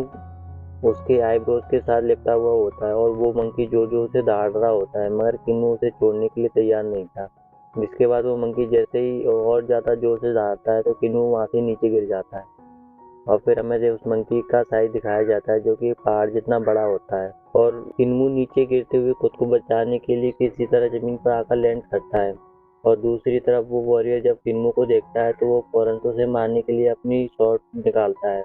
उसके आईब्रोज के साथ लिपटा हुआ होता है और वो मंकी जोर जोर से दहाड़ रहा होता है। मगर किन्मू उसे छोड़ने के लिए तैयार नहीं था। जिसके बाद वो मंकी जैसे ही और ज़्यादा जोर से दहाड़ता है तो किन्मू वहाँ से नीचे गिर जाता है और फिर हमें उस मंकी का साइज दिखाया जाता है जो कि पहाड़ जितना बड़ा होता है और किन्मू नीचे गिरते हुए खुद को बचाने के लिए किसी तरह जमीन पर आकर लैंड करता है। और दूसरी तरफ वो वॉरियर जब किन्मू को देखता है तो वो फौरन से उसे मारने के लिए अपनी शॉट निकालता है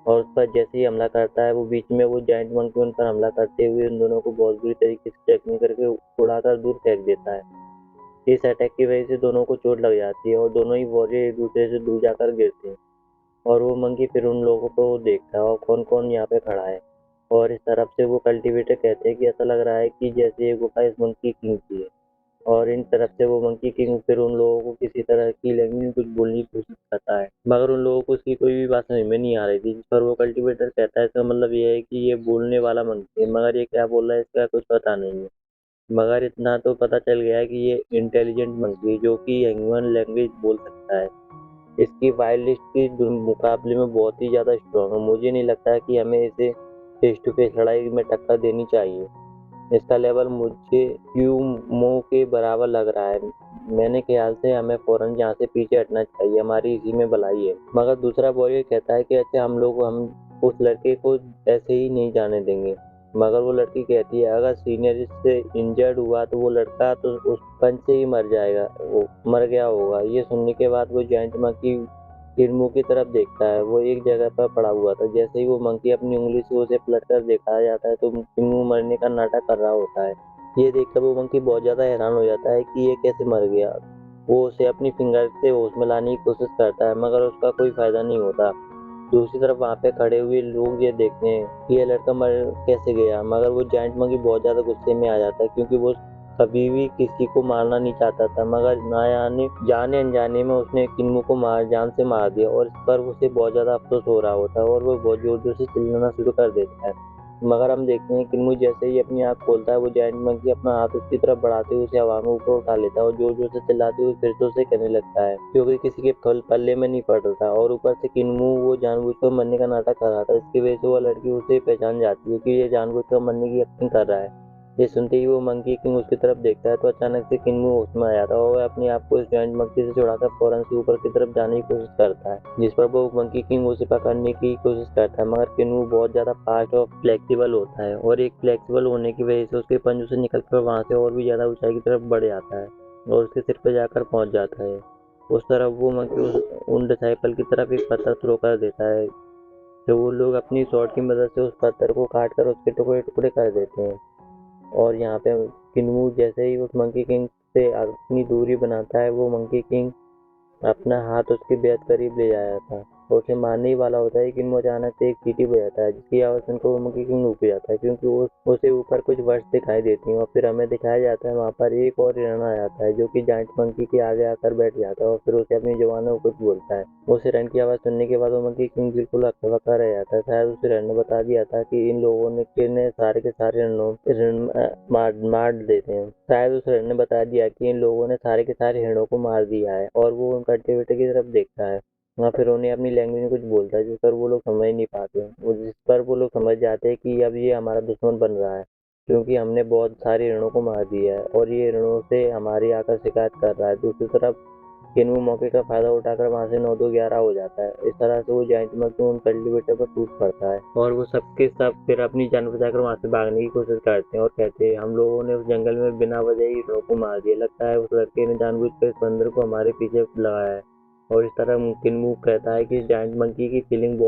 और उस पर जैसे ही हमला करता है वो बीच में वो जायंट मंकी उन पर हमला करते हुए उन दोनों को बहुत बुरी तरीके से जख्मी करके उड़ाकर दूर फेंक देता है। इस अटैक की वजह से दोनों को चोट लग जाती है और दोनों ही वॉरियर एक दूसरे से दूर जाकर गिरते हैं और वो मंकी फिर उन लोगों को देखता है और कौन कौन यहाँ पे खड़ा है। और इस तरफ से वो कल्टीवेटर कहते हैं कि ऐसा लग रहा है कि जैसे ये गुफा इस मंकी किंग की है। और इन तरफ से वो मंकी किंग फिर उन लोगों को किसी तरह की लैंग्वेज में कुछ बोलने की कोशिश करता है, मगर उन लोगों को उसकी कोई भी बात समझ में नहीं आ रही थी। जिस पर वो कल्टीवेटर कहता है इसका मतलब ये है कि ये बोलने वाला मंकी है, मगर ये क्या बोल रहा है इसका कुछ पता नहीं है। मगर इतना तो पता चल गया है कि ये इंटेलिजेंट मंकी है जो कि ह्यूमन लैंग्वेज बोल सकता है। इसकी वाइल्ड लिस्ट के मुकाबले में बहुत ही ज़्यादा स्ट्रॉन्ग है। मुझे नहीं लगता है कि हमें इसे फेस टू फेस लड़ाई में टक्कर देनी चाहिए। इसका लेवल मुझे क्यूमो के बराबर लग रहा है। मैंने ख्याल से हमें फौरन यहाँ से पीछे हटना चाहिए, हमारी इसी में भलाई है। मगर दूसरा वॉरियर कहता है कि अच्छा हम उस लड़के को ऐसे ही नहीं जाने देंगे। मगर वो लड़की कहती है अगर सीनियर इससे इंजर्ड हुआ तो वो लड़का तो उस पंच से ही मर जाएगा, वो मर गया होगा। ये सुनने के बाद वो जायंट मंकी किन्मू की तरफ देखता है। वो एक जगह पर पड़ा हुआ था। जैसे ही वो मंकी अपनी उंगली से उसे पलट कर देखा जाता है तो किन्मू मरने का नाटक कर रहा होता है। ये देखकर वो मंकी बहुत ज़्यादा हैरान हो जाता है कि ये कैसे मर गया। वो उसे अपनी फिंगर से होश में लाने की कोशिश करता है मगर उसका कोई फायदा नहीं होता। दूसरी तरफ वहाँ पे खड़े हुए लोग ये देखते हैं कि ये लड़का मर कैसे गया, मगर वो जायंट मंकी बहुत ज़्यादा गुस्से में आ जाता है क्योंकि वो कभी भी किसी को मारना नहीं चाहता था, मगर ना जाने अनजाने में उसने किन्मू को जान से मार दिया और इस पर उसे बहुत ज़्यादा अफसोस हो रहा होता है और वो बहुत जोर जोर से चिल्लाना शुरू कर देता है। मगर हम देखते हैं किन्मू जैसे ही अपनी आँख खोलता है वो जायंट मंकी अपना हाथ उसकी तरफ बढ़ाते हुए उसे हवा में ऊपर उठा लेता है और जोर जोर से चिल्लाते हुए फिर से उसे कहने लगता है क्योंकि किसी के पल्ले में नहीं पड़ रहा था। और ऊपर से किन्मू वो जानबूझकर मरने का नाटक कर रहा था। इसकी वजह से वो लड़की उसे पहचान जाती है कि ये जानबूझकर मरने की एक्टिंग कर रहा है। ये सुनते ही वो मंकी किंग उसकी तरफ देखता है तो अचानक से किन्मू होश में आ जाता है और वह अपने आप को इस जायंट मंकी से छुड़ाकर फौरन से ऊपर की तरफ जाने की कोशिश करता है, जिस पर वो मंकी किंग उसे पकड़ने की कोशिश करता है। मगर किन्मू बहुत ज्यादा फास्ट और फ्लेक्सिबल होता है और एक फ्लेक्सिबल होने की वजह से उसके पंजों से निकलकर वहां से और भी ज्यादा ऊंचाई की तरफ बढ़ जाता है और उसके सिर पर जाकर पहुंच जाता है। उस तरफ वो मंकी उन डिसाइपल की तरफ एक पत्थर थ्रो कर देता है। तो वो लोग अपनी स्वॉर्ड की मदद से उस पत्थर को काट कर उसके टुकड़े टुकड़े कर देते हैं। और यहाँ पे किन्मू जैसे ही उस मंकी किंग से अपनी दूरी बनाता है वो मंकी किंग अपना हाथ उसके बेहद करीब ले जाया था और उसे मारने ही वाला होता है कि वो अचानक से एक चींटी बजाता है जिसकी आवाज़ सुनकर वो मंकी किंग रुक जाता है क्योंकि उसे ऊपर कुछ वर्ड्स दिखाई देती हैं और फिर हमें दिखाया जाता है वहाँ पर एक और हिरण आ जाता है जो कि जायंट मंकी के आगे आकर बैठ जाता है और फिर उसे अपनी जुबान में कुछ बोलता है। उस हिरण की आवाज़ सुनने के बाद वो मंकी किंग बिल्कुल हक्का रह जाता है। शायद उस हिरण ने बता दिया था कि इन लोगों ने सारे के सारे मार देते हैं। शायद उस हिरण ने बता दिया कि इन लोगों ने सारे के सारे हिरणों को मार दिया है और वो उन कल्टीवेटर की तरफ देखता है। वहाँ फिर उन्हें अपनी लैंग्वेज में कुछ बोलता है जिस पर वो लोग समझ नहीं पाते, वो जिस पर वो लोग समझ जाते हैं कि अब ये हमारा दुश्मन बन रहा है क्योंकि हमने बहुत सारे हिरणों को मार दिया है और ये हिरणों से हमारी आकर शिकायत कर रहा है। दूसरी तरफ किन्मू मौके का फायदा उठाकर वहाँ से 9-2-11 हो जाता है। इस तरह से वो जायंट मंकी उन कल्टीवेटर पर टूट पड़ता है और वो सबके सब फिर अपनी जान बचाकर वहाँ से भागने की कोशिश करते हैं और कहते हैं हम लोगों ने उस जंगल में बिना वजह ही हिरणों को मार दिया, लगता है उस लड़के ने जानबूझकर इस बंदर को हमारे पीछे लगाया है। और इस तरह किन्मू कहता है कि जायंट मंकी की फीलिंग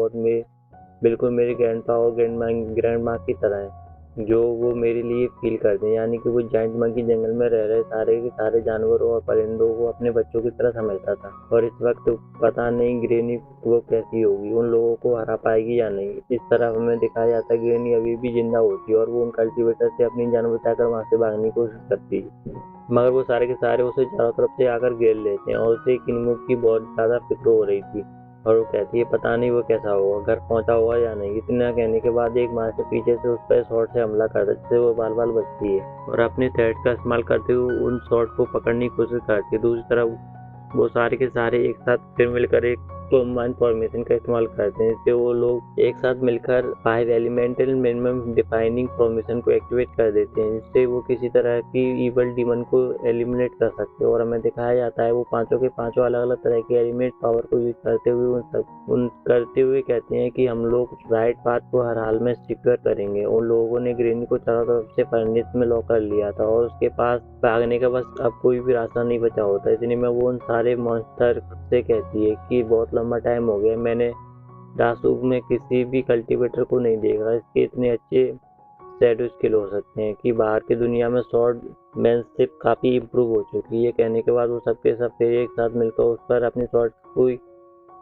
बिल्कुल मेरे ग्रैंडपा और ग्रैंड माँ की तरह है जो वो मेरे लिए फील करते हैं, यानी कि वो जायंट मंकी जंगल में रह रहे सारे के सारे जानवरों और परिंदों को अपने बच्चों की तरह समझता था। और इस वक्त पता नहीं ग्रेनी वो कैसी होगी, उन लोगों को हरा पाएगी या नहीं। इस तरह हमें दिखाया जाता है ग्रेनी अभी भी जिंदा होती है और वो उन कल्टीवेटर से अपनी जान बचाकर वहाँ से भागने की कोशिश करती है, मगर वो सारे के सारे उसे चारों तरफ से आकर घेर लेते हैं और उसे किन्मू की बहुत ज़्यादा फिक्र हो रही थी और वो कहती है पता नहीं वो कैसा होगा, घर पहुंचा होगा या नहीं। इतना कहने के बाद एक मार से पीछे से उस पर शॉट से हमला करता है जिससे वो बाल बाल बचती है और अपने थ्रेड का इस्तेमाल करते हुए उन शॉट को पकड़ने की कोशिश करती है। दूसरी तरफ वो सारे के सारे एक साथ फिर मिलकर एक कॉम्बाइंड फॉर्मेशन का इस्तेमाल करते हैं जिससे वो लोग एक साथ मिलकर 5 एलिमेंटल मिनिमम डिफाइनिंग फॉर्मेशन को एक्टिवेट कर देते हैं जिससे वो किसी तरह की इवल डीमन को एलिमिनेट कर सकते हैं। और हमें दिखाया जाता है वो पांचों के पांचों अलग अलग तरह के एलिमेंट पावर को यूज करते हुए कहते हैं कि हम लोग राइट पाथ को हर हाल में सिक्योर करेंगे। उन लोगों ने ग्रेनी को चारों तरफ से फर्नेस में लॉक कर लिया था और उसके पास भागने का बस अब कोई भी रास्ता नहीं बचा होता। इतने में वो उन सारे मॉन्स्टर से कहती है कि बहुत लंबा टाइम हो गया मैंने दासूब में किसी भी कल्टीवेटर को नहीं देखा, इसके इतने अच्छे शैडो स्किल हो सकते हैं कि बाहर की दुनिया में स्वॉर्ड मैनशिप काफ़ी इम्प्रूव हो चुकी है। ये कहने के बाद वो सबके सब फिर एक साथ मिलकर उस पर अपनी स्वॉर्ड को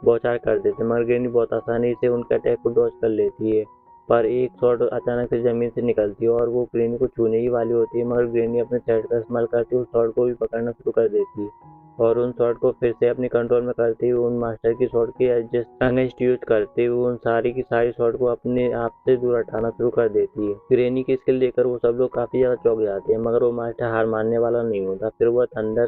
बौछार कर देते हैं, मगर ग्रेनी बहुत आसानी से उनके अटैक को डॉज कर लेती है। पर एक शॉट अचानक से जमीन से निकलती है और वो ग्रेनी को छूने ही वाली होती है, मगर ग्रेनी अपने थ्रेड का इस्तेमाल करती है उस शॉट को भी पकड़ना शुरू कर देती है और उन शॉट को फिर से अपने कंट्रोल में करते हुए उन मास्टर की शॉट की एडजस्ट यूज करते हुए उन सारी की सारी शॉट को अपने आप से दूर हटाना शुरू कर देती है। ग्रेनी की स्किल देखकर वो सब लोग काफी ज्यादा चौंक जाते हैं, मगर वो मास्टर हार मानने वाला नहीं होता। फिर वह थंडर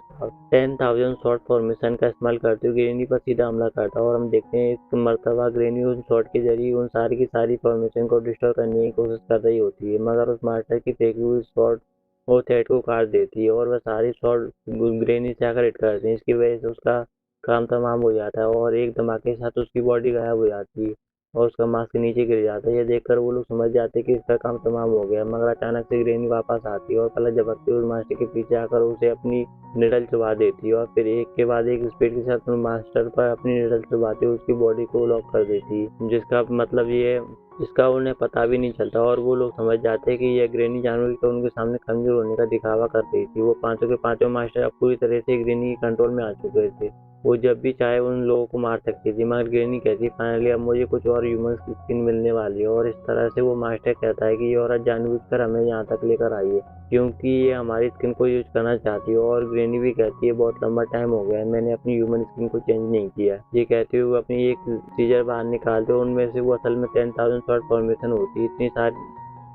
10,000 शॉट फॉर्मेशन का इस्तेमाल करते हुए ग्रेनी पर सीधा हमला करता है और हम देखते हैं एक मरतबा ग्रेनी उन शॉट के जरिए उन सारी की सारी फॉर्मेशन को डिस्ट्रॉय करने की कोशिश कर रही होती है, मगर उस मास्टर की फेंकी हुई शॉट और थ्रेड को काट देती है और वह सारी शॉट ग्रेनी से आकर हिट करती है। इसकी वजह से उसका काम तमाम हो जाता है और एक धमाके के साथ उसकी बॉडी गायब हो जाती है और उसका मास्क नीचे गिर जाता है। यह देखकर वो लोग समझ जाते हैं कि इसका काम तमाम हो गया, मगर अचानक से ग्रेनी वापस आती है और पलक झपकते हुए मास्टर के पीछे आकर उसे अपनी निडल चुभा देती है और फिर एक के बाद एक स्पीड के साथ मास्टर पर अपनी निडल चुभाते हुए उसकी बॉडी को लॉक कर देती है, जिसका मतलब ये जिसका उन्हें पता भी नहीं चलता और वो लोग समझ जाते हैं कि यह ग्रेनी जानवर को उनके सामने कमजोर होने का दिखावा कर रही थी। वो पांचों के पांचों मास्टर अब पूरी तरह से ग्रेनी के कंट्रोल में आ चुके थे। वो जब भी चाहे उन लोगों को मार सकती थी, मगर ग्रेनी कहती फाइनली अब मुझे कुछ और ह्यूमन की स्किन मिलने वाली है। और इस तरह से वो मास्टर कहता है कि ये औरत जानबूझकर हमें यहाँ तक लेकर आई है क्योंकि ये हमारी स्किन को यूज करना चाहती है। और ग्रेनी भी कहती है बहुत लंबा टाइम हो गया है, मैंने अपनी ह्यूमन स्किन को चेंज नहीं किया। ये कहते हुए अपनी एक सीजर बाहर निकालते हैं, उनमें से वो असल में 10,000 शॉर्ट फॉर्मेशन होती है।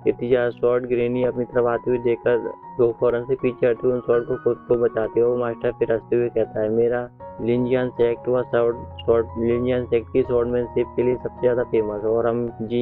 इतनी ज़्यादा शॉर्ट ग्रेनी अपनी तरफ आते हुए देखकर वो फौरन से पीछे हटते हुए उन शॉर्ट को खुद को बचाते हैं। वो मास्टर फिर हंसते हुए कहता है मेरा लिंजियन सेक्ट व लिंजियन सेक्ट की स्वॉर्डमैनशिप के लिए सबसे ज़्यादा फेमस है और हम जी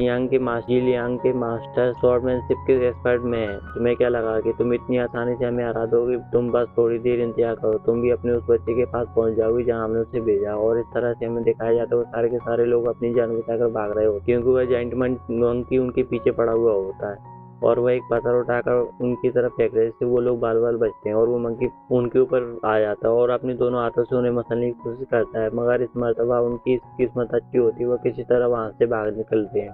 लियांग के मास्टर स्वॉर्डमैनशिप के एक्सपर्ट में हैं। तुम्हें क्या लगा कि तुम इतनी आसानी से हमें हरा दोगे? तुम बस थोड़ी देर इंतजार करो, तुम भी अपने उस बच्चे के पास पहुंच जाओगे जहां हमने उसे भेजा। और इस तरह से हमें दिखाया जाता है वो सारे के सारे लोग अपनी जान बचाकर भाग रहे होते क्योंकि वह जाइंट मंकी उनके पीछे पड़ा हुआ होता है और वह एक पत्थर उठाकर उनकी तरफ फेंक रहे जिससे वो लोग बाल बाल बचते हैं और वो मंकी उनके ऊपर आ जाता है और अपने दोनों हाथों से उन्हें मसलने की कोशिश करता है। मगर इस मर्तबा उनकी किस्मत अच्छी होती है, वह किसी तरह वहां से भाग निकलते हैं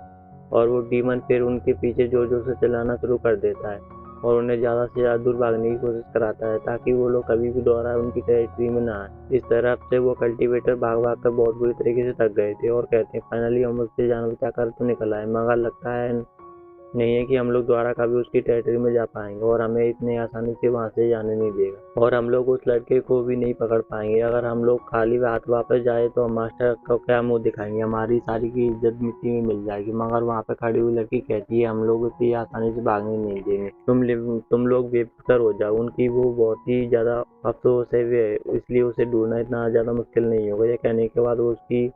और वो डीमन फिर उनके पीछे जोर जोर से चलाना शुरू कर देता है और उन्हें ज़्यादा से ज़्यादा दूर भागने की कोशिश कराता है ताकि वो लोग कभी भी दोबारा उनकी टेरिटरी में ना आए। इस तरफ से वो कल्टीवेटर भाग भाग कर बहुत बुरी तरीके से थक गए थे और कहते हैं फाइनली हम उससे जान बचा कर तो निकल आए, मगर लगता है नहीं है कि हम लोग दोबारा कभी उसकी टेरिटरी में जा पाएंगे और हमें इतनी आसानी से वहां से जाने नहीं देगा और हम लोग उस लड़के को भी नहीं पकड़ पाएंगे। अगर हम लोग खाली हाथ वापस जाए तो हम मास्टर को क्या मुंह दिखाएंगे, हमारी सारी की इज्जत मिट्टी में मिल जाएगी। मगर वहाँ पे खड़ी हुई लड़की कहती है हम लोग इतनी आसानी से भागने नहीं देंगे, तुम लोग बेफिक्र हो जाओ। उनकी वो बहुत ही ज्यादा अफसोस है वे इसलिए उसे ढूंढना इतना ज्यादा मुश्किल नहीं होगा। ये कहने के बाद वो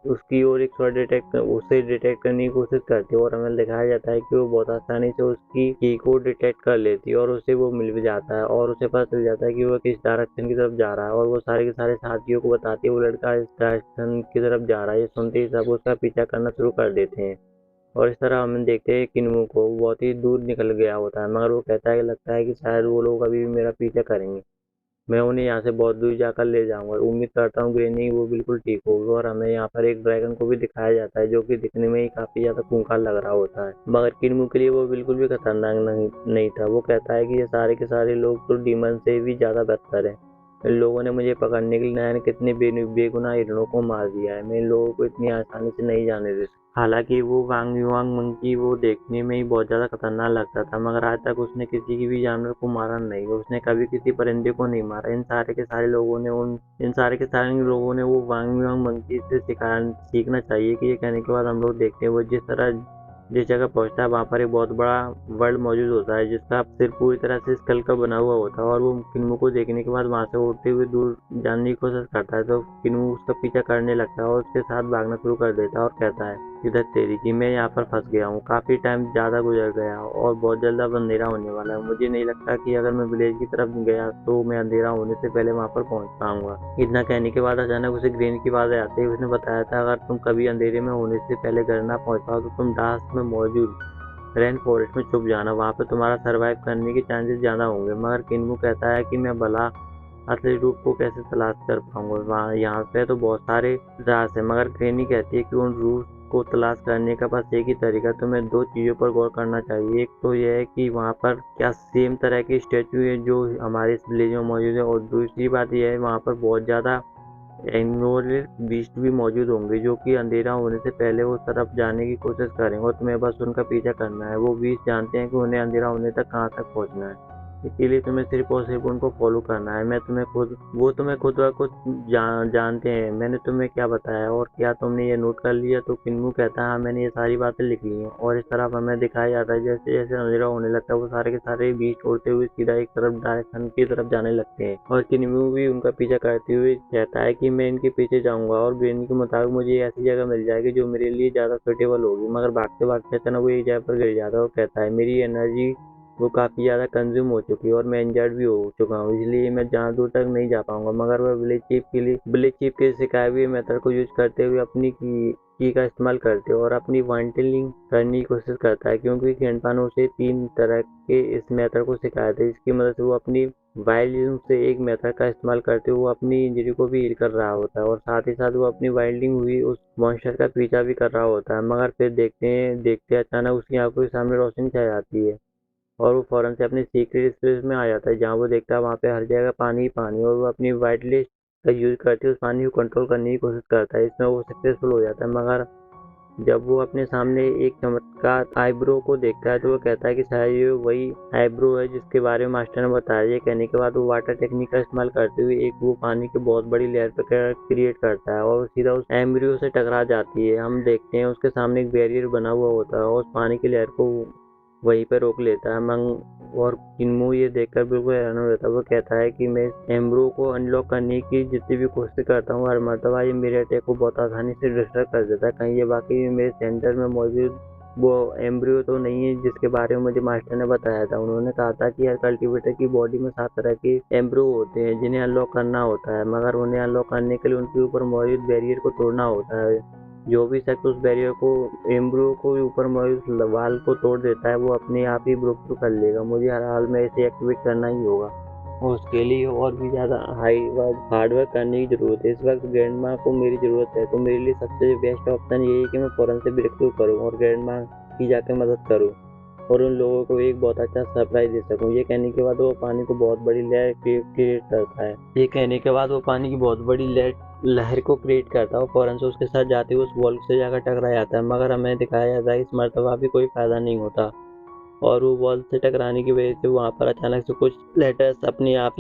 उसकी और एक उसे डिटेक्ट करने की कोशिश करती है और हमें दिखाया जाता है कि वो बहुत आसानी से उसकी की को डिटेक्ट कर लेती है और उसे वो मिल भी जाता है और उसे पता चल जाता है कि वो किस डायरेक्शन की तरफ जा रहा है और वो सारे के सारे साथियों को बताती है वो लड़का इस डायरेक्शन की तरफ जा रहा है। ये सुनते ही सब उसका पीछा करना शुरू कर देते हैं और इस तरह हम देखते हैं किन्मू को बहुत ही दूर निकल गया होता है, मगर वो कहता है कि लगता है कि शायद वो लोग अभी भी मेरा पीछा करेंगे, मैं उन्हें यहाँ से बहुत दूर जाकर ले जाऊंगा। उम्मीद करता हूँ ग्रेनी वो बिल्कुल ठीक होगी। और हमें यहाँ पर एक ड्रैगन को भी दिखाया जाता है जो कि दिखने में ही काफी ज्यादा खूंखार लग रहा होता है, मगर किन्मू के लिए वो बिल्कुल भी खतरनाक नहीं था। वो कहता है कि ये सारे के सारे लोग तो डीमन से भी ज्यादा बेहतर है। इन लोगों ने मुझे पकड़ने के लिए न जाने कितने बेगुनाह हिरणों को मार दिया है, मैं इन लोगों को इतनी आसानी से नहीं जाने दे सकता। हालांकि वो वांग युआंग मंकी वो देखने में ही बहुत ज्यादा खतरनाक लगता था, मगर आज तक उसने किसी की भी जानवर को मारा नहीं, उसने कभी किसी परिंदे को नहीं मारा। इन सारे के सारे लोगों ने वो वांग युआंग मंकी से सीखना चाहिए कि ये कहने के बाद हम लोग देखते हैं वो जिस जगह पहुंचता है वहाँ पर एक बहुत बड़ा वर्ल्ड मौजूद होता है जिसका सिर पूरी तरह से स्कल का बना हुआ होता है और वो किन्मू को देखने के बाद वहाँ से उड़ते हुए दूर जाने की कोशिश करता है तो किन्मू उसका पीछा करने लगता है और उसके साथ भागना शुरू कर देता है और कहता है इधर तेरी की मैं यहाँ पर फंस गया हूँ, काफी टाइम ज्यादा गुजर गया और बहुत जल्द अब अंधेरा होने वाला है। मुझे नहीं लगता कि अगर मैं विलेज की तरफ गया तो मैं अंधेरा होने से पहले वहाँ पर पहुँच पाऊंगा। इतना कहने के बाद अचानक उसे ग्रेन की आवाज आती है। उसने बताया था अगर तुम कभी अंधेरे में होने से पहले घर ना पहुँच पाओ तो तुम डास्ट में मौजूद रेन फॉरेस्ट में छुप जाना, वहाँ पे तुम्हारा सर्वाइव करने के चांसेस ज्यादा होंगे। मगर किन्मू कहता है कि मैं भला असली रूप को कैसे तलाश कर पाऊंगा, वहाँ यहाँ पे तो बहुत सारे राज है। मगर ग्रेनी कहती है कि उन रूप को तलाश करने का बस एक ही तरीका, तुम्हें दो चीजों पर गौर करना चाहिए। एक तो यह है कि वहाँ पर क्या सेम तरह की स्टैचू है जो हमारे इस विलेज में मौजूद है और दूसरी बात यह है वहाँ पर बहुत ज्यादा एग्नोरेड बीस्ट भी मौजूद होंगे जो कि अंधेरा होने से पहले उस तरफ जाने की कोशिश करेंगे और तुम्हें बस उनका पीछा करना है। वो बीस्ट जानते हैं कि उन्हें अंधेरा होने तक कहाँ तक पहुँचना है, इसीलिए तुम्हें सिर्फ और सिर्फ उनको फॉलो करना है। वो तुम्हें खुद ब खुद जानते हैं। मैंने तुम्हें क्या बताया और क्या तुमने ये नोट कर लिया? तो किन्मू कहता है हाँ मैंने ये सारी बातें लिख ली हैं। और इस तरफ हमें दिखाया जाता है जैसे जैसे अंधेरा होने लगता है वो सारे के सारे बीच उड़ते हुए सीधा एक तरफ डायरेक्शन की तरफ जाने लगते हैं और किन्मू भी उनका पीछा करते हुए कहता है कि मैं इनके पीछे जाऊंगा और ग्रेनी के मुताबिक मुझे ऐसी जगह मिल जाएगी जो मेरे लिए ज्यादा सुटेबल होगी। मगर भागते भागते अचानक वो एक जगह पर गिर जाता है और कहता है मेरी एनर्जी वो काफ़ी ज़्यादा कंज्यूम हो चुकी है और मैं इंजर्ड भी हो चुका हूँ, इसलिए मैं ज़्यादा दूर तक नहीं जा पाऊँगा। मगर वह ब्लीच चिप के सिखाए हुए मेथड को यूज़ करते हुए अपनी की का इस्तेमाल करते और अपनी वांटलिंग करने की कोशिश करता है, क्योंकि खींचतान ने उसे 3 तरह के इस मेथड को सिखाया था, जिसकी मदद से वो अपनी वाइल्डिंग से एक मेथड का इस्तेमाल करते हुए वो अपनी इंजरी को भी हील कर रहा होता है और साथ ही साथ वो अपनी वाइल्डिंग हुई उस मॉन्स्टर का पीछा भी कर रहा होता है। मगर फिर देखते अचानक उसकी आंखों के सामने रोशनी छा जाती है और वो फौरन से अपने सीक्रेट स्पेस में आ जाता है, जहाँ वो देखता है वहाँ पे हर जगह पानी ही पानी, और वो अपनी वाइट लिस्ट का यूज़ करके उस पानी को कंट्रोल करने की कोशिश करता है। इसमें वो सक्सेसफुल हो जाता है। मगर जब वो अपने सामने एक चमत्कार आईब्रो को देखता है तो वो कहता है कि शायद ये वही आईब्रो है जिसके बारे में मास्टर ने बताया। ये कहने के बाद वो वाटर टेक्निक का इस्तेमाल करते हुए एक वो पानी की बहुत बड़ी लेयर पर क्रिएट करता है और वो सीधा उस एम्ब्रियो से टकरा जाती है। हम देखते हैं उसके सामने एक बैरियर बना हुआ होता है और उस पानी की लेयर को वहीं पे रोक लेता है। मंग और किन्मू ये देखकर बिल्कुल हैरान हो जाता है। वो कहता है कि मैं इस एम्ब्रो को अनलॉक करने की जितनी भी कोशिश करता हूँ, हर मर्तबा ये मेरे अटैक को बहुत आसानी से डिस्ट्रैक्ट कर देता है। कहीं ये वाकई में मेरे सेंटर में मौजूद वो एम्ब्रियो तो नहीं है जिसके बारे में मुझे मास्टर ने बताया था। उन्होंने कहा था कि हर कल्टीवेटर की बॉडी में 7 तरह के एम्ब्रियो होते हैं जिन्हें अनलॉक करना होता है, मगर उन्हें अनलॉक करने के लिए उनके ऊपर मौजूद बैरियर को तोड़ना होता है। जो भी शख्स उस बैरियर को एम्ब्रियो को ऊपर मौजूद वाल को तोड़ देता है वो अपने आप ही ब्रेक थ्रू कर लेगा। मुझे हर हाल में इसे एक्टिवेट करना ही होगा और उसके लिए और भी ज़्यादा हार्ड वर्क करने की ज़रूरत है। इस वक्त ग्रैंड माँ को मेरी ज़रूरत है, तो मेरे लिए सबसे बेस्ट ऑप्शन यही है कि मैं फ़ौरन से ब्रेक थ्रू करूँ और ग्रैंड माँ की जाकर मदद करूँ और उन लोगों को एक बहुत अच्छा सरप्राइज दे सकूं। ये कहने के बाद वो पानी को बहुत बड़ी लहर क्रिएट करता है। ये कहने के बाद वो पानी की बहुत बड़ी लहर को क्रिएट करता है और फौरन से उसके साथ जाते हुए उस वॉल से जाकर टकरा जाता है। मगर हमें दिखाया जाता है इस मर्तबा भी कोई फायदा नहीं होता और वो वॉल से टकराने की वजह से वहाँ पर अचानक से कुछ लेटर्स अपने आप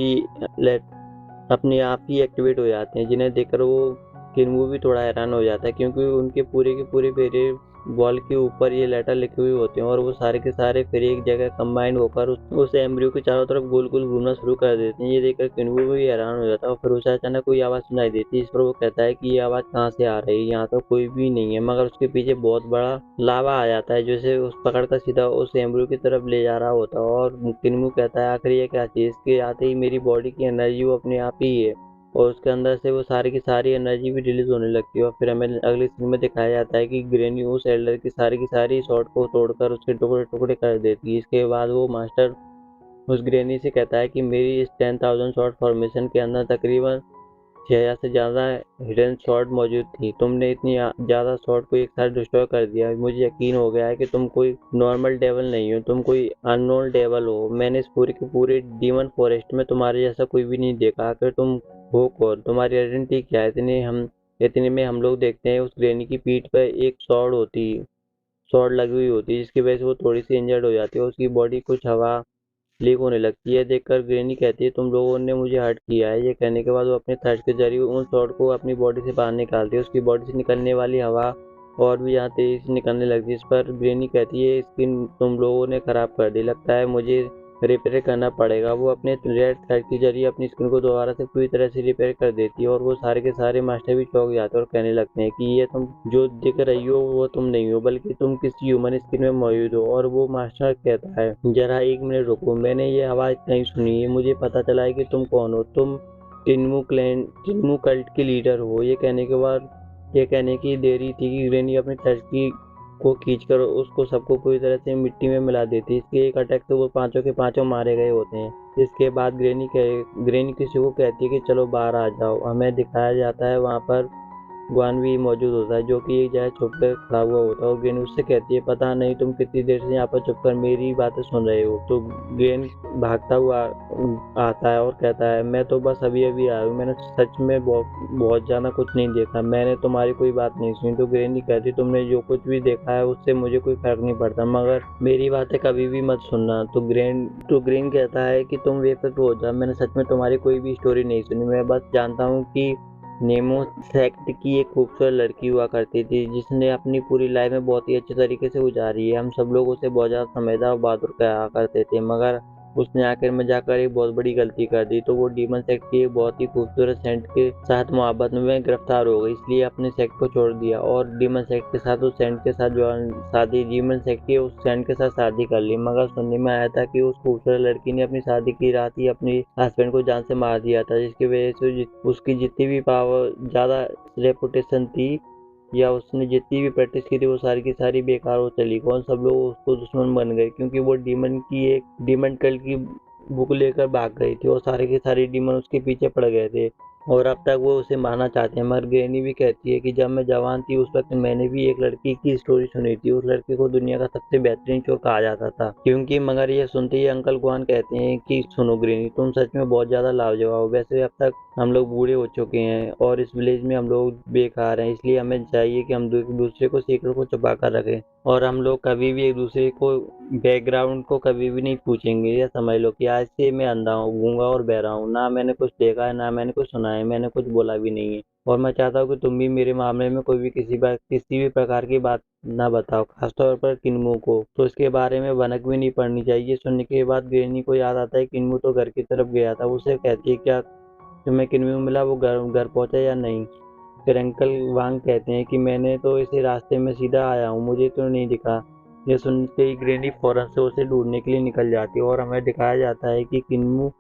ही एक्टिवेट हो जाते हैं, जिन्हें देखकर वो किन्मू भी थोड़ा हैरान हो जाता है, क्योंकि उनके पूरे के पूरे बेरे वॉल के ऊपर ये लेटर लिखे हुए होते हैं और वो सारे के सारे फिर एक जगह कंबाइंड होकर उस एम्ब्रियो के चारों तरफ गोल गोल घूमना शुरू कर देते हैं। ये देखकर किन्मू भी हैरान हो जाता है और फिर उसे अचानक कोई आवाज़ सुनाई देती है। इस पर वो कहता है कि ये आवाज़ कहाँ से आ रही है, यहाँ तो कोई भी नहीं है। मगर उसके पीछे बहुत बड़ा लावा आ जाता है जिसे उस पकड़कर सीधा उस एम्ब्रियो की तरफ ले जा रहा होता है और किन्मू कहता है आखिर ये क्या चीज़, इसके आते ही मेरी बॉडी की एनर्जी वो अपने आप ही है और उसके अंदर से वो सारी की सारी एनर्जी भी रिलीज होने लगती है। और फिर हमें अगली सीन में दिखाया जाता है कि ग्रेनी उस एल्डर की सारी शॉट को तोड़कर उसके टुकड़े टुकड़े कर देती है। इसके बाद वो मास्टर उस ग्रेनी से कहता है कि मेरी इस 10,000 शॉट फॉर्मेशन के अंदर तकरीबन 6,000 से ज़्यादा हिडन शॉट मौजूद थी। तुमने इतनी ज़्यादा शॉट को एक साथ डिस्ट्रॉय कर दिया। मुझे यकीन हो गया है कि तुम कोई नॉर्मल डेवल नहीं हो, तुम कोई अननोन डेवल हो। मैंने इस पूरे के पूरे डीमन फॉरेस्ट में तुम्हारे जैसा कोई भी नहीं देखा। आखिर तुम हो कौन, तुम्हारी आइडेंटिटी क्या है? इतने में हम लोग देखते हैं उस ग्रेनी की पीठ पर एक सॉर्ड लगी हुई होती है, जिसकी वजह से वो थोड़ी सी इंजर्ड हो जाती है। उसकी बॉडी कुछ हवा लीक होने लगती है। देखकर ग्रेनी कहती है तुम लोगों ने मुझे हर्ट किया है। ये कहने के बाद वो अपने थर्स्ट के जरिए उन शॉट को अपनी बॉडी से बाहर निकालती है। उसकी बॉडी से निकलने वाली हवा और भी यहाँ तेजी से निकलने लगती है। इस पर ग्रेनी कहती है स्किन तुम लोगों ने खराब कर दी, लगता है मुझे रिपेयर करना पड़ेगा। वो अपने रेड थ्रेड के जरिए अपनी स्किन को दोबारा से पूरी तरह से रिपेयर कर देती है और वो सारे के सारे मास्टर भी चौंक जाते हैं और कहने लगते हैं कि ये तुम जो दिख रही हो वो तुम नहीं हो, बल्कि तुम किसी ह्यूमन स्किन में मौजूद हो। और वो मास्टर कहता है जरा 1 मिनट रुको, मैंने ये आवाज़ कहीं सुनी है, मुझे पता चला है कि तुम कौन हो, तुम टिन्मू कल्ट के लीडर हो। ये कहने की देरी थी कि ग्रेनी अपनी टर्की को खींचकर उसको सबको पूरी तरह से मिट्टी में मिला देती है। इसके एक अटैक से वो पांचों के पांचों मारे गए होते हैं। इसके बाद ग्रेनी किसी को कहती है कि चलो बाहर आ जाओ। हमें दिखाया जाता है वहाँ पर ग्वान भी मौजूद होता है, जो कि एक जगह छुप कर खड़ा हुआ होता है और ग्रेन उससे कहती है पता नहीं तुम कितनी देर से यहाँ पर छुप कर मेरी बातें सुन रहे हो। तो ग्रेन भागता हुआ आता है और कहता है मैं तो बस अभी अभी आया हूँ, मैंने सच में बहुत ज़्यादा कुछ नहीं देखा, मैंने तुम्हारी कोई बात नहीं सुनी। तो ग्रेन कहती तुमने जो कुछ भी देखा है उससे मुझे कोई फर्क नहीं पड़ता, मगर मेरी बातें कभी भी मत सुनना। तो ग्रेन कहता है कि तुम बेफिक्र हो जाओ, मैंने सच में तुम्हारी कोई भी स्टोरी नहीं सुनी, मैं बस जानता हूँ कि नेमो सेक्ट की एक खूबसूरत लड़की हुआ करती थी जिसने अपनी पूरी लाइफ में बहुत ही अच्छे तरीके से गुजारी है। हम सब लोग उसे बहुत ज़्यादा समझदार और बहादुर कहा करते थे, मगर उसने आखिर में जाकर एक बहुत बड़ी गलती कर दी, तो वो डीमन सेक्ट की एक बहुत ही खूबसूरत सेंट के साथ मोहब्बत में गिरफ्तार हो गई, इसलिए अपने सेक्ट को छोड़ दिया और डीमन सेक्ट के साथ उस सेंट के साथ जो शादी डीमन सेक्ट की उस सेंट के साथ शादी कर ली। मगर सुनने में आया था कि उस खूबसूरत लड़की ने अपनी शादी की रात ही अपनी हस्बैंड को जान से मार दिया था, जिसकी वजह से उसकी जितनी भी पावर ज़्यादा रेपुटेशन थी या उसने जितनी भी प्रैक्टिस की थी वो सारी की सारी बेकार हो चली। कौन सब लोग उसको दुश्मन बन गए, क्योंकि वो डीमन की एक डीमन कल्ट की बुक लेकर भाग गई थी और सारे के सारे डीमन उसके पीछे पड़ गए थे और अब तक वो उसे मारना चाहते हैं। मगर ग्रैनी भी कहती है कि जब मैं जवान थी उस वक्त मैंने भी एक लड़की की स्टोरी सुनी थी, उस लड़के को दुनिया का सबसे बेहतरीन चोर कहा जाता था। क्योंकि मगर ये सुनते ही अंकल गुआन कहते हैं कि सुनो ग्रैनी, तुम सच में बहुत ज़्यादा लाजवाब हो। वैसे अब तक हम लोग बूढ़े हो चुके हैं और इस विलेज में हम लोग बेकार हैं, इसलिए हमें चाहिए कि हम एक दूसरे को सीक्रेट को छुपा कर रखें और हम लोग कभी भी एक दूसरे को बैकग्राउंड को कभी भी नहीं पूछेंगे। या समझ लो कि आज से मैं अंधा हूँ, गूंगा और बहरा हूँ, ना मैंने कुछ देखा है ना मैंने कुछ सुना है, मैंने कुछ बोला भी नहीं है और मैं चाहता हूँ कि तुम भी मेरे मामले में कोई भी किसी भी प्रकार की बात ना बताओ, खासतौर पर किन्मू को तो इसके बारे में भनक भी नहीं पड़नी चाहिए। सुनने के बाद ग्रैनी को याद आता है किन्मू तो घर की तरफ गया था। उसे कहती है क्या तुम्हें किन्मू मिला, वो घर घर पहुंचा या नहीं। फिर अंकल वांग कहते हैं कि मैंने तो इसे रास्ते में सीधा आया हूँ, मुझे तो नहीं दिखा। ये सुनते ही ग्रैनी फौरन से उसे ढूंढने के लिए निकल जाती है और हमें दिखाया जाता है कि किन्मू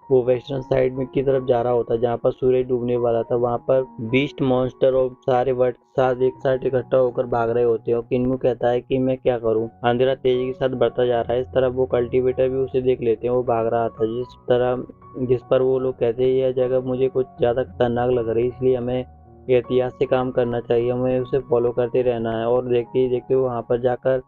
वो वेस्टर्न साइड में की तरफ जा रहा होता है जहाँ पर सूरज डूबने वाला था। वहाँ पर बीस्ट मॉन्स्टर और सारे वर्ड साथ एक साथ इकट्ठा होकर भाग रहे होते हैं और किन्मू कहता है कि मैं क्या करूँ, अंधेरा तेजी के साथ बढ़ता जा रहा है। इस तरफ वो कल्टीवेटर भी उसे देख लेते हैं, वो भाग रहा था जिस पर वो लोग कहते हैं यह जगह मुझे कुछ ज़्यादा खतरनाक लग रही है, इसलिए हमें एहतियात से काम करना चाहिए, हमें उसे फॉलो करते रहना है। और देखते ही देखते वो वहाँ पर जाकर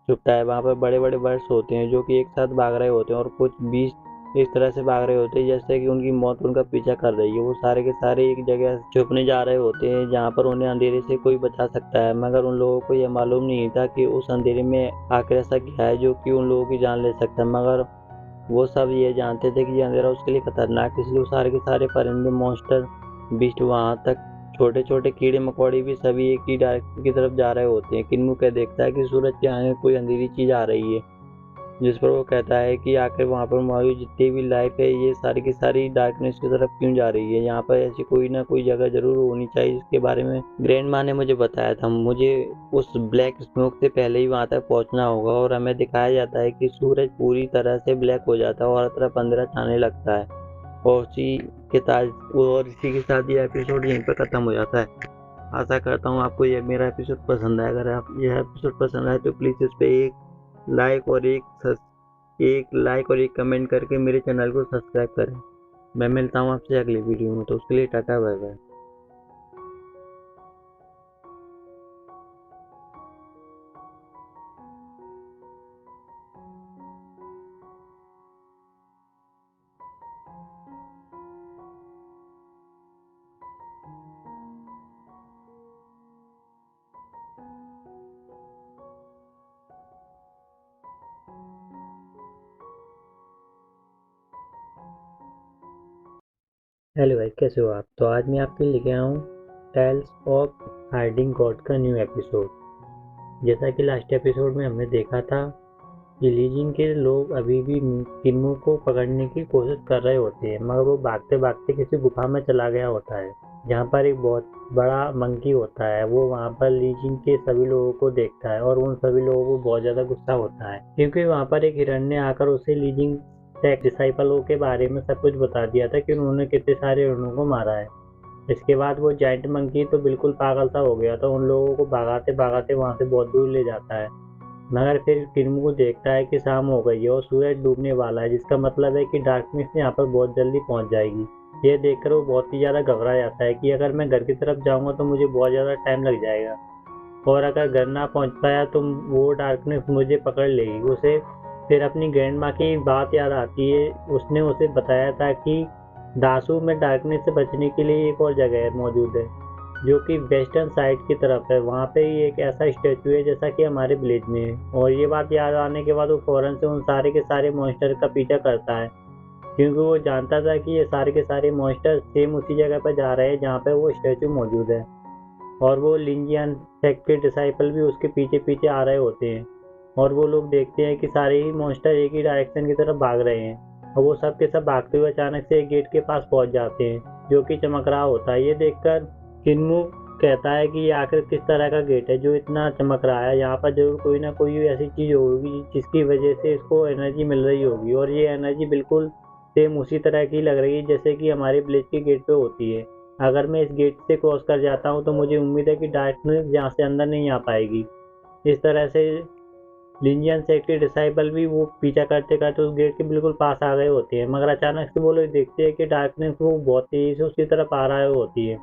छुपता है। वहाँ पर बड़े बड़े बर्ड्स होते हैं जो कि एक साथ भाग रहे होते हैं और कुछ बीस्ट इस तरह से भाग रहे होते हैं जैसे कि उनकी मौत उनका पीछा कर रही है। वो सारे के सारे एक जगह छुपने जा रहे होते हैं जहाँ पर उन्हें अंधेरे से कोई बचा सकता है, मगर उन लोगों को यह मालूम नहीं था कि उस अंधेरे में आखिर ऐसा क्या है जो कि उन लोगों की जान ले सकता है। मगर वो सब ये जानते थे कि ये अंधेरा उसके लिए खतरनाक है, इसलिए वो सारे के सारे परिंदे मॉन्स्टर बीस्ट वहाँ तक छोटे छोटे कीड़े मकोड़े भी सभी एक ही डायरेक्शन की तरफ जा रहे होते हैं। किन्मू क्या देखता है कि सूरज के आगे कोई अंधेरी चीज आ रही है, जिस पर वो कहता है कि आखिर वहाँ पर मौजूद जितनी भी लाइफ है ये सारी की सारी डार्कनेस की तरफ क्यों जा रही है। यहाँ पर ऐसी कोई ना कोई जगह जरूर होनी चाहिए जिसके बारे में ग्रैंड माँ ने मुझे बताया था। मुझे उस ब्लैक स्मोक से पहले ही वहाँ तक पहुँचना होगा। और हमें दिखाया जाता है कि सूरज पूरी तरह से ब्लैक हो जाता है और हर तरफ अंधेरा छाने लगता है और इसी के साथ ये एपिसोड यहीं पर खत्म हो जाता है। आशा करता हूँ आपको यह मेरा एपिसोड पसंद आया। अगर आप यह एपिसोड पसंद आए तो प्लीज़ इस पर एक लाइक और एक कमेंट करके मेरे चैनल को सब्सक्राइब करें। मैं मिलता हूँ आपसे अगली वीडियो में, तो उसके लिए टाटा बाय बाय। हेलो भाई, कैसे हो आप। तो आज मैं आपके लिए लेके आया हूँ टेल्स ऑफ हाइडिंग गॉड का न्यू एपिसोड। जैसा कि लास्ट एपिसोड में हमने देखा था कि लीजिंग के लोग अभी भी किन्मू को पकड़ने की कोशिश कर रहे होते हैं, मगर वो भागते भागते किसी गुफा में चला गया होता है जहाँ पर एक बहुत बड़ा मंकी होता है। वो वहाँ पर लीजिंग के सभी लोगों को देखता है और उन सभी लोगों को बहुत ज़्यादा गुस्सा होता है, क्योंकि वहाँ पर एक हिरण ने आकर उसे लीजिंग डिसाइपलों के बारे में सब कुछ बता दिया था कि उन्होंने कितने सारे हिरणों को मारा है। इसके बाद वो जाइंट मंकी तो बिल्कुल पागल सा हो गया था, उन लोगों को भगाते भगाते वहाँ से बहुत दूर ले जाता है। मगर फिर किन्मू को देखता है कि शाम हो गई है और सूरज डूबने वाला है, जिसका मतलब है कि डार्कनेस यहाँ पर बहुत जल्दी पहुँच जाएगी। ये देखकर वो बहुत ही ज़्यादा घबरा जाता है कि अगर मैं घर की तरफ जाऊँगा तो मुझे बहुत ज़्यादा टाइम लग जाएगा और अगर घर ना पहुँच पाया तो वो डार्कनेस मुझे पकड़ लेगी। उसे फिर अपनी ग्रैंड माँ की बात याद आती है। उसने उसे बताया था कि दासू में डार्कनेस से बचने के लिए एक और जगह मौजूद है जो कि वेस्टर्न साइड की तरफ है। वहाँ पे ही एक ऐसा स्टैचू है जैसा कि हमारे विलेज में है। और ये बात याद आने के बाद वो फौरन से उन सारे के सारे मॉन्स्टर का पीछा करता है, क्योंकि वो जानता था कि ये सारे के सारे मॉन्स्टर सेम उसी जगह पर जा रहे हैं जहाँ पे वो स्टैचू मौजूद है। और वो लिंजियन सेक्ट के डिसाइपल भी उसके पीछे पीछे आ रहे होते हैं। और वो लोग देखते हैं कि सारे ही मॉन्स्टर एक ही डायरेक्शन की तरफ भाग रहे हैं और वो सब के सब भागते हुए अचानक से एक गेट के पास पहुंच जाते हैं जो कि चमक रहा होता है। ये देखकर किन्मू कहता है कि ये आखिर किस तरह का गेट है जो इतना चमक रहा है। यहाँ पर जरूर कोई ना कोई ऐसी चीज होगी जिसकी वजह से इसको एनर्जी मिल रही होगी और ये एनर्जी बिल्कुल सेम उसी तरह की लग रही है जैसे कि हमारे विलेज के गेट पे होती है। अगर मैं इस गेट से क्रॉस कर जाता हूँ तो मुझे उम्मीद है कि डार्कनेस यहाँ से अंदर नहीं आ पाएगी। इस तरह से लिंजियन सेक्ट के डिसाइपल भी वो पीछा करते करते उस गेट के बिल्कुल पास आ गए होते हैं, मगर अचानक से वो लोग देखते हैं कि डार्कनेस वो बहुत तेजी से उसकी तरफ आ रहा होती है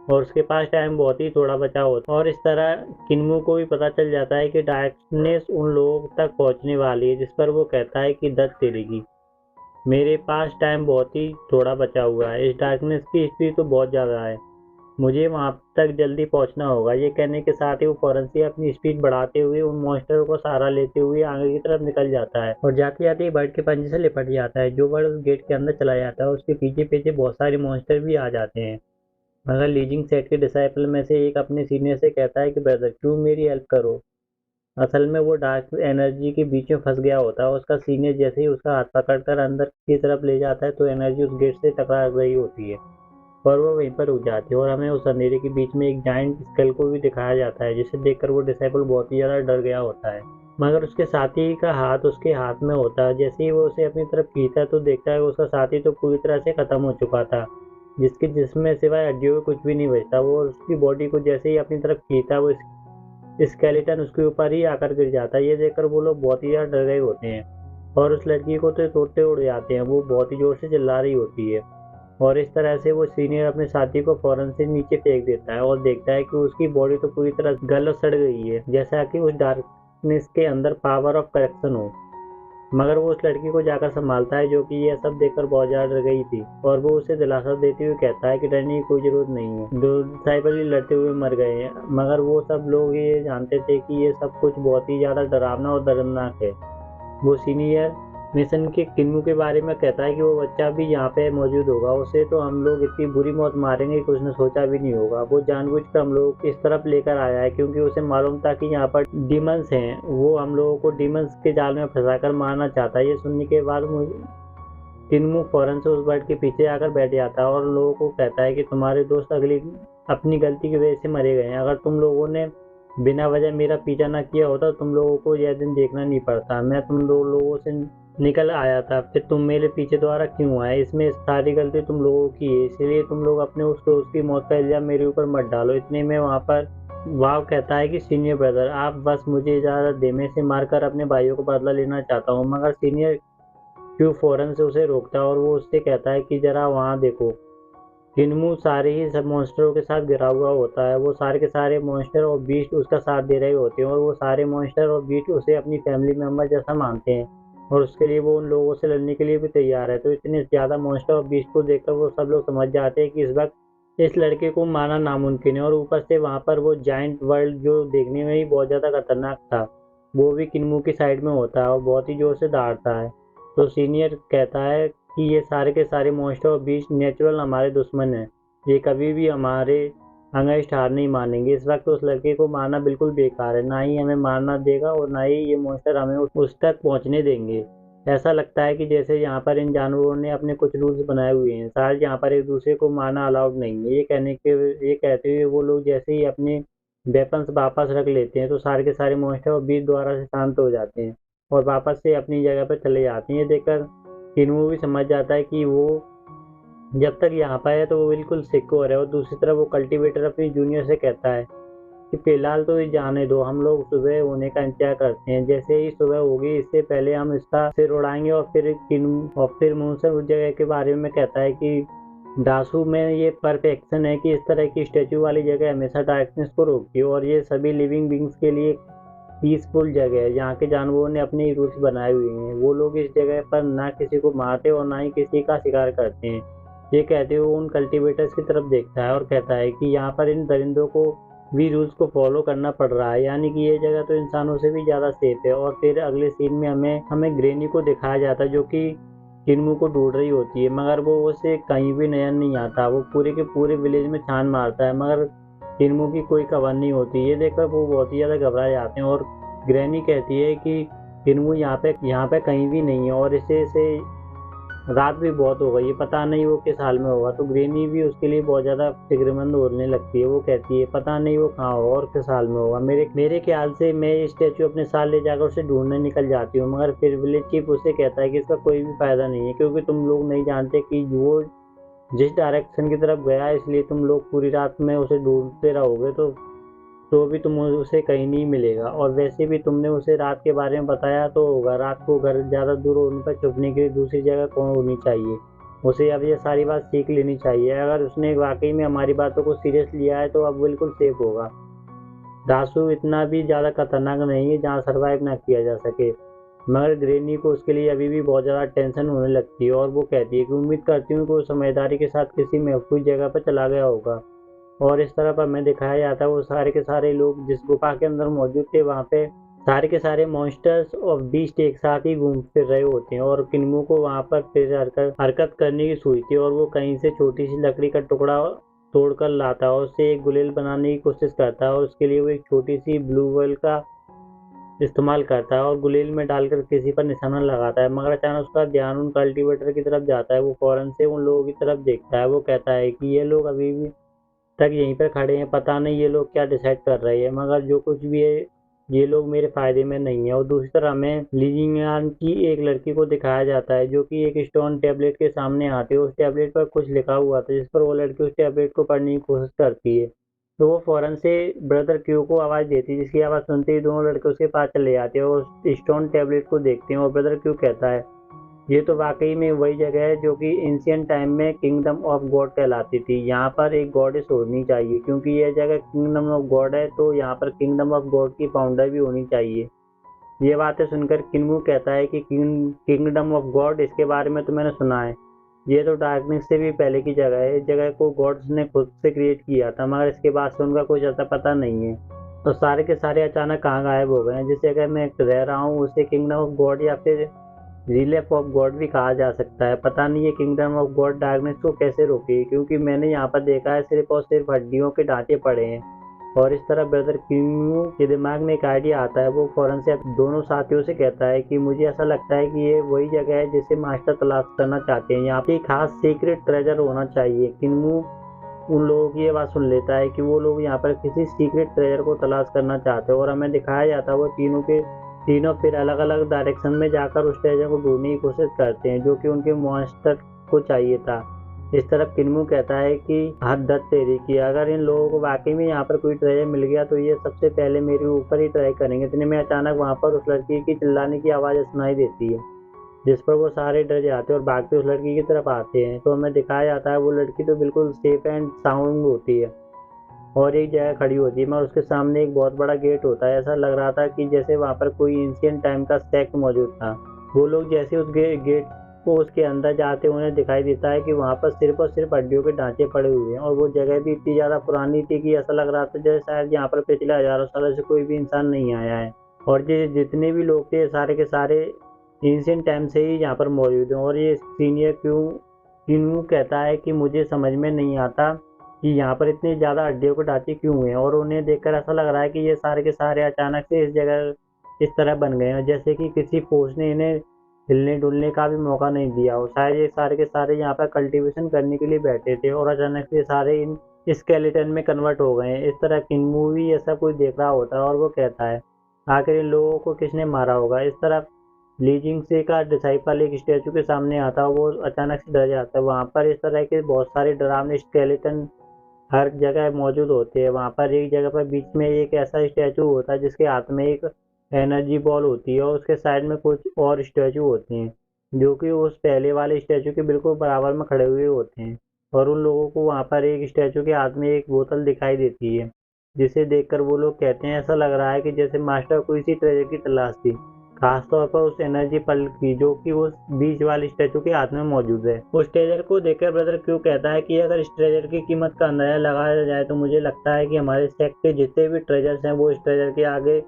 और उसके पास टाइम बहुत ही थोड़ा बचा होता है। और इस तरह किन्मू को भी पता चल जाता है कि डार्कनेस उन लोगों तक पहुंचने वाली है, जिस पर वो कहता है कि दत्त तेरेगी, मेरे पास टाइम बहुत ही थोड़ा बचा हुआ है, इस डार्कनेस की स्पीड तो बहुत ज़्यादा है, मुझे वहां तक जल्दी पहुंचना होगा। ये कहने के साथ ही वो फौरन से अपनी स्पीड बढ़ाते हुए उन मॉन्स्टरों को सहारा लेते हुए आगे की तरफ निकल जाता है और जाते जाते ही बर्ड के पंजे से लिपट जाता है। जो बर्ड उस गेट के अंदर चला जाता है उसके पीछे पीछे बहुत सारे मॉन्स्टर भी आ जाते हैं, मगर लीजिंग सेट के डिसाइपल में से एक अपने सीनियर से कहता है कि ब्रदर क्यों मेरी हेल्प करो। असल में वो डार्क एनर्जी के बीच में फंस गया होता है। उसका सीनियर जैसे ही उसका हाथ पकड़कर अंदर की तरफ ले जाता है तो एनर्जी उस गेट से टकरा रही होती है और वो वहीं पर रुक जाती है और हमें उस अंधेरे के बीच में एक जाइंट स्केल को भी दिखाया जाता है, जिसे देखकर वो डिसाइपल बहुत ही ज़्यादा डर गया होता है। मगर उसके साथी का हाथ उसके हाथ में होता है। जैसे ही वो उसे अपनी तरफ खींचता है तो देखता है उसका साथी तो पूरी तरह से खत्म हो चुका था, जिसमें सिवाय हड्डियों के कुछ भी नहीं बचता। वो उसकी बॉडी को जैसे ही अपनी तरफ खींचता है वो स्केलेटन उसके ऊपर ही आकर गिर जाता है। ये देखकर वो लोग बहुत ही ज़्यादा डर गए होते हैं और उस लड़की को तो तोड़ते उड़ जाते हैं। वो बहुत ही जोर से चिल्ला रही होती है और इस तरह से वो सीनियर अपने साथी को फौरन से नीचे फेंक देता है और देखता है कि उसकी बॉडी तो पूरी तरह गल और सड़ गई है, जैसा कि उस डार्कनेस के अंदर पावर ऑफ करेक्शन हो। मगर वो उस लड़की को जाकर संभालता है जो कि यह सब देखकर बहुत ज़्यादा डर गई थी और वो उसे दिलासा देते हुए कहता है कि डरने की कोई ज़रूरत नहीं है, दो डिसाइपल भी लड़ते हुए मर गए हैं। मगर वो सब लोग ये जानते थे कि ये सब कुछ बहुत ही ज़्यादा डरावना और दर्दनाक है। वो सीनियर मिशन के किन्नू के बारे में कहता है कि वो बच्चा भी यहाँ पे मौजूद होगा, उसे तो हम लोग इतनी बुरी मौत मारेंगे कि उसने सोचा भी नहीं होगा। वो जानबूझकर हम लोग इस तरफ लेकर आया है क्योंकि उसे मालूम था कि यहाँ पर डीमंस हैं, वो हम लोगों को डीमंस के जाल में फंसाकर मारना चाहता है। ये सुनने के बाद किन्नू फौरन से उस बर्ड के पीछे आकर बैठ जाता है और लोगों को कहता है कि तुम्हारे दोस्त अपनी गलती की वजह से मरे गए हैं। अगर तुम लोगों ने बिना वजह मेरा पीछा ना किया होता तुम लोगों को यह दिन देखना नहीं पड़ता। मैं तुम लोगों से निकल आया था, फिर तुम मेरे पीछे दोबारा क्यों आए? इसमें सारी गलती तुम लोगों की है, इसलिए तुम लोग अपने उस दोस्त की मौत का इल्जाम मेरे ऊपर मत डालो। इतने में वहाँ पर वाव कहता है कि सीनियर ब्रदर आप बस मुझे इजाज़त दे, मैं इसे मारकर अपने भाइयों को बदला लेना चाहता हूँ। मगर सीनियर क्यू फौरन से उसे रोकता है और वो उससे कहता है कि जरा वहाँ देखो। किन्मू सारे ही सब मॉन्स्टरों के साथ घिरा हुआ होता है। वो सारे के सारे मॉन्स्टर और बीस्ट उसका साथ दे रहे होते हैं और वो सारे मॉन्स्टर और बीस्ट उसे अपनी फैमिली मेम्बर जैसा मानते हैं और उसके लिए वो उन लोगों से लड़ने के लिए भी तैयार है। तो इतने ज़्यादा मॉन्स्टर और बीस्ट को देखकर वो सब लोग समझ जाते हैं कि इस वक्त इस लड़के को मारना नामुमकिन है। और ऊपर से वहाँ पर वो जाइंट वर्ल्ड जो देखने में ही बहुत ज़्यादा खतरनाक था, वो भी किन्मू की साइड में होता है और बहुत ही ज़ोर से दहाड़ता है। तो सीनियर कहता है कि ये सारे के सारे मॉन्स्टर और बीस्ट नेचुरल हमारे दुश्मन हैं, ये कभी भी हमारे अगेंस्ट हार नहीं मानेंगे। इस वक्त उस लड़के को मारना बिल्कुल बेकार है, ना ही हमें मारना देगा और ना ही ये मॉन्स्टर हमें उस तक पहुंचने देंगे। ऐसा लगता है कि जैसे यहाँ पर इन जानवरों ने अपने कुछ रूल्स बनाए हुए हैं, शायद यहाँ पर एक दूसरे को मारना अलाउड नहीं है। ये कहते हुए वो लोग जैसे ही अपने वेपन्स वापस रख लेते हैं तो सारे के सारे मॉन्स्टर और बीस्ट द्वारा से शांत हो जाते हैं और वापस से अपनी जगह पर चले जाते हैं। ये देखकर किन्मू भी समझ जाता है कि वो जब तक यहाँ पर है तो वो बिल्कुल सिक्योर है। और दूसरी तरफ वो कल्टीवेटर अपनी जूनियर से कहता है कि फिलहाल तो ये जाने दो, हम लोग सुबह होने का इंतजार करते हैं। जैसे ही सुबह होगी इससे पहले हम इसका सिर उड़ाएंगे। और फिर मूनसन उस जगह के बारे में कहता है कि दासू में ये परफेक्शन है कि इस तरह की स्टैचू वाली जगह हमेशा डार्कनेस को रोकती है और ये सभी लिविंग बींग्स के लिए पीसफुल जगह है। यहाँ के जानवरों ने अपने रूल्स बनाए हुए हैं, वो लोग इस जगह पर ना किसी को मारते और ना ही किसी का शिकार करते हैं। ये कहते हुए उन कल्टीवेटर्स की तरफ देखता है और कहता है कि यहाँ पर इन दरिंदों को भी रूल्स को फॉलो करना पड़ रहा है, यानी कि ये जगह तो इंसानों से भी ज़्यादा सेफ है। और फिर अगले सीन में हमें ग्रेनी को दिखाया जाता है जो कि किन्मू को ढूंढ रही होती है, मगर वो उसे कहीं भी नजर नहीं आता। वो पूरे के पूरे विलेज में छान मारता है मगर किन्मू की कोई खबर नहीं होती। ये देखकर वो बहुत ही ज़्यादा घबरा जाते हैं और ग्रैनी कहती है कि किन्मू यहाँ पे कहीं भी नहीं है और इसे रात भी बहुत हो गई है, पता नहीं वो किस हाल में होगा। तो ग्रैनी भी उसके लिए बहुत ज़्यादा फिक्रमंद होने लगती है। वो कहती है पता नहीं वो कहाँ होगा और किस हाल में होगा। मेरे ख्याल से मैं ये स्टैचू अपने साथ ले जाकर उसे ढूंढने निकल जाती हूँ। मगर फिर विलेज चीफ उसे कहता है कि इसका कोई भी फायदा नहीं है, क्योंकि तुम लोग नहीं जानते कि वो जिस डायरेक्शन की तरफ गया है, इसलिए तुम लोग पूरी रात में उसे ढूंढते रहोगे तो भी तुम उसे कहीं नहीं मिलेगा। और वैसे भी तुमने उसे रात के बारे में बताया तो होगा, रात को घर ज़्यादा दूर होने पर छुपने के लिए दूसरी जगह कौन होनी चाहिए। उसे अब ये सारी बात सीख लेनी चाहिए। अगर उसने वाकई में हमारी बातों को सीरियस लिया है तो अब बिल्कुल सेफ होगा। दासू इतना भी ज़्यादा खतरनाक नहीं है जहाँ सर्वाइव ना किया जा सके। मगर ग्रैनी को उसके लिए अभी भी बहुत ज़्यादा टेंशन होने लगती है और वो कहती है कि उम्मीद करती हूँ कि वो समझदारी के साथ किसी महफूज जगह पर चला गया होगा। और इस तरह पर हमें दिखाया जाता है वो सारे के सारे लोग जिस गुफा के अंदर मौजूद थे, वहाँ पे सारे के सारे मॉन्स्टर्स और बीस्ट एक साथ ही घूम फिर रहे होते हैं। और किन्मू को वहाँ पर फिर हरकत करने की सूझती है और वो कहीं से छोटी सी लकड़ी का टुकड़ा तोड़कर लाता है और उससे एक गुलेल बनाने की कोशिश करता है। और उसके लिए वो एक छोटी सी ब्लू वेल का इस्तेमाल करता है और गुलेल में डालकर किसी पर निशाना लगाता है। मगर अचानक उसका ध्यान उन कल्टीवेटर की तरफ जाता है। वो फौरन से उन लोगों की तरफ देखता है। वो कहता है कि ये लोग अभी भी तक यहीं पर खड़े हैं, पता नहीं ये लोग क्या डिसाइड कर रहे हैं। मगर जो कुछ भी है, ये लोग मेरे फायदे में नहीं है। और दूसरी तरफ हमें लीजिंग की एक लड़की को दिखाया जाता है जो कि एक स्टोन टेबलेट के सामने आती है। उस टेबलेट पर कुछ लिखा हुआ था जिस पर वो लड़की उस टेबलेट को पढ़ने की कोशिश करती है। तो वो फौरन से ब्रदर क्यू को आवाज़ देती है, जिसकी आवाज़ सुनते ही दोनों लड़के उसके पास चले जाते हैं और उस स्टोन टेबलेट को देखते हैं। और ब्रदर क्यू कहता है ये तो वाकई में वही जगह है जो कि एंशियंट टाइम में किंगडम ऑफ गॉड कहलाती थी। यहाँ पर एक गॉडेस होनी चाहिए, क्योंकि यह जगह किंगडम ऑफ गॉड है तो यहाँ पर किंगडम ऑफ गॉड की फाउंडर भी होनी चाहिए। ये बातें सुनकर किन्मू कहता है कि किंगडम ऑफ गॉड, इसके बारे में तो मैंने सुना है। ये तो डार्कनेस से भी पहले की जगह है। इस जगह को गॉड्स ने खुद से क्रिएट किया था, मगर इसके बाद से उनका कुछ ऐसा पता नहीं है। तो सारे के सारे अचानक कहाँ गायब हो गए हैं। जिस जगह मैं रह रहा हूँ उसे किंगडम ऑफ गॉड या फिर रिलेफ ऑफ गॉड भी कहा जा सकता है। पता नहीं ये किंगडम ऑफ गॉड डार्कनेस को कैसे रोकेगी, क्योंकि मैंने यहाँ पर देखा है सिर्फ और सिर्फ हड्डियों के ढांचे पड़े हैं। और इस तरह ब्रदर किन्मू के दिमाग में एक आइडिया आता है। वो फौरन से दोनों साथियों से कहता है कि मुझे ऐसा लगता है कि ये वही जगह है जिसे मास्टर तलाश करना चाहते हैं। यहाँ पे एक खास सीक्रेट ट्रेजर होना चाहिए। किन्मू उन लोगों की ये बात सुन लेता है कि वो लोग यहाँ पर किसी सीक्रेट ट्रेजर को तलाश करना चाहते हैं। और हमें दिखाया जाता है वो तीनों फिर अलग अलग डायरेक्शन में जाकर उस ट्रेजर को ढूंढने की कोशिश करते हैं जो कि उनके मॉन्स्टर को चाहिए था। इस तरफ किन्मू कहता है कि हद तेरी की, अगर इन लोगों को वाकई में यहाँ पर कोई ट्रेजर मिल गया तो ये सबसे पहले मेरे ऊपर ही ट्राई करेंगे। इतने में अचानक वहाँ पर उस लड़की की चिल्लाने की आवाज़ सुनाई देती है, जिस पर वो सारे डर जाते हैं और भागते उस लड़की की तरफ आते हैं। तो हमें दिखाया जाता है वो लड़की तो बिल्कुल सेफ एंड साउंड होती है और एक जगह खड़ी होती है, मगर उसके सामने एक बहुत बड़ा गेट होता है। ऐसा लग रहा था कि जैसे वहाँ पर कोई एंशिएंट टाइम का सेक्ट मौजूद था। वो लोग जैसे उस गेट को उसके अंदर जाते उन्हें दिखाई देता है कि वहाँ पर सिर्फ और सिर्फ हड्डियों के ढांचे पड़े हुए हैं। और वो जगह भी इतनी ज़्यादा पुरानी थी कि ऐसा लग रहा था जैसे शायद यहाँ पर पिछले हज़ारों सालों से कोई भी इंसान नहीं आया है। और जितने भी लोग थे सारे के सारे एंशिएंट टाइम से ही यहाँ पर मौजूद हैं। और ये सीनियर क्यों कहता है कि मुझे समझ में नहीं आता कि यहाँ पर इतनी ज़्यादा हड्डियों के ढांचे क्यों हैं। और उन्हें देखकर ऐसा लग रहा है कि ये सारे के सारे अचानक से इस जगह इस तरह बन गए हैं, जैसे कि किसी फोर्स ने इन्हें हिलने डुलने का भी मौका नहीं दिया हो। शायद ये सारे के सारे यहाँ पर कल्टीवेशन करने के लिए बैठे थे और अचानक से सारे इन स्केलेटन में कन्वर्ट हो गए हैं। इस तरह की मूवी ऐसा कोई देख रहा होता है और वो कहता है आखिर इन लोगों को किसने मारा होगा। इस तरफ लीजिंग से का डिसाइपल एक स्टैचू के सामने आता है, वो अचानक से डर जाता है। वहाँ पर इस तरह के बहुत सारे डरावने स्केलेटन हर जगह मौजूद होते हैं। वहाँ पर एक जगह पर बीच में एक ऐसा स्टैचू होता है जिसके हाथ में एक एनर्जी बॉल होती है और उसके साइड में कुछ और स्टैचू होते हैं जो कि उस पहले वाले स्टैचू के बिल्कुल बराबर में खड़े हुए होते हैं। और उन लोगों को वहाँ पर एक स्टैचू के हाथ में एक बोतल दिखाई देती है, जिसे देखकर वो लोग कहते हैं ऐसा लग रहा है कि जैसे मास्टर को इसी ट्रेजर की तलाश थी, खासतौर पर उस एनर्जी पल की जो कि उस बीच वाले स्टैचू के हाथ में मौजूद है। उस ट्रेजर को देखकर ब्रदर क्यू कहता है कि अगर इस ट्रेजर की कीमत का अंदाजा लगाया जाए तो मुझे लगता है कि हमारे सेक्ट के जितने भी ट्रेजर्स हैं वो इस ट्रेजर के आगे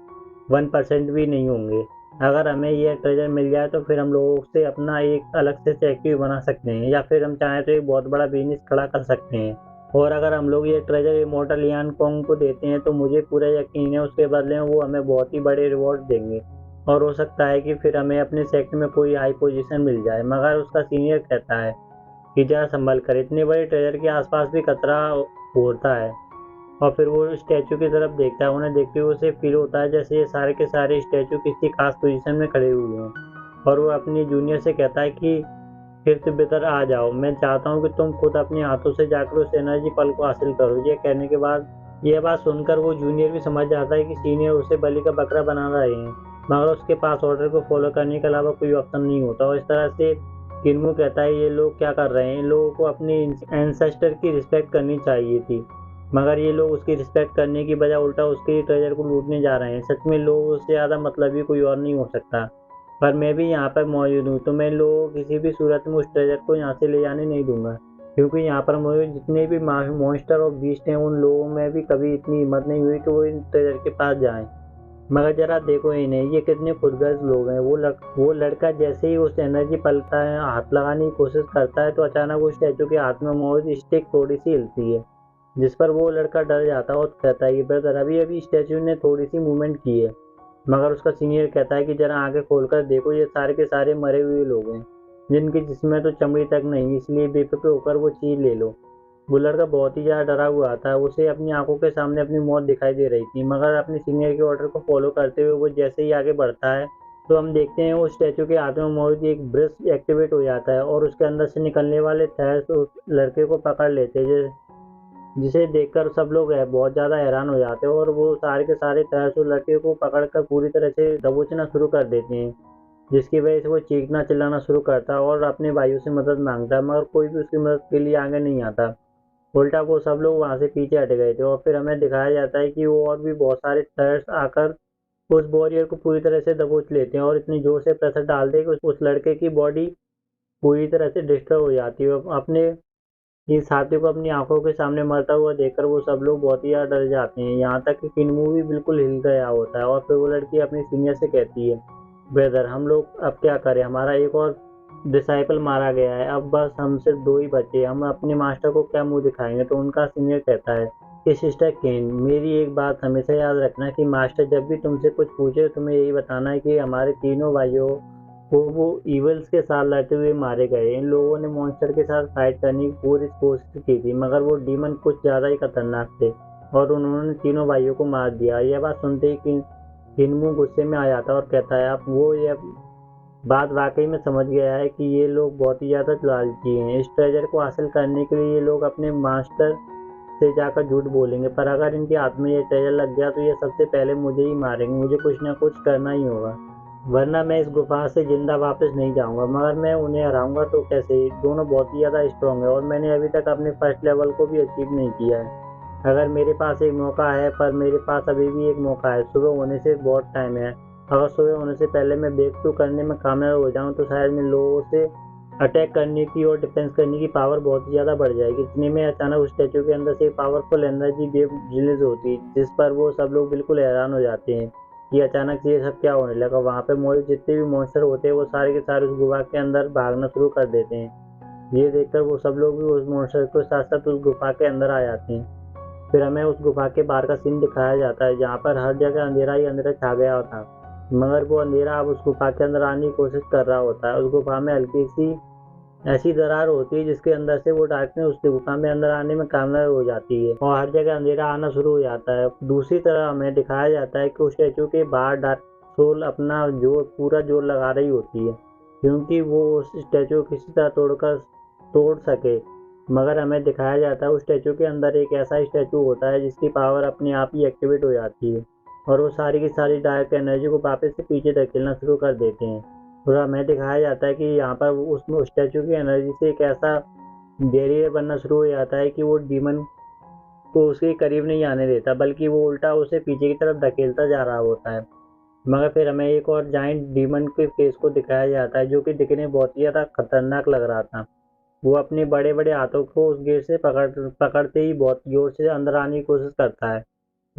1% भी नहीं होंगे। अगर हमें यह ट्रेजर मिल जाए तो फिर हम लोगों से अपना एक अलग से सेक्ट भी बना सकते हैं, या फिर हम चाहें तो एक बहुत बड़ा बिजनेस खड़ा कर सकते हैं। और अगर हम लोग ये ट्रेजर इमोर्टल यान कोंग को देते हैं तो मुझे पूरा यकीन है उसके बदले में वो हमें बहुत ही बड़े रिवॉर्ड देंगे और हो सकता है कि फिर हमें अपने सेक्ट में कोई हाई पोजीशन मिल जाए। मगर उसका सीनियर कहता है कि जरा संभल कर, इतने बड़े ट्रेजर के आसपास भी खतरा होता है। और फिर वो स्टैचू की तरफ देखता है। उन्हें देखते हुए उसे फील होता है जैसे ये सारे के सारे स्टैचू किसी खास पोजीशन में खड़े हुए हों। और वो अपनी जूनियर से कहता है कि फिर से बेहतर आ जाओ, मैं चाहता हूँ कि तुम खुद अपने हाथों से जाकर उस एनर्जी पल को हासिल करो। ये कहने के बाद यह बात सुनकर वो जूनियर भी समझ जाता है कि सीनियर उसे बलि का बकरा बना रहे हैं, मगर उसके पास ऑर्डर को फॉलो करने के अलावा कोई ऑप्शन नहीं होता। और इस तरह से किन्मू कहता है ये लोग क्या कर रहे हैं, इन लोगों को अपने एंसेस्टर की रिस्पेक्ट करनी चाहिए थी, मगर ये लोग उसकी रिस्पेक्ट करने की बजाय उल्टा उसके ट्रेजर को लूटने जा रहे हैं। सच में लोगों से ज़्यादा मतलबी कोई और नहीं हो सकता। पर मैं भी यहाँ पर मौजूद हूँ तो मैं इन लोगों को किसी भी सूरत में उस ट्रेजर को यहाँ से ले जाने नहीं दूंगा, क्योंकि यहाँ पर मौजूद जितने भी मॉन्स्टर और बीस्ट हैं उन लोगों में भी कभी इतनी हिम्मत नहीं हुई कि वो इन ट्रेजर के पास जाएं। मगर जरा देखो इन्हें, ये कितने खुदगर्ज लोग हैं। वो लड़का जैसे ही उस एनर्जी पलता है, हाथ लगाने की कोशिश करता है तो अचानक उस स्टैचू के हाथ में मौजूद स्टिक थोड़ी सी हिलती है, जिस पर वो लड़का डर जाता है और कहता है कि ब्रदर अभी अभी स्टैचू ने थोड़ी सी मूवमेंट की है। मगर उसका सीनियर कहता है कि जरा आंखें खोलकर देखो, ये सारे के सारे मरे हुए लोग हैं जिनके जिसमें तो चमड़ी तक नहीं, इसलिए बेफिक्र होकर वो चीज ले लो। वो लड़का बहुत ही ज़्यादा डरा हुआ था। उसे अपनी आंखों के सामने अपनी मौत दिखाई दे रही थी, मगर अपने सीनियर के ऑर्डर को फॉलो करते हुए वो जैसे ही आगे बढ़ता है तो हम देखते हैं उस स्टैचू के हाथ में मौजूद एक ब्रश एक्टिवेट हो जाता है और उसके अंदर से निकलने वाले थैर्स उस लड़के को पकड़ लेते हैं, जिसे देखकर सब लोग बहुत ज़्यादा हैरान हो जाते हैं। और वो सारे के सारे थैर्स उस लड़के को पकड़कर पूरी तरह से दबोचना शुरू कर देते हैं, जिसकी वजह से वो चीखना चिल्लाना शुरू करता है और अपने भाइयों से मदद मांगता है, मगर कोई भी उसकी मदद के लिए आगे नहीं आता। उल्टा वो सब लोग वहाँ से पीछे हट गए थे। और फिर हमें दिखाया जाता है कि वो और भी बहुत सारे थर्स आकर उस वॉरियर को पूरी तरह से दबोच लेते हैं और इतनी जोर से प्रेशर डालते हैं कि उस लड़के की बॉडी पूरी तरह से डिस्टर्ब हो जाती है। अपने इस साथी को अपनी आंखों के सामने मरता हुआ देखकर वो सब लोग बहुत ही ज़्यादा डर जाते हैं, यहाँ तक कि किन्मू भी बिल्कुल हिल गया होता है। और फिर वो लड़की अपनी सीनियर से कहती है, ब्रदर हम लोग अब क्या करें, हमारा एक और डिसाइपल मारा गया है, अब बस हम सिर्फ दो ही बचे, हम अपने मास्टर को क्या मुंह दिखाएंगे। तो उनका सीनियर कहता है कि सिस्टर केन, मेरी एक बात हमेशा याद रखना कि मास्टर जब भी तुमसे कुछ पूछे तुम्हें यही बताना है कि हमारे तीनों भाइयों को वो इवल्स के साथ लड़ते हुए मारे गए। इन लोगों ने मॉन्स्टर के साथ फाइट करने की पूरी कोशिश की थी, मगर वो डीमन कुछ ज़्यादा ही खतरनाक थे और उन्होंने तीनों भाइयों को मार दिया। यह बात सुनते ही किन्मू गुस्से में आ जाता है और कहता है आप वो ये बात वाकई में समझ गया है कि ये लोग बहुत ही ज़्यादा लालची हैं। इस ट्रेजर को हासिल करने के लिए ये लोग अपने मास्टर से जाकर झूठ बोलेंगे, पर अगर इनके हाथ में ये ट्रेजर लग गया तो ये सबसे पहले मुझे ही मारेंगे। मुझे कुछ ना कुछ करना ही होगा, वरना मैं इस गुफा से जिंदा वापस नहीं जाऊंगा। मगर मैं उन्हें हराऊंगा तो कैसे, दोनों बहुत ही ज़्यादा स्ट्रॉन्ग है और मैंने अभी तक अपने फर्स्ट लेवल को भी अचीव नहीं किया है। अगर मेरे पास एक मौका है, पर मेरे पास अभी भी एक मौका है, सुबह होने से बहुत टाइम है। अगर सुबह होने से पहले मैं ब्रेक थ्रू करने में कामयाब हो जाऊं तो शायद मैं लोगों से अटैक करने की और डिफेंस करने की पावर बहुत ही ज़्यादा बढ़ जाएगी। इतने में अचानक उस स्टैचू के अंदर से एक पावरफुल एनर्जी वेव रिलीज होती है, जिस पर वो सब लोग बिल्कुल हैरान हो जाते हैं कि अचानक से ये सब क्या होने लगा। वहाँ पे मौजूद जितने भी मॉन्स्टर होते हैं वो सारे के सारे उस गुफा के अंदर भागना शुरू कर देते हैं। ये देखकर वो सब लोग भी उस मॉन्स्टर के साथ साथ उस गुफा के अंदर आ जाते हैं। फिर हमें उस गुफा के बाहर का सीन दिखाया जाता है, जहाँ पर हर जगह अंधेरा ही अंधेरा छा गया होता, मगर वो अंधेरा अब उस गुफा के अंदर आने की कोशिश कर रहा होता है। उस गुफा में हल्की सी ऐसी दरार होती है जिसके अंदर से वो डार्कनेस उस गुफा में अंदर आने में कामयाब हो जाती है और हर जगह अंधेरा आना शुरू हो जाता है। दूसरी तरफ हमें दिखाया जाता है कि उस स्टैचू के बाहर डार्क सोल अपना जोर पूरा जोर लगा रही होती है, क्योंकि वो उस स्टैचू को किसी तरह तोड़ सके। मगर हमें दिखाया जाता है उस स्टैचू के अंदर एक ऐसा स्टैचू होता है जिसकी पावर अपने आप ही एक्टिवेट हो जाती है और वो सारी की सारी डार्क एनर्जी को वापस से पीछे धकेलना शुरू कर देते हैं। और हमें दिखाया जाता है कि यहाँ पर उस स्टैचू की एनर्जी से एक ऐसा बैरियर बनना शुरू हो जाता है कि वो डीमन को उसके करीब नहीं आने देता, बल्कि वो उल्टा उसे पीछे की तरफ धकेलता जा रहा होता है। मगर फिर हमें एक और जाइंट डीमन के फेस को दिखाया जाता है, जो कि दिखने में बहुत ही ज़्यादा खतरनाक लग रहा था। वो अपने बड़े बड़े हाथों को उस गेट से पकड़ते ही बहुत जोर से अंदर आने की कोशिश करता है।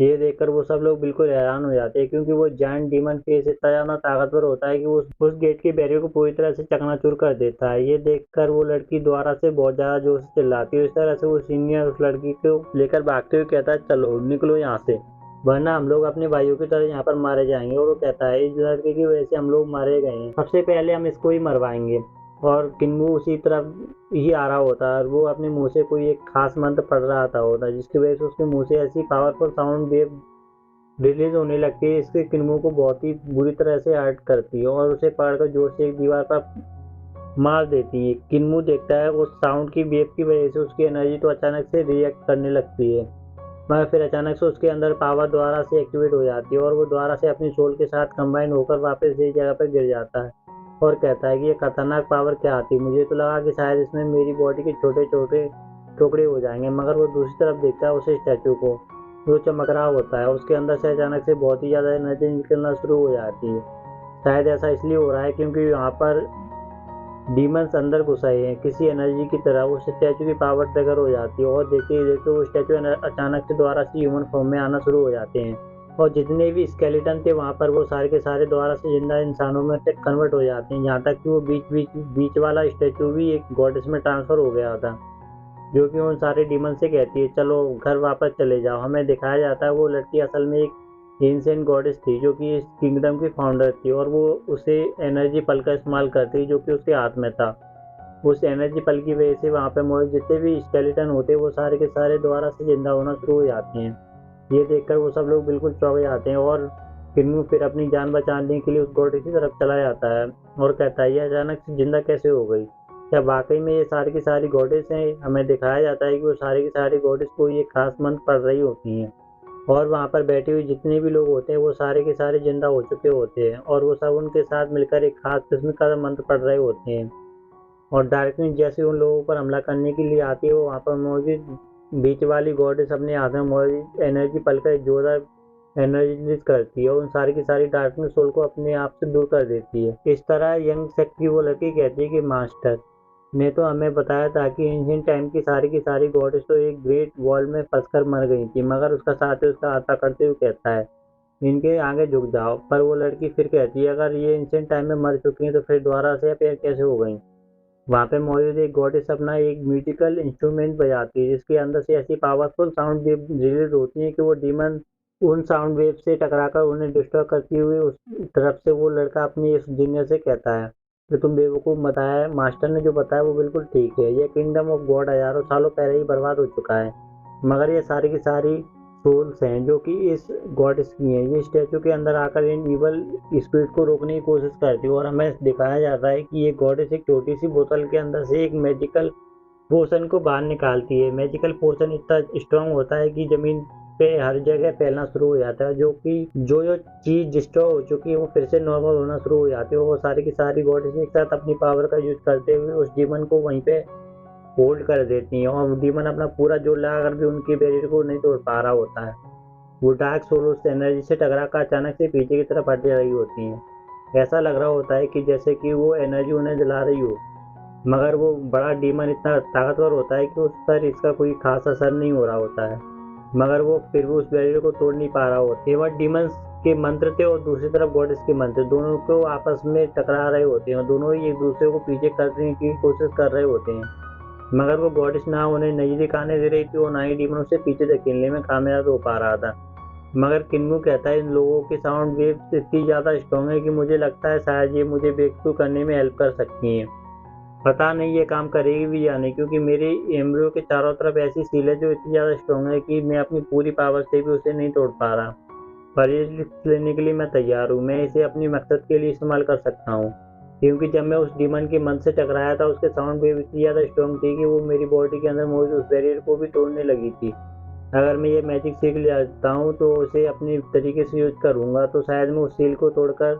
ये देखकर वो सब लोग बिल्कुल हैरान हो जाते हैं, क्योंकि वो जायंट डीमन फेस इतना ज़्यादा ताकतवर होता है कि वो उस गेट के बैरियर को पूरी तरह से चकनाचूर कर देता है। ये देखकर वो लड़की दोबारा से बहुत ज़्यादा जोर से चिल्लाती है। इस तरह से वो सीनियर उस लड़की को लेकर भागते हुए कहता है, चलो निकलो यहाँ से, वरना हम लोग अपने भाइयों की तरह यहाँ पर मारे जाएंगे। और वो कहता है, इस लड़के की वजह से हम लोग मारे गए हैं, सबसे पहले हम इसको ही मरवाएंगे। और किन्नू उसी तरफ ही आ रहा होता है और वो अपने मुंह से कोई एक खास मंत्र पढ़ रहा होता है, जिसकी वजह से उसके मुंह से ऐसी पावरफुल साउंड वेव रिलीज होने लगती है, इसके किन्नू को बहुत ही बुरी तरह से हर्ट करती है और उसे पकड़कर जोर से एक दीवार पर मार देती है। किन्नू देखता है उस साउंड की वेव की वजह से उसकी एनर्जी तो अचानक से रिएक्ट करने लगती है, मगर फिर अचानक से उसके अंदर पावर दोबारा से एक्टिवेट हो जाती है और वो दोबारा से अपनी सोल के साथ कंबाइन होकर वापस इस जगह पर गिर जाता है और कहता है कि ये खतरनाक पावर क्या आती, मुझे तो लगा कि शायद इसमें मेरी बॉडी के छोटे छोटे टुकड़े हो जाएंगे। मगर वो दूसरी तरफ देखता है उसे स्टैचू को, जो चमक रहा होता है, उसके अंदर से अचानक से बहुत ही ज़्यादा एनर्जी निकलना शुरू हो जाती है। शायद ऐसा इसलिए हो रहा है क्योंकि यहाँ पर डीमंस अंदर घुस आए हैं किसी एनर्जी की तरह। उस स्टैचू की पावर ट्रिगर हो जाती है और देखते ही देखते वो स्टैचू अचानक से दोबारा से ह्यूमन फॉर्म में आना शुरू हो जाते हैं और जितने भी स्केलेटन थे वहाँ पर वो सारे के सारे दोबारा से जिंदा इंसानों में कन्वर्ट हो जाते हैं, यहाँ तक कि वो बीच वाला स्टैचू भी एक गॉडेस में ट्रांसफर हो गया था, जो कि उन सारे डीमन से कहती है, चलो घर वापस चले जाओ। हमें दिखाया जाता है वो लड़की असल में एक एंशिएंट गॉडेस थी, जो कि इस किंगडम की फाउंडर थी और वो उसे एनर्जी पल का इस्तेमाल करती, जो कि उसके हाथ में था। उस एनर्जी पल की वजह से वहाँ पे मौजूद जितने भी स्केलेटन होते हैं वो सारे के सारे दोबारा से जिंदा होना शुरू हो जाते हैं। ये देखकर वो सब लोग बिल्कुल चौंक जाते हैं और किन्नू फिर अपनी जान बचाने के लिए उस गॉडेस की तरफ चला जाता है और कहता है, ये अचानक से जिंदा कैसे हो गई, क्या वाकई में ये सारी की सारी गॉडेस हैं? हमें दिखाया जाता है कि वो सारी की सारी गॉडेस को ये खास मंत्र पढ़ रही होती हैं और वहाँ पर बैठे हुए जितने भी लोग होते हैं वो सारे के सारे जिंदा हो चुके होते हैं और वो सब उनके साथ मिलकर एक खास किस्म का मंत्र पढ़ रहे होते हैं। और डार्कनेस जैसे उन लोगों पर हमला करने के लिए आती है, वो वहाँ पर मौजूद बीच वाली गॉडेस अपने हाथ में मौजूद एनर्जी पल का एक जोरदार एनर्जी रिलीज करती है और उन सारी की सारी डार्कनेस सोल को अपने आप से दूर कर देती है। इस तरह यंग सेक्ट की वो लड़की कहती है कि मास्टर ने तो हमें बताया था कि एंशिएंट टाइम की सारी गॉडेस तो एक ग्रेट वॉल में फंसकर मर गई थी, मगर उसका साथी उसका हाथ पकड़ते हुए कहता है, इनके आगे झुक जाओ। पर वो लड़की फिर कहती है, अगर ये एंशिएंट टाइम में मर चुकी हैं तो फिर दोबारा से अपीयर कैसे हो गई? वहाँ पे मौजूद एक गॉडेस अपना एक म्यूजिकल इंस्ट्रूमेंट बजाती है, जिसके अंदर से ऐसी पावरफुल साउंड वेव रिलीज होती है कि वो डीमन उन साउंड वेव से टकराकर उन्हें डिस्ट्रॉय करती हुई उस तरफ से वो लड़का अपनी इस जीनियस से कहता है कि तुम बेवकूफ़ बताया, मास्टर ने जो बताया वो बिल्कुल ठीक है। ये किंगडम ऑफ गॉड हजारों सालों पहले ही बर्बाद हो चुका है, मगर ये सारी की सारी सोल्स हैं जो कि इस गॉडेस की हैं, ये स्टैचू के अंदर आकर इन इवल स्पिरिट को रोकने की कोशिश करती है और हमें दिखाया जाता है कि ये गॉडेस एक छोटी सी बोतल के अंदर से एक मैजिकल पोशन को बाहर निकालती है। मैजिकल पोशन इतना स्ट्रांग होता है कि जमीन पे हर जगह फैलना शुरू हो जाता है, जो कि जो चीज़ डिस्ट्रॉय हो चुकी है वो फिर से नॉर्मल होना शुरू हो जाती है और वो सारी की सारी गॉडेस एक साथ अपनी पावर का यूज करते हुए उस डीमन को वहीं पे होल्ड कर देती हैं और डीमन अपना पूरा जोर लगाकर भी उनकी बैरियर को नहीं तोड़ पा रहा होता है। वो डार्क सोल उस एनर्जी से टकरा कर अचानक से पीछे की तरफ हट रही होती हैं। ऐसा लग रहा होता है कि जैसे कि वो एनर्जी उन्हें जला रही हो, मगर वो बड़ा डीमन इतना ताकतवर होता है कि उस पर इसका कोई खास असर नहीं हो रहा होता है, मगर वो फिर भी उस बैरियर को तोड़ नहीं पा रहा होता। केवल डीमंस के मंत्र थे और दूसरी तरफ गॉडेस के मंत्र, दोनों को आपस में टकरा रहे होते हैं और दोनों ही एक दूसरे को पीछे करने की कोशिश कर रहे होते हैं, मगर वो गॉडेस ना उन्हें नजदीक आने दे रही थी और ना ही डीमन से पीछे धकेलने में कामयाब हो पा रहा था। मगर किन्नू कहता है, इन लोगों की साउंड वेव इतनी ज़्यादा स्ट्रॉन्ग है कि मुझे लगता है शायद ये मुझे ब्रेक थ्रू करने में हेल्प कर सकती हैं। पता नहीं ये काम करेगी भी या नहीं, क्योंकि मेरे एम्ब्रियो के चारों तरफ ऐसी सील है जो इतनी ज़्यादा स्ट्रॉन्ग है कि मैं अपनी पूरी पावर से भी उसे नहीं तोड़ पा रहा। पर ये रिस्क लेने के लिए मैं तैयार हूँ, मैं इसे अपनी मकसद के लिए इस्तेमाल कर सकता हूँ, क्योंकि जब मैं उस डीमन के मन से टकराया था उसके साउंड वेव इतनी ज़्यादा स्ट्रॉन्ग थी कि वो मेरी बॉडी के अंदर मौजूद उस बैरियर को भी तोड़ने लगी थी। अगर मैं ये मैजिक सीख लेता हूँ तो उसे अपने तरीके से यूज करूँगा तो शायद मैं उस सील को तोड़कर,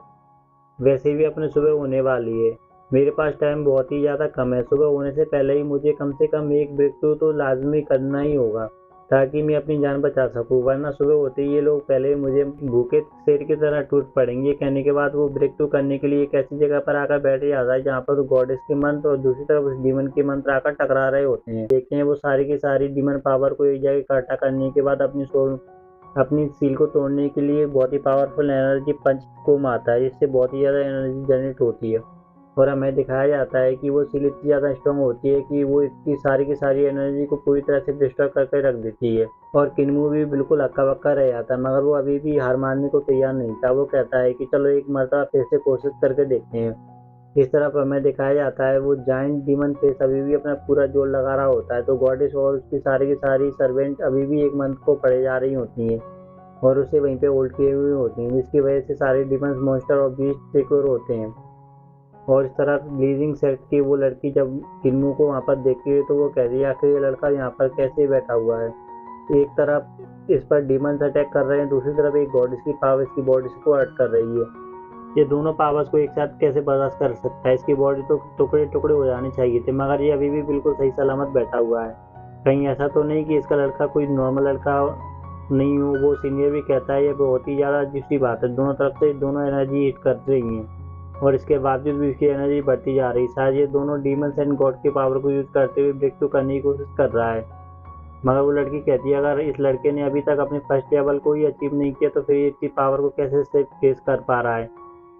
वैसे भी अपने सुबह होने वाली है, मेरे पास टाइम बहुत ही ज़्यादा कम है, सुबह होने से पहले ही मुझे कम से कम एक ब्रेक थ्रू तो लाजमी करना ही होगा ताकि मैं अपनी जान बचा सकूँ, वरना सुबह होते ही ये लोग पहले ही मुझे भूखे शेर की तरह टूट पड़ेंगे। कहने के बाद वो ब्रेक थ्रू करने के लिए एक ऐसी जगह पर आकर बैठ जाता है जहाँ पर गॉडेस के मंत्र और दूसरी तरफ उस डीमन के मंत्र आकर टकरा रहे होते हैं। देखते हैं वो सारी की सारी डीमन पावर को एक जगह इकट्ठा करने के बाद अपनी सोल अपनी सील को तोड़ने के लिए बहुत ही पावरफुल एनर्जी पंच को मारता है, जिससे बहुत ही ज़्यादा एनर्जी जनरेट होती है। और हमें दिखाया जाता है कि वो सील इतनी ज़्यादा स्ट्रांग होती है कि वो इसकी सारी की सारी एनर्जी को पूरी तरह से डिस्ट्रॉय करके रख देती है। और किन्मू भी बिल्कुल हक्का बक्का रह जाता है, मगर वो अभी भी हार मानने को तैयार नहीं था। वो कहता है कि चलो एक मरतबा फिर से कोशिश करके देखते हैं। इस तरफ हमें दिखाया जाता है वो जाइंट डीमन फेस अभी भी अपना पूरा जोर लगा रहा होता है, तो गॉडेस और उसकी सारी की सारी सर्वेंट अभी भी एक मंथ को पड़े जा रही होती हैं और उसे वहीं पे होल्ड किए हुए होती हैं, जिसकी वजह से सारे डीमंस मॉन्स्टर और बीस्ट सिक्योर होते हैं। और इस तरह लीजिंग सेट की वो लड़की जब किन्नू को वहाँ पर देखती है तो वो कहती है आखिर ये लड़का यहाँ पर कैसे बैठा हुआ है। एक तरफ इस पर डीमंस अटैक कर रहे हैं, दूसरी तरफ एक गॉडेस की पावर इसकी बॉडी को हर्ट कर रही है। ये दोनों पावर्स को एक साथ कैसे बर्दाश्त कर सकता है? इसकी बॉडी तो टुकड़े टुकड़े हो जाने चाहिए थे, मगर ये अभी भी बिल्कुल सही सलामत बैठा हुआ है। कहीं ऐसा तो नहीं कि इसका लड़का कोई नॉर्मल लड़का नहीं हो। वो सीनियर भी कहता है ये बहुत ही ज़्यादा दूसरी बात है, दोनों तरफ से दोनों एनर्जी हिट कर रही हैं और इसके बावजूद भी इसकी एनर्जी बढ़ती जा रही है। शायद ये दोनों डीमंस एंड गॉड की पावर को यूज़ करते हुए ब्रेक थ्रू करने की कोशिश कर रहा है। मगर वो लड़की कहती है अगर इस लड़के ने अभी तक अपने फर्स्ट लेवल को ही अचीव नहीं किया तो फिर ये इतनी पावर को कैसे से फेस कर पा रहा है।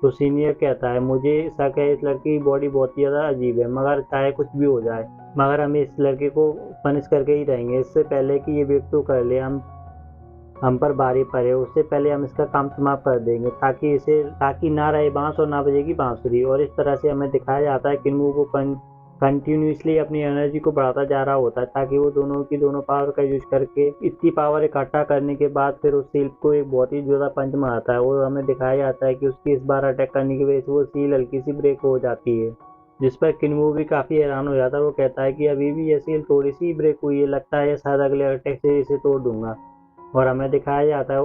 तो सीनियर कहता है मुझे शक है इस लड़की की बॉडी बहुत ही ज़्यादा अजीब है, मगर चाहे कुछ भी हो जाए मगर हम इस लड़के को पनिश करके ही रहेंगे। इससे पहले कि ये ब्रेक थ्रू कर ले हम पर भारी पड़े, उससे पहले हम इसका काम समाप्त कर देंगे ताकि ना रहे बांस और ना बजेगी बांसुरी। और इस तरह से हमें दिखाया जाता है किन्नू को कंटिन्यूसली अपनी एनर्जी को बढ़ाता जा रहा होता है ताकि वो दोनों की दोनों पावर का यूज करके इतनी पावर इकट्ठा करने के बाद फिर उस सील को एक बहुत ही ज़्यादा पंच मारता है। और हमें दिखाया जाता है कि उसकी इस बार अटैक करने की वजह से वो सील हल्की सी ब्रेक हो जाती है, जिस पर किन्नू भी काफ़ी हैरान हो जाता है। वो कहता है कि अभी भी ये सील थोड़ी सी ब्रेक हुई है, लगता है शायद अगले अटैक से इसे तोड़ दूंगा। और हमें दिखाया जाता है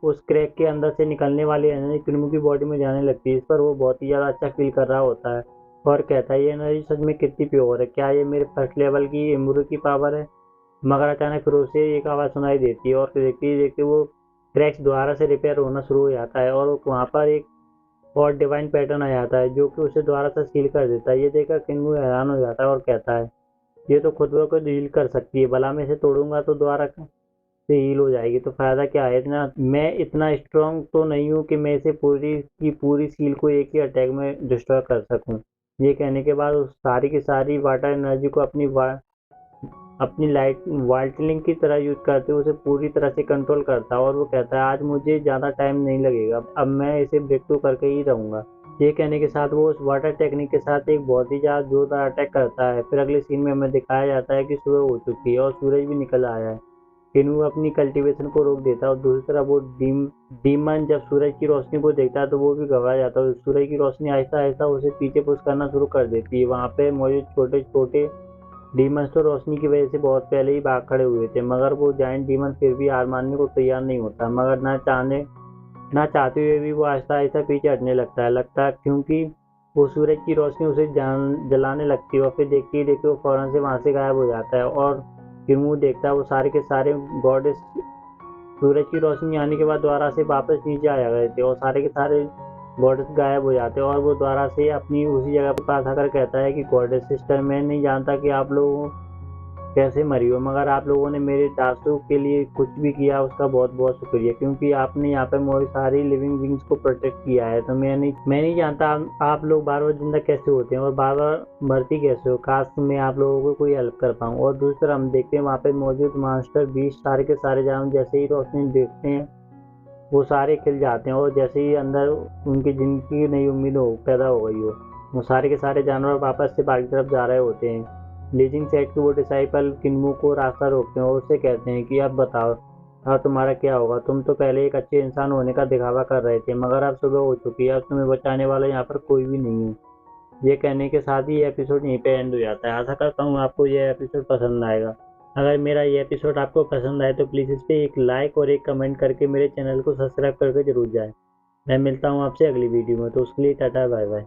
उस क्रैक के अंदर से निकलने वाली एनर्जी किन्नू की बॉडी में जाने लगती है। इस पर वो बहुत ही ज़्यादा अच्छा फील कर रहा होता है और कहता है ये एनर्जी सच में कितनी प्योर है, क्या ये मेरे फर्स्ट लेवल की एम्ब्रो की पावर है? मगर अचानक फिर उसे एक आवाज़ सुनाई देती है और देखते ही देखते वो क्रैक्स दोबारा से रिपेयर होना शुरू हो जाता है और वहाँ पर एक और डिवाइन पैटर्न आ जाता है जो कि उसे दोबारा से सील कर देता है। ये देखकर किन्नू हैरान हो जाता है और कहता है ये तो खुद ब खुद हील कर सकती है, भला मैं इसे तोड़ूंगा तो दोबारा से हील हो जाएगी तो फ़ायदा क्या है? मैं इतना स्ट्रांग तो नहीं हूँ कि मैं इसे पूरी की पूरी सील को एक ही अटैक में डिस्ट्रॉय कर सकूँ। ये कहने के बाद उस सारी की सारी वाटर एनर्जी को अपनी लाइट वाल्टलिंग की तरह यूज करते हुए उसे पूरी तरह से कंट्रोल करता है। और वो कहता है आज मुझे ज़्यादा टाइम नहीं लगेगा, अब मैं इसे ब्रेक थ्रू करके ही रहूँगा। ये कहने के साथ वो उस वाटर टेक्निक के साथ एक बहुत ही ज़्यादा जोरदार अटैक करता है। फिर अगले सीन में हमें दिखाया जाता है कि सुबह हो चुकी है और सूरज भी निकल आया है। किन्नू अपनी कल्टीवेशन को रोक देता है और दूसरी तरफ वो डीमन जब सूरज की रोशनी को देखता है तो वो भी घबरा जाता है। सूरज की रोशनी आहिस्ता आहिस्ता उसे पीछे पुश करना शुरू कर देती है। वहाँ पे मौजूद छोटे छोटे डीमंस तो रोशनी की वजह से बहुत पहले ही भाग खड़े हुए थे, मगर वो जाइंट डीमन फिर भी हार मानने को तैयार नहीं होता, मगर ना चाहते हुए भी वो आहिस्ता आहिस्ता पीछे हटने लगता है क्योंकि वो सूरज की रोशनी उसे जलाने लगती है। और फिर देखते ही देखते वो फौरन से वहाँ से गायब हो जाता है और किन्नू देखता है वो सारे के सारे गॉडेस सूरज की रोशनी आने के बाद दोबारा से वापस नीचे आ गए थे और सारे के सारे गॉडेस गायब हो जाते हैं। और वो दोबारा से अपनी उसी जगह पर पास आकर कहता है कि गॉडेस सिस्टर, मैं नहीं जानता कि आप लोग कैसे मरी हो, मगर आप लोगों ने मेरे दासों के लिए कुछ भी किया उसका बहुत बहुत शुक्रिया, क्योंकि आपने यहाँ पे मेरी सारी लिविंग बींग्स को प्रोटेक्ट किया है। तो मैं नहीं जानता आप लोग बार बार जिंदा कैसे होते हैं और बार बार मरती कैसे हो। काश मैं आप लोगों को कोई हेल्प कर पाऊँ। और दूसरी तरफ हम देखते हैं वहाँ पे मौजूद मास्टर बीस्ट सारे के सारे जानवर जैसे ही रोशनी देखते हैं वो सारे खिल जाते हैं और जैसे ही अंदर उनकी जिंदगी की नई उम्मीद पैदा हो गई हो, वो सारे के सारे जानवर वापस से बाग की तरफ जा रहे होते हैं। लीजिंग सेट के वो डिसाइपल किन्नू को रास्ता रोकते हैं और उससे कहते हैं कि अब बताओ अब तुम्हारा क्या होगा? तुम तो पहले एक अच्छे इंसान होने का दिखावा कर रहे थे, मगर अब सुबह हो चुकी है, अब तुम्हें बचाने वाला यहाँ पर कोई भी नहीं है। ये कहने के साथ ही ये एपिसोड यहीं पे एंड हो जाता है। आशा करता हूँ आपको ये एपिसोड पसंद आएगा। अगर मेरा ये एपिसोड आपको पसंद आए तो प्लीज़ इस पर एक लाइक और एक कमेंट करके मेरे चैनल को सब्सक्राइब करके जरूर जाए। मैं मिलता हूँ आपसे अगली वीडियो में, तो उसके लिए टाटा बाय बाय।